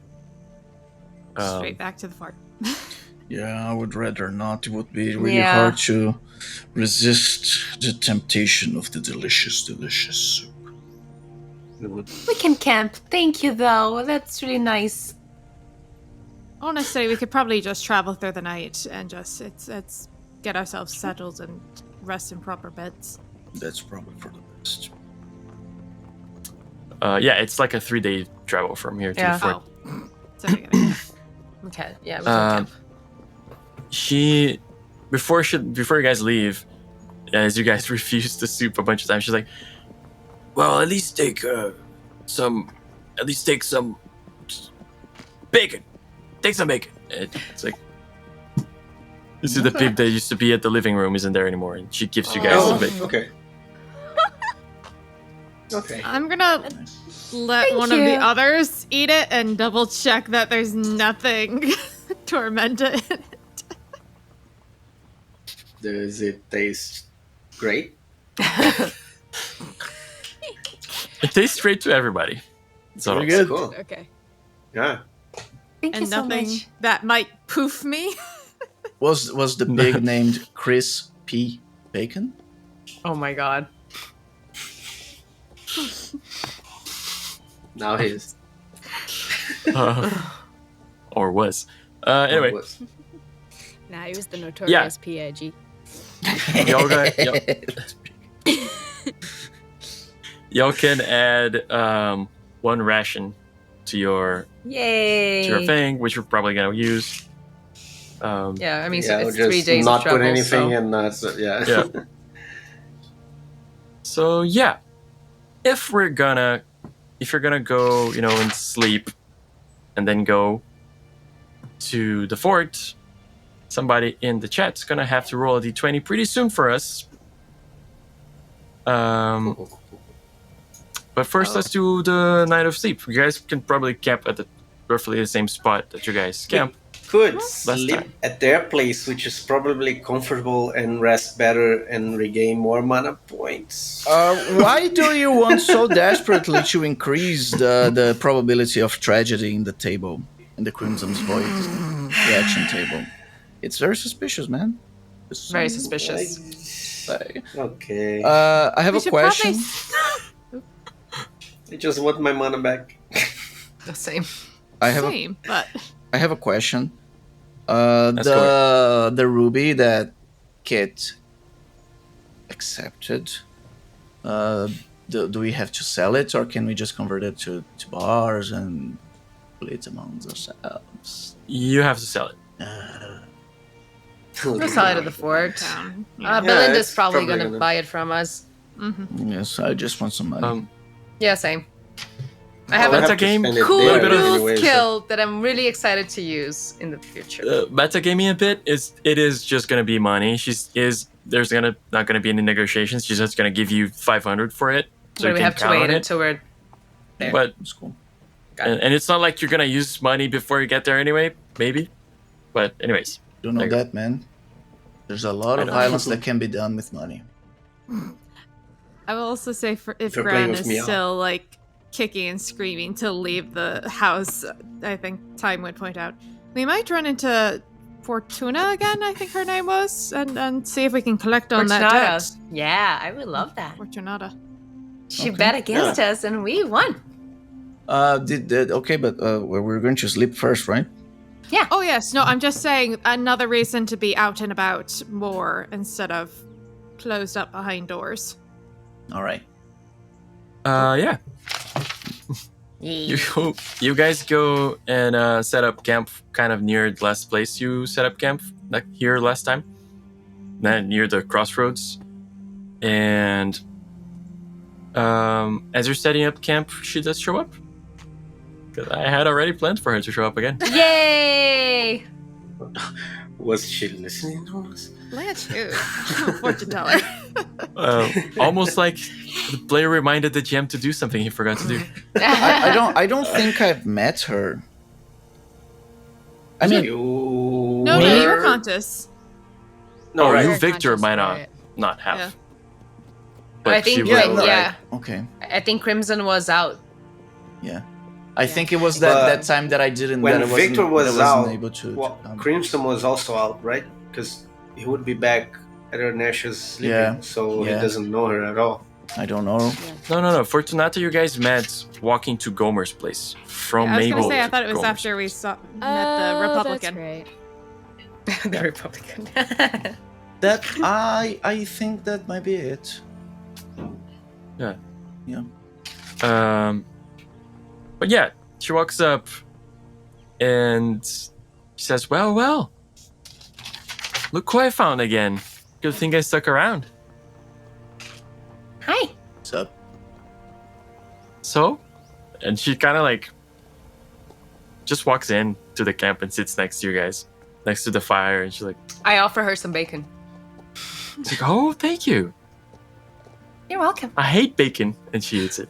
Straight back to the fort. Yeah, I would rather not. It would be really hard to resist the temptation of the delicious, delicious soup. We can camp. Thank you, though. That's really nice. Honestly, we could probably just travel through the night and just it's get ourselves settled and rest in proper beds. That's probably for the best. It's like a 3-day travel from here to the fort. Okay, yeah. We can camp. Before you guys leave, as you guys refuse the soup a bunch of times, she's like, well, at least take some bacon. Take some bacon. It's like, this is the pig that used to be at the living room isn't there anymore, and she gives you guys some bacon. Okay. Okay. I'm gonna let Thank one of you. the others eat it and double check that there's nothing Tormenta in it. Does it taste great? It tastes great to everybody. So Very good. Cool. Okay. Yeah. Thank you And so nothing much. that might poof me. Was the pig named Chris P. Bacon? Oh my god. Now he is. Or was. Anyway, Nah, he was the notorious PIG. y'all can add 1 ration to your Yay. thing, which you're probably gonna use. Yeah, I mean, so Yeah, it's just 3 days not of travel. put anything so. and not. Yeah. Yeah. So yeah, if you're gonna go, and sleep, and then go to the fort, somebody in the chat's gonna have to roll a d20 pretty soon for us. But first, let's do the night of sleep. You guys can probably camp at roughly the same spot that you guys camp. Could time. sleep at their place, which is probably comfortable and rest better and regain more mana points. Why do you want so desperately to increase the probability of tragedy in the table, in the Crimson's Void reaction table? It's very suspicious, man. Very suspicious. Okay. I have We a should question. I just want my mana back. The same. I have a Same, but question. Let's The ruby that Kit accepted. Do we have to sell it, or can we just convert it to bars and split it amongst ourselves? You have to sell it. We'll sell it at the fort. town. Belinda's it's probably probably gonna gonna- buy it from us. Yes, I just want some money. Yeah, same. I have That's a a game. cool little bit of- new anyway, so- skill that I'm really excited to use in the future. Metagaming a bit it is just gonna be money. There's not gonna be any negotiations. She's just gonna give you 500 for it. So but you we can have to count on wait it. until we're there. But That's cool. and it's not like you're gonna use money before you get there anyway. Maybe. But anyways, Don't know There you go. that, man. There's a lot I of know. violence that can be done with money. I will also say if You're playing Gran with is me, still like kicking and screaming to leave the house, I think Time would point out we might run into Fortuna again. I think her name was, and see if we can collect on that debt. Fortunata. Yeah, I would love that. Fortunata. She Okay. bet against us and we won. Okay, but we're going to sleep first, right? Oh yes, no, I'm just saying another reason to be out and about more instead of closed up behind doors. All right. yeah. You guys go and set up camp kind of near the last place you set up camp, like here last time, near the crossroads. And as you're setting up camp, she does show up. 'Cause I had already planned for her to show up again. Yay! Was she listening to us? Let's fortune teller. Almost like the player reminded the GM to do something he forgot to do. I don't think I've met her. I mean, You No, were- you're Contis. No, Oh, right. you, Victor, Conscious, might right. not have. Yeah. But I think she yeah, will. no, yeah. okay. I think Crimson was out. Yeah. I think it was that time that I didn't. When that I wasn't, Victor was that I wasn't out, able to. well, come. Crimson was also out, right? Because he would be back at Ernestia's sleeping, Yeah, so he yeah. doesn't know her at all. I don't know. No. Fortunata, you guys met walking to Gomer's place from I was Mabel. gonna say I to thought it was Gomer's. after we met the Republican. That's right. The Republican. That I think that might be it. But yeah, she walks up and she says, "Well, look who I found again. Good thing I stuck around." Hi. What's up? So, and she kind of like just walks in to the camp and sits next to you guys, next to the fire, and she's like, I offer her some bacon. "Oh, thank you. You're welcome. I hate bacon," and she eats it.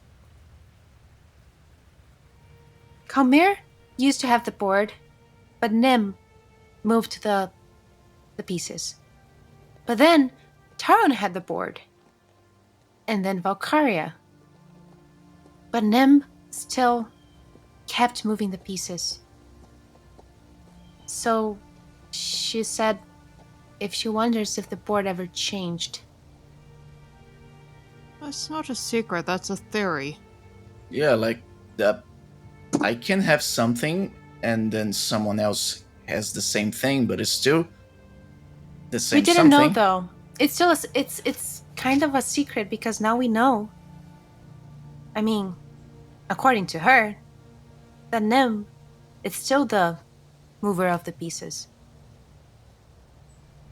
Kalmir used to have the board, but Nim moved the pieces. But then Taron had the board, and then Valkyria. But Nim still kept moving the pieces. So she said if she wonders if the board ever changed. That's not a secret, that's a theory. Yeah, like I can have something and then someone else has the same thing, but it's still the same We didn't know something. though. It's still it's kind of a secret because now we know. I mean, according to her, that Nim is still the mover of the pieces.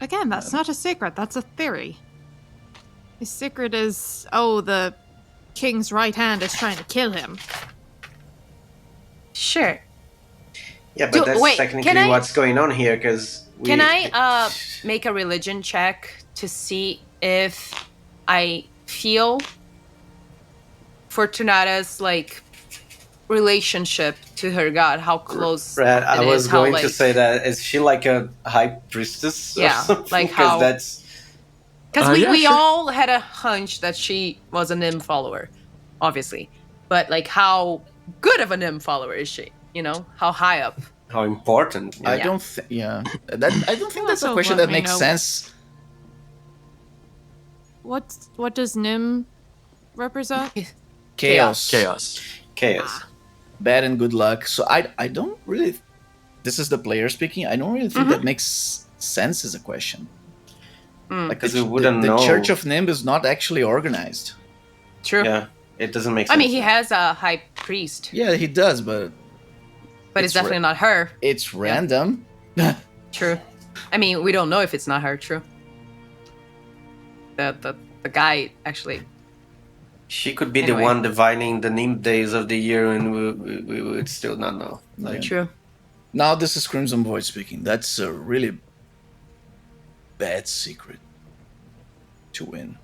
Again, that's not a secret, that's a theory. The secret is, the king's right hand is trying to kill him. Sure. Yeah, but that's wait, technically can I- what's going on here, because Can I make a religion check to see if I feel Fortunata's like relationship to her god? How close? Right, I it was is, how, going to like- say that. Is she like a high priestess? Or Yeah, something? like 'Cause how- that's Because Yeah, we sure. all had a hunch that she was a Nim follower, obviously. But like, how good of a Nim follower is she? You know, how high up? how important. I Yeah. don't think. Yeah, I don't think that's a Also, question let that me makes know. sense. What does Nim represent? Chaos. Chaos. Bad and good luck. So I don't really. This is the player speaking. I don't really think that makes sense as a question. Like Because the, we wouldn't the know. Church of Nimb is not actually organized. True. Yeah, it doesn't make I sense. mean, he has a high priest, Yeah, he does, but but It's it's definitely not her. it's random. True. I mean, we don't know if it's not her. True. The guy actually. She could be Anyway. the one divining the name days of the year, and we would still not know. Like, True. Now this is Crimson Void speaking. That's a really bad secret to win.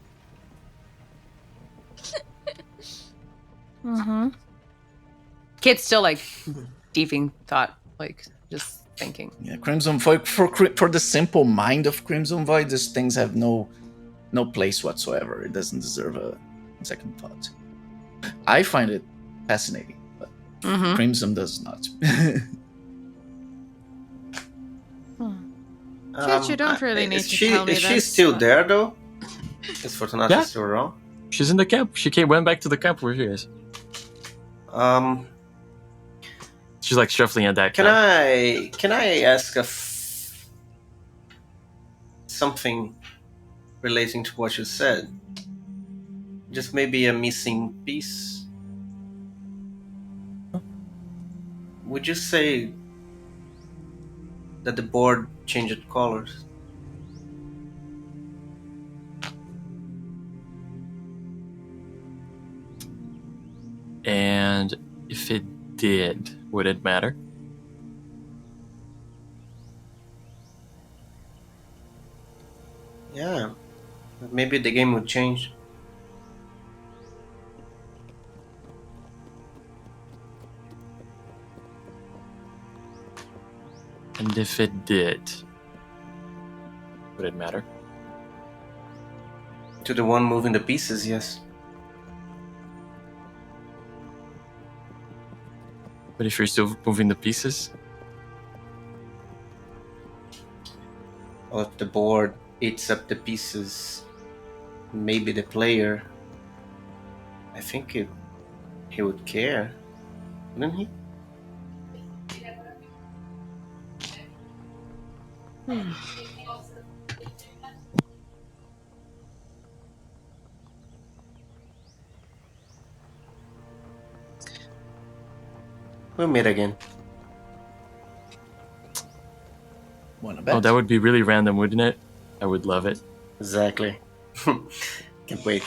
Kid's still like deeping thought, like just thinking. Yeah, Crimson Void for the simple mind of Crimson Void, these things have no place whatsoever. It doesn't deserve a second thought. I find it fascinating, but Crimson does not. Kid, you don't really need is to she, tell me Is she this, still but- there though? Is Fortunata Yeah. still around? She's in the camp. She went back to the camp where she is. She's like shuffling at that Can camp. I ask something relating to what you said? Just maybe a missing piece. Would you say that the board changed colors? And if it did, would it matter? Yeah, maybe the game would change. And if it did, would it matter? To the one moving the pieces, yes. But if you're still moving the pieces, Or if the board eats up the pieces, maybe the player, I think he would care, wouldn't he? We'll meet again. Wanna bet? oh, that would be really random, wouldn't it? I would love it. Exactly. Can't wait.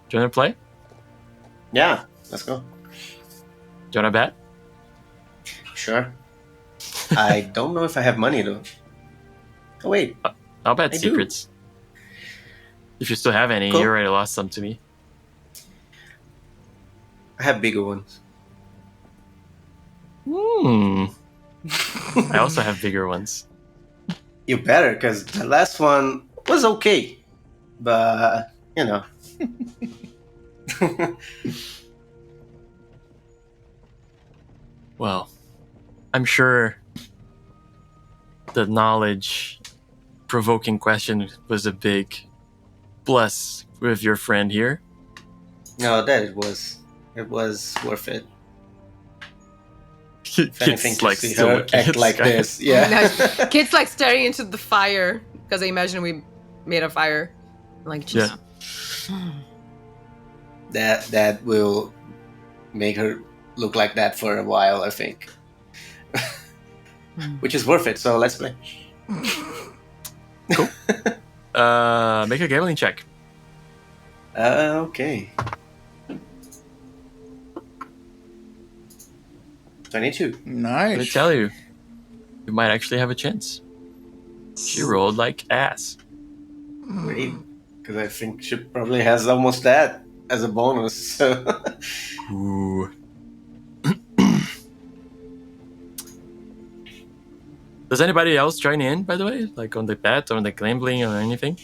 Do you want to play? Do Yeah, let's go. you want to bet? Sure. I don't know if I have money though. Oh wait, I'll bet I do. secrets. If you still have any, Cool. you already lost some to me. I have bigger ones. I also have bigger ones. You better, because the last one was okay, but you know. Well, I'm sure the knowledge-provoking question was a big plus with your friend here. No, that it was worth it. If anything, Kids to like see still her looking act at like Sky. this, yeah. Kids like staring into the fire because they imagine we made a fire. Like, just That will make her look like that for a while, I think. Which is worth it, so let's play. Cool. Make a gambling check. Okay. 22. Let me Nice. tell you, you might actually have a chance. She rolled like ass. Great. Because I think she probably has almost that as a bonus, so... Ooh. Does anybody else join in, by the way? Like on the bet or on the gambling or anything?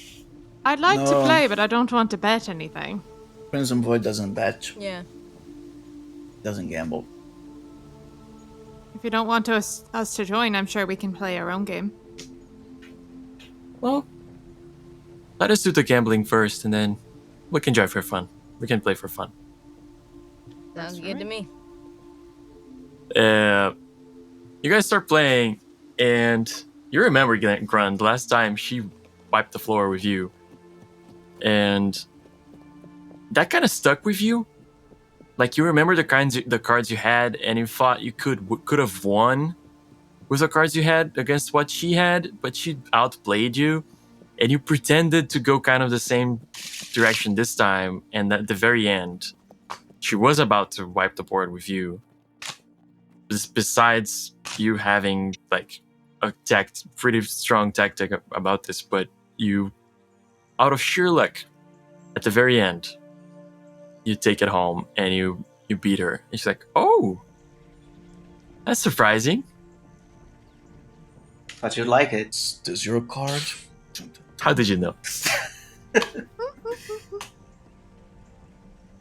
I'd like to No. play, but I don't want to bet anything. Crimson Void doesn't bet, Yeah. doesn't gamble. If you don't want us to join, I'm sure we can play our own game. Well, let us do the gambling first, and then we can join for fun. We can play for fun. Sounds good to me. You guys start playing, and you remember Grund. Last time she wiped the floor with you, and that kind of stuck with you. Like you remember the cards you had, and you thought you could have won with the cards you had against what she had, but she outplayed you, and you pretended to go kind of the same direction this time, and at the very end, she was about to wipe the board with you. Besides you having like a pretty strong tactic about this, but you, out of sheer luck, at the very end, you take it home and you beat her. And she's like, "Oh, that's surprising. But you like it. Is this your card? How did you know?"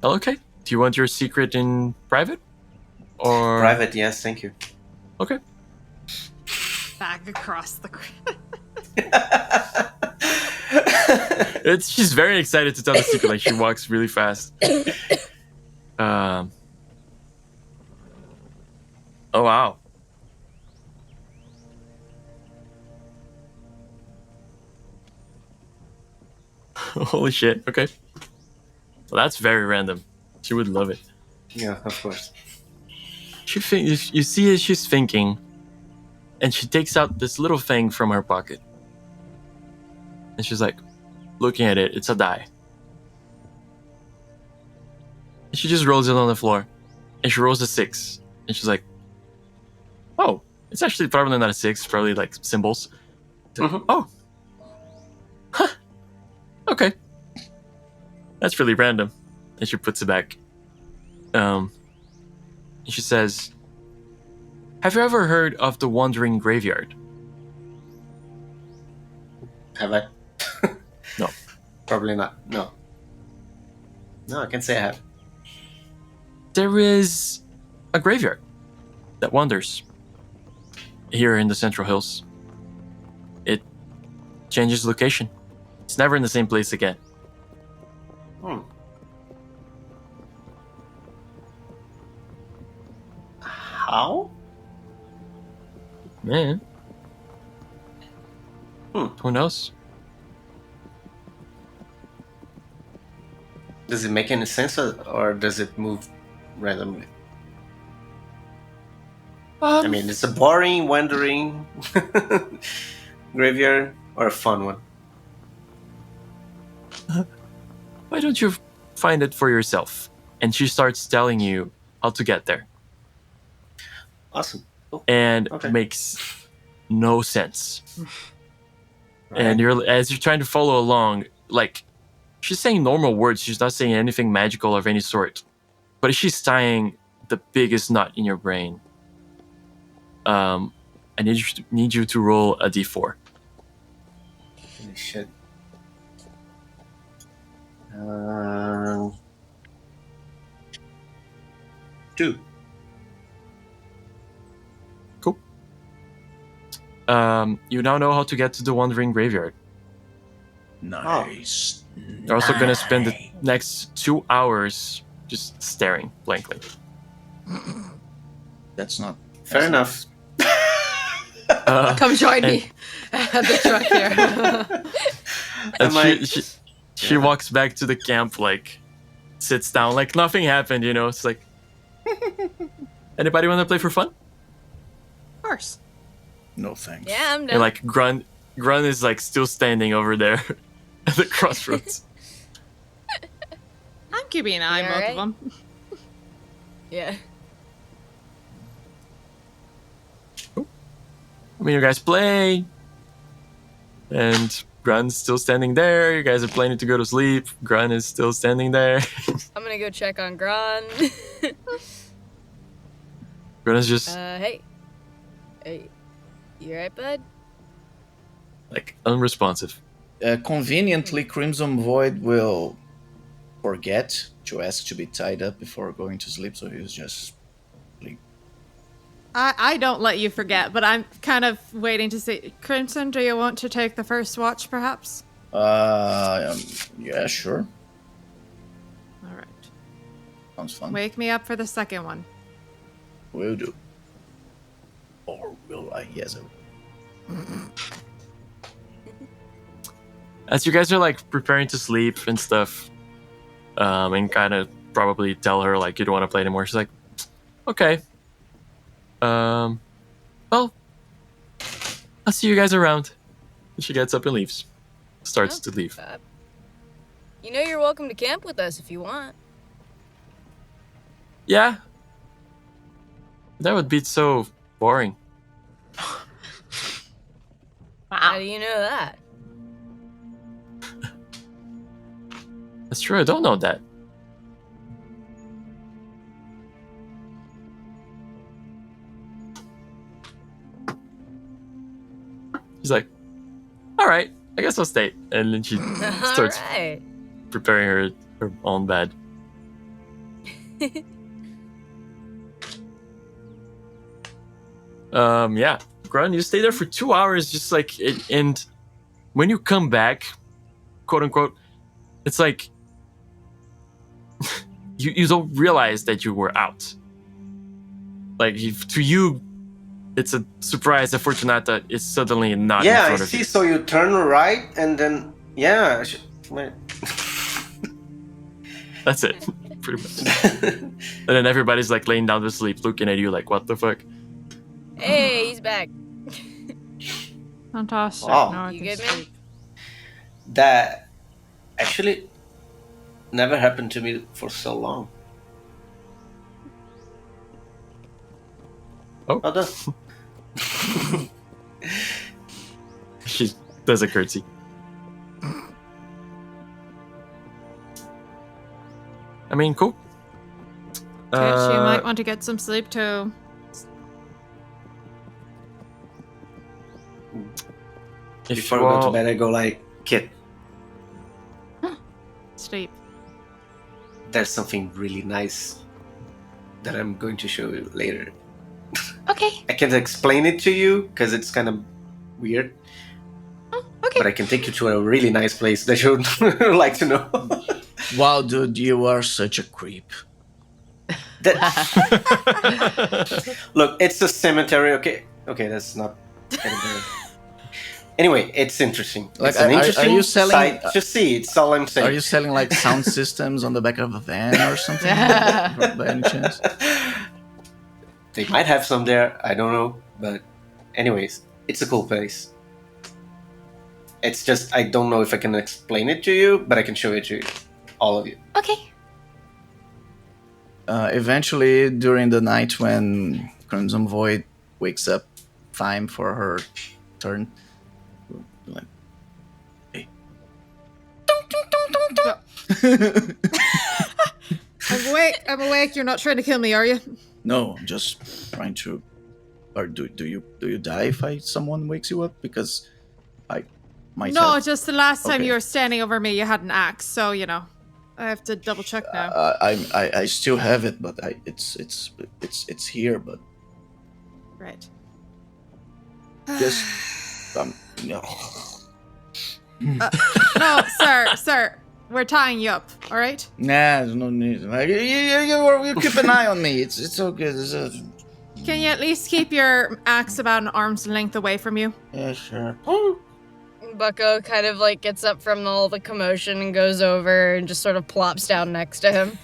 Well, okay. Do you want your secret in private? Or Private, yes, thank you. Okay. Back across the... She's very excited to tell the secret. Like she walks really fast. Oh wow. Holy shit. Okay. Well, that's very random. She would love it. Yeah, of course. You see as she's thinking, and she takes out this little thing from her pocket. And she's like, looking at it, it's a die. And she just rolls it on the floor. And she rolls a 6. And she's like, oh, it's actually probably not a 6, probably like symbols. Like, oh. Huh. Okay. That's really random. And she puts it back. And she says, have you ever heard of the Wandering Graveyard? Have I? No. Probably not. No. No, I can't say I have. There is a graveyard that wanders here in the Central Hills. It changes location. It's never in the same place again. How? Man. Who knows? Does it make any sense, or does it move randomly? I mean, it's a boring, wandering graveyard, or a fun one? Why don't you find it for yourself? And she starts telling you how to get there. Awesome. Cool. And Okay. makes no sense. Right. And as you're trying to follow along, like she's saying normal words, she's not saying anything magical of any sort. but she's tying the biggest knot in your brain. I need you to roll a d4. Holy shit. 2. Cool. You now know how to get to the Wandering Graveyard. Nice. You're also going to spend the next 2 hours just staring blankly. That's not Fair enough. Come join me at the truck here. And she walks back to the camp, like, sits down, like nothing happened, you know? It's like, anybody want to play for fun? Of course. No thanks. Yeah, I'm done. And like Grun is like still standing over there at the crossroads. I'm keeping an eye on You both alright? of them. Yeah. I mean, you guys play, and Grun's still standing there. You guys are planning to go to sleep. Grun is still standing there. I'm gonna go check on Gran. Grun is just Hey. Hey. You alright, bud? like unresponsive. Conveniently, Crimson Void will forget to ask to be tied up before going to sleep, so he's just sleep. I don't let you forget, but I'm kind of waiting to see. Crimson, do you want to take the first watch, perhaps? Yeah, sure. All right. Sounds fun. Wake me up for the second one. Will do. Or will I? Yes, I will. As you guys are like preparing to sleep and stuff, and kind of probably tell her like you don't want to play anymore, she's like, okay. Well, I'll see you guys around. And she gets up and leaves. Starts to leave. You know you're welcome to camp with us if you want. Yeah. That would be so boring. How do you know that? That's true, I don't know that. She's like, alright, I guess I'll stay. And then she starts Alright. preparing her own bed. Yeah. Grun, you stay there for 2 hours, just like, and when you come back, quote unquote, it's like, you don't realize that you were out. Like, to you, it's a surprise that Fortunata is suddenly not in Yeah, I front of see. you. So you turn right and then, yeah. Wait. That's it, pretty much. And then everybody's like laying down to sleep, looking at you like, what the fuck? Hey, he's back. Fantastic. Wow. Now I You can good, man? sleep. That actually never happened to me for so long. Oh. Well done. She does a curtsy. I mean, cool. Kit, you might want to get some sleep too. If Before you I go to all, bed, I go like, kid, Sleep. there's something really nice that I'm going to show you later. Okay. I can't explain it to you because it's kind of weird, Okay. but I can take you to a really nice place that you would like to know. Wow, dude, you are such a creep. Look, it's a cemetery. Okay, that's not getting better. Anyway, it's interesting. Like, It's an are interesting you selling- sight to see. It's all I'm saying. Are you selling like sound systems on the back of a van or something? By any chance? They might have some there. I don't know, but anyways, it's a cool place. It's just I don't know if I can explain it to you, but I can show it to you, all of you. Okay. Eventually, during the night when Crimson Void wakes up, time for her turn. Like, hey. I'm awake. You're not trying to kill me, are you? No, I'm just trying to. Or do you die if someone wakes you up? Because I might. No, have... just the last time Okay. you were standing over me, you had an axe. So I have to double check now. I still have it, but it's here. But Right. just no. No, sir. We're tying you up. All right. Nah, there's no need. You keep an eye on me. It's so good. Can you at least keep your axe about an arm's length away from you? Yeah, sure. Bucko kind of like gets up from all the commotion and goes over and just sort of plops down next to him.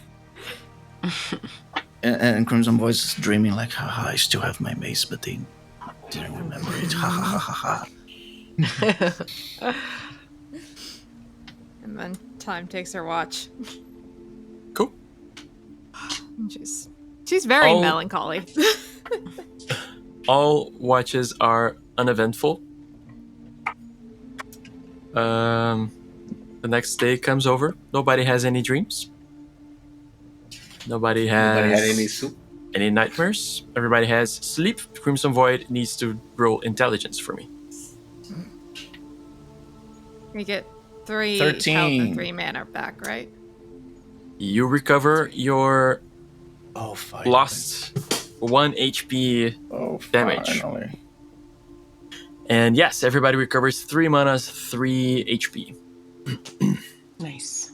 And Crimson Voice is dreaming like, haha, I still have my mace, but they didn't remember it. Ha ha ha ha. And then Time takes her watch. Cool. And she's very Oh. melancholy. All watches are uneventful. The next day comes over. Nobody has any dreams. Nobody has Nobody had any soup. any nightmares. Everybody has sleep. Crimson Void needs to roll intelligence for me. You get 3 13. health and 3 mana back, right? You recover your Oh, fine. lost 1 HP. Oh, damage. finally. And yes, everybody recovers 3 mana, 3 HP. Nice.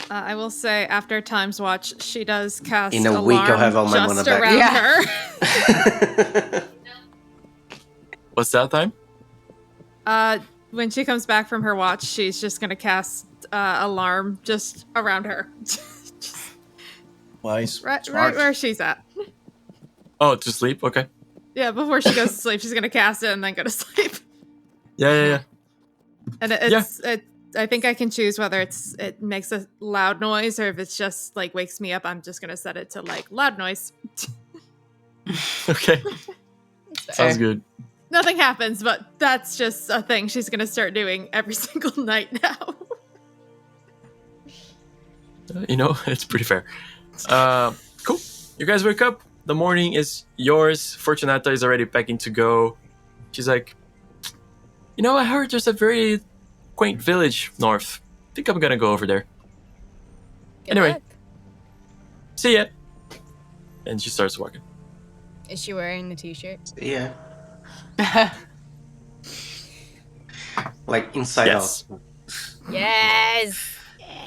I will say, after Time's Watch, she does cast In a alarm week, I'll have all my just mana back. around Yeah. her. What's that time? When she comes back from her watch, she's just gonna cast alarm just around her. Wise. right Smart. where she's at. Oh, to sleep? Okay. Yeah, before she goes to sleep, she's gonna cast it and then go to sleep. Yeah. And I think I can choose whether it makes a loud noise or if it's just like wakes me up. I'm just gonna set it to like loud noise. Okay. Sounds good. Nothing happens, but that's just a thing she's gonna start doing every single night now. It's pretty fair. Cool. You guys wake up. The morning is yours. Fortunata is already packing to go. She's like, I heard there's a very quaint village north. I think I'm gonna go over there. Good Anyway. luck. See ya. And she starts walking. Is she wearing the t-shirt? Yeah. Like inside Yes. out. Yes!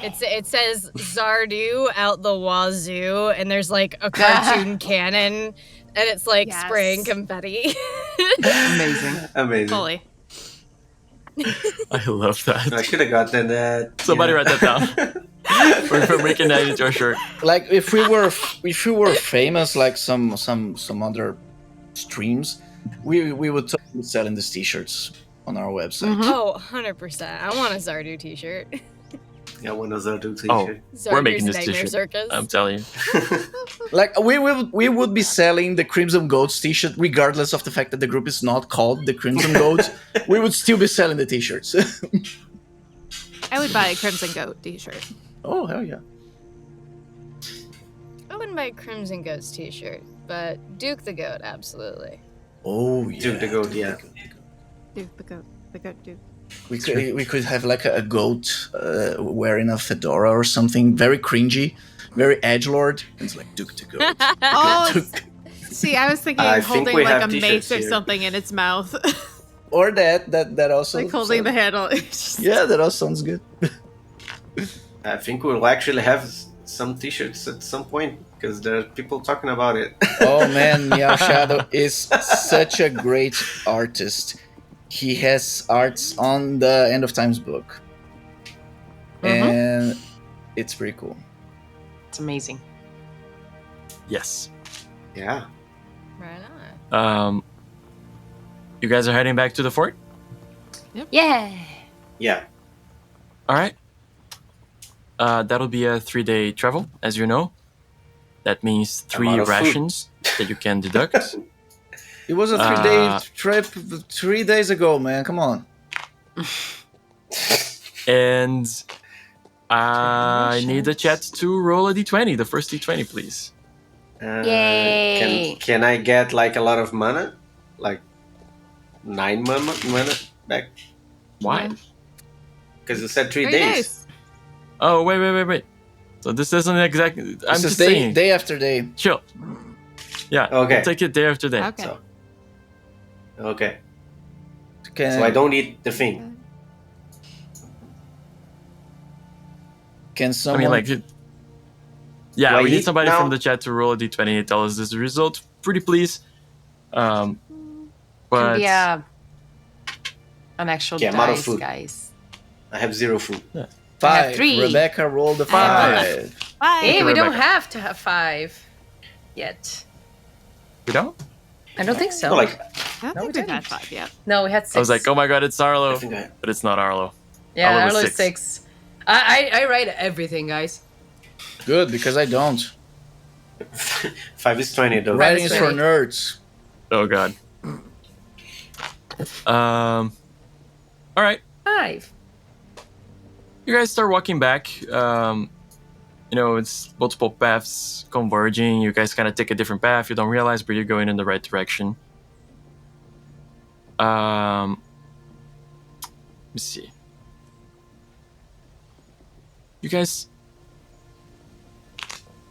It says Zardu out the wazoo, and there's like a cartoon cannon, and it's like Yes. spraying confetti. Amazing. Amazing. Fully. I love that. I should have gotten that. Somebody write that down. We're making that into a shirt. Like if we were famous, like some other streams, we would totally be selling these t-shirts on our website. Oh, 100%. I want a Zardu t-shirt. Yeah, one of those t-shirt. Oh, we're making Zardu's this Nightmare t-shirt. Circus. I'm telling you. Like we would be selling the Crimson Goats t-shirt regardless of the fact that the group is not called the Crimson Goats. We would still be selling the t-shirts. I would buy a Crimson Goat t-shirt. Oh hell yeah! I wouldn't buy a Crimson Goats t-shirt, but Duke the Goat, absolutely. Oh yeah. Duke the Goat, yeah. Duke, the goat Duke. We could have like a goat wearing a fedora or something very cringy, very edgelord. It's like Duke the Goat. Oh, Duke. see, I was thinking I think holding we like a have mace t-shirts or here. something in its mouth. Or that also. like holding the handle. It's just- Yeah, that also sounds good. I think we'll actually have some t-shirts at some point because there are people talking about it. Oh man, Meow Shadow is such a great artist. He has arts on the End of Times book. And it's pretty cool. It's amazing. Yes. Yeah. Right on. You guys are heading back to the fort? Yeah! Yeah. All right. That'll be a 3-day travel, as you know. That means 3 lot of food. rations that you can deduct. It was a 3-day trip 3 days ago, man. Come on. And I need the chat to roll a d20, the first d20, please. Yay. Can I get like a lot of mana? Like 9 mana back? Why? Because you said 3 3 days. days. Oh, wait. So this isn't exactly. I'm This is just saying. day after day. Chill. Yeah. Okay. We'll take it day after day. Okay. So, okay. Can, So I don't need the thing. Can I someone? mean, like, yeah, Do I we need eat somebody now? from the chat to roll a d20 and tell us this result. Pretty please. Can But be an actual Okay, I'm out of dice, food. guys. I have 0 food. I 5. have 3. Rebecca rolled a I have 5. Bye. Hey, you, we don't Rebecca. have to have 5 yet. we don't. I don't think so. No, like, I don't No, think we we've had didn't. 5 yet. No, we had 6. I was like, oh my god, it's Arlo, I think I but it's not Arlo. yeah, Arlo was Arlo is 6. 6. I write everything, guys. Good, because I don't. 5 is 20 though. Writing is is for great. nerds. Oh god. All right. 5. You guys start walking back. It's multiple paths converging. You guys kind of take a different path. You don't realize, but you're going in the right direction. Let me see. You guys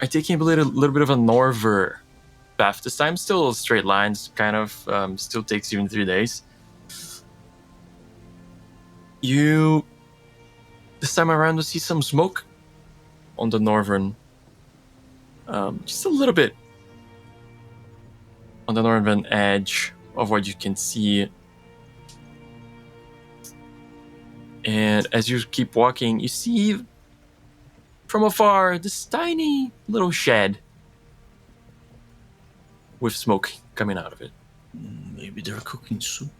are taking a little bit of a norther path this time. Still straight lines, kind of. Still takes you in 3 days. This time around, you see some smoke on the northern, just a little bit on the northern edge of what you can see. And as you keep walking, you see from afar this tiny little shed with smoke coming out of it. Maybe they're cooking soup.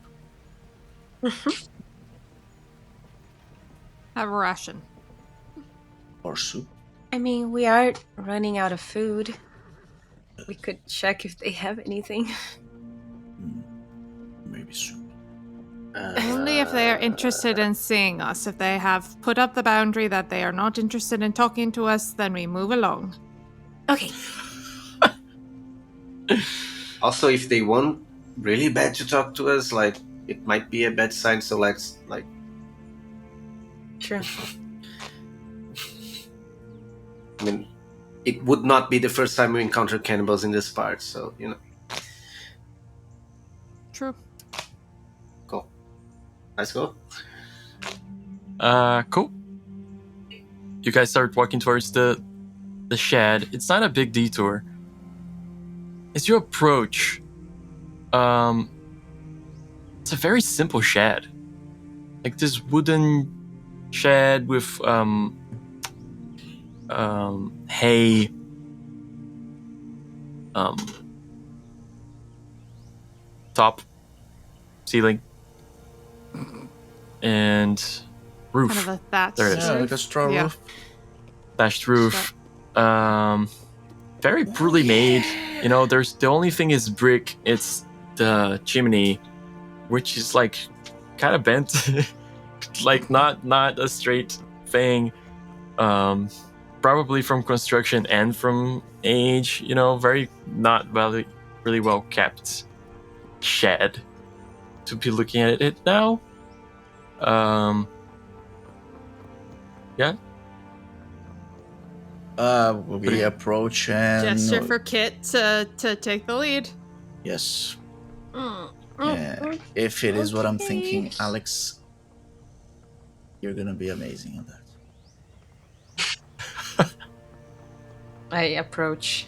Have a ration. Or soup. I mean, we are running out of food. We could check if they have anything. Maybe soup. Only if they are interested in seeing us. If they have put up the boundary that they are not interested in talking to us, then we move along. Okay. Also, if they want really bad to talk to us, like, it might be a bad sign, so let's, like... True. I mean, it would not be the first time we encounter cannibals in this part, so, True. Cool. Let's go. Cool. You guys start walking towards the shed. It's not a big detour. As you approach, it's a very simple shed. Like this wooden shed with hay, top, ceiling, and roof. Kind of a thatched There it is. Yeah, like roof. a straw Yeah. roof. Thatched roof. Very poorly made. There's the only thing is brick. It's the chimney, which is like kind of bent, like not a straight thing. Probably from construction and from age. Very not really well kept shed to be looking at it now. Yeah. We approach and Gesture for Kit to take the lead. yes. Mm. If it is what I'm Okay. thinking, Alex, you're gonna be amazing at that. I approach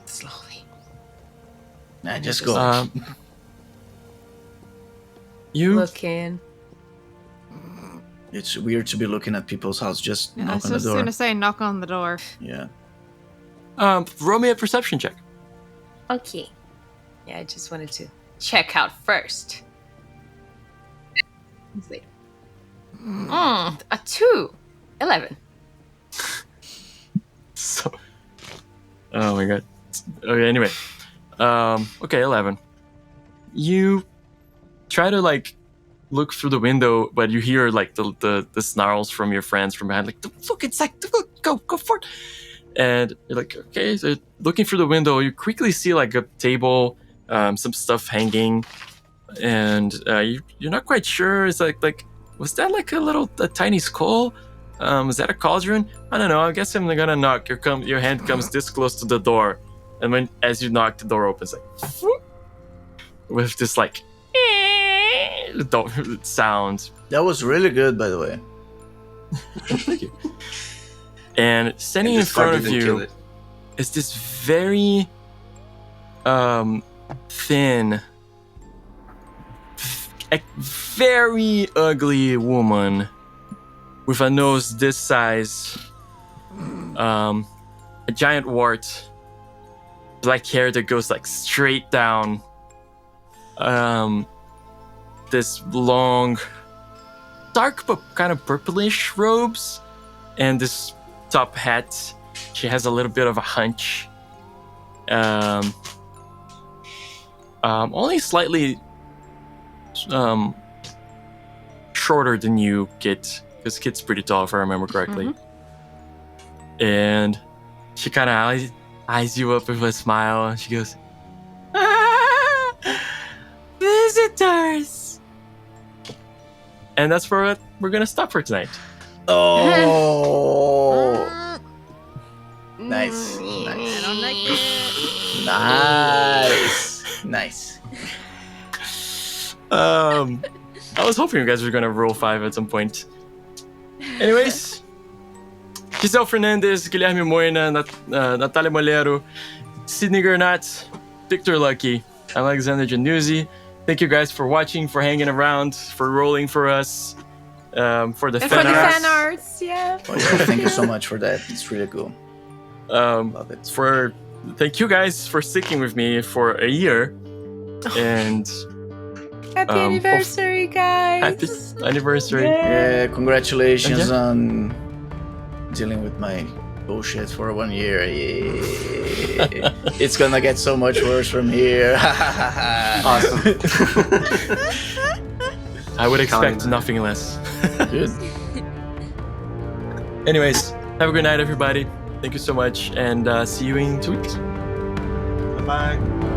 slowly. Nah, just go. You Looking. It's weird to be looking at people's house. Just I knock was on the just door. gonna say knock on the door. Yeah. roll me a perception check. Okay. Yeah, I just wanted to check out first. Later. A 2. 11. So, oh my god. Okay, anyway. Okay, 11. You try to look through the window, but you hear like the snarls from your friends from behind, like, look inside, go for it. And you're like, okay. So looking through the window, you quickly see like a table, some stuff hanging, and you're not quite sure. It's like was that like a tiny skull? Is that a cauldron? I don't know. I guess I'm gonna knock. Your hand comes this close to the door, and as you knock, the door opens like with this like sound. That was really good, by the way. Thank you. And standing in front of you is this very thin, very ugly woman with a nose this size, a giant wart, black hair that goes like straight down, this long, dark but kind of purplish robes, and this top hat. She has a little bit of a hunch. Only slightly shorter than you, Kit, because Kit's pretty tall if I remember correctly. Mm-hmm. And she kind of eyes you up with a smile, and she goes, visitors! And that's where we're gonna stop for tonight. Oh, nice. I don't like it. Nice. I was hoping you guys were gonna roll 5 at some point. Anyways, Giselle Fernandez, Guilherme Moina, Natalia Molero, Sydney Gernat, Victor Lucky, Alexander Januzzi. Thank you guys for watching, for hanging around, for rolling for us, for the fan arts. fan arts, yeah. Oh, yeah. Thank you so much for that. It's really cool. Love it. Thank you guys for sticking with me for a year, and happy anniversary, guys! Happy anniversary! Yeah, congratulations on dealing with my bullshit for 1 year. Yeah. It's gonna get so much worse from here. Awesome. I would expect nothing less. Good. Anyways, have a good night, everybody. Thank you so much, and see you in 2 weeks. Bye-bye.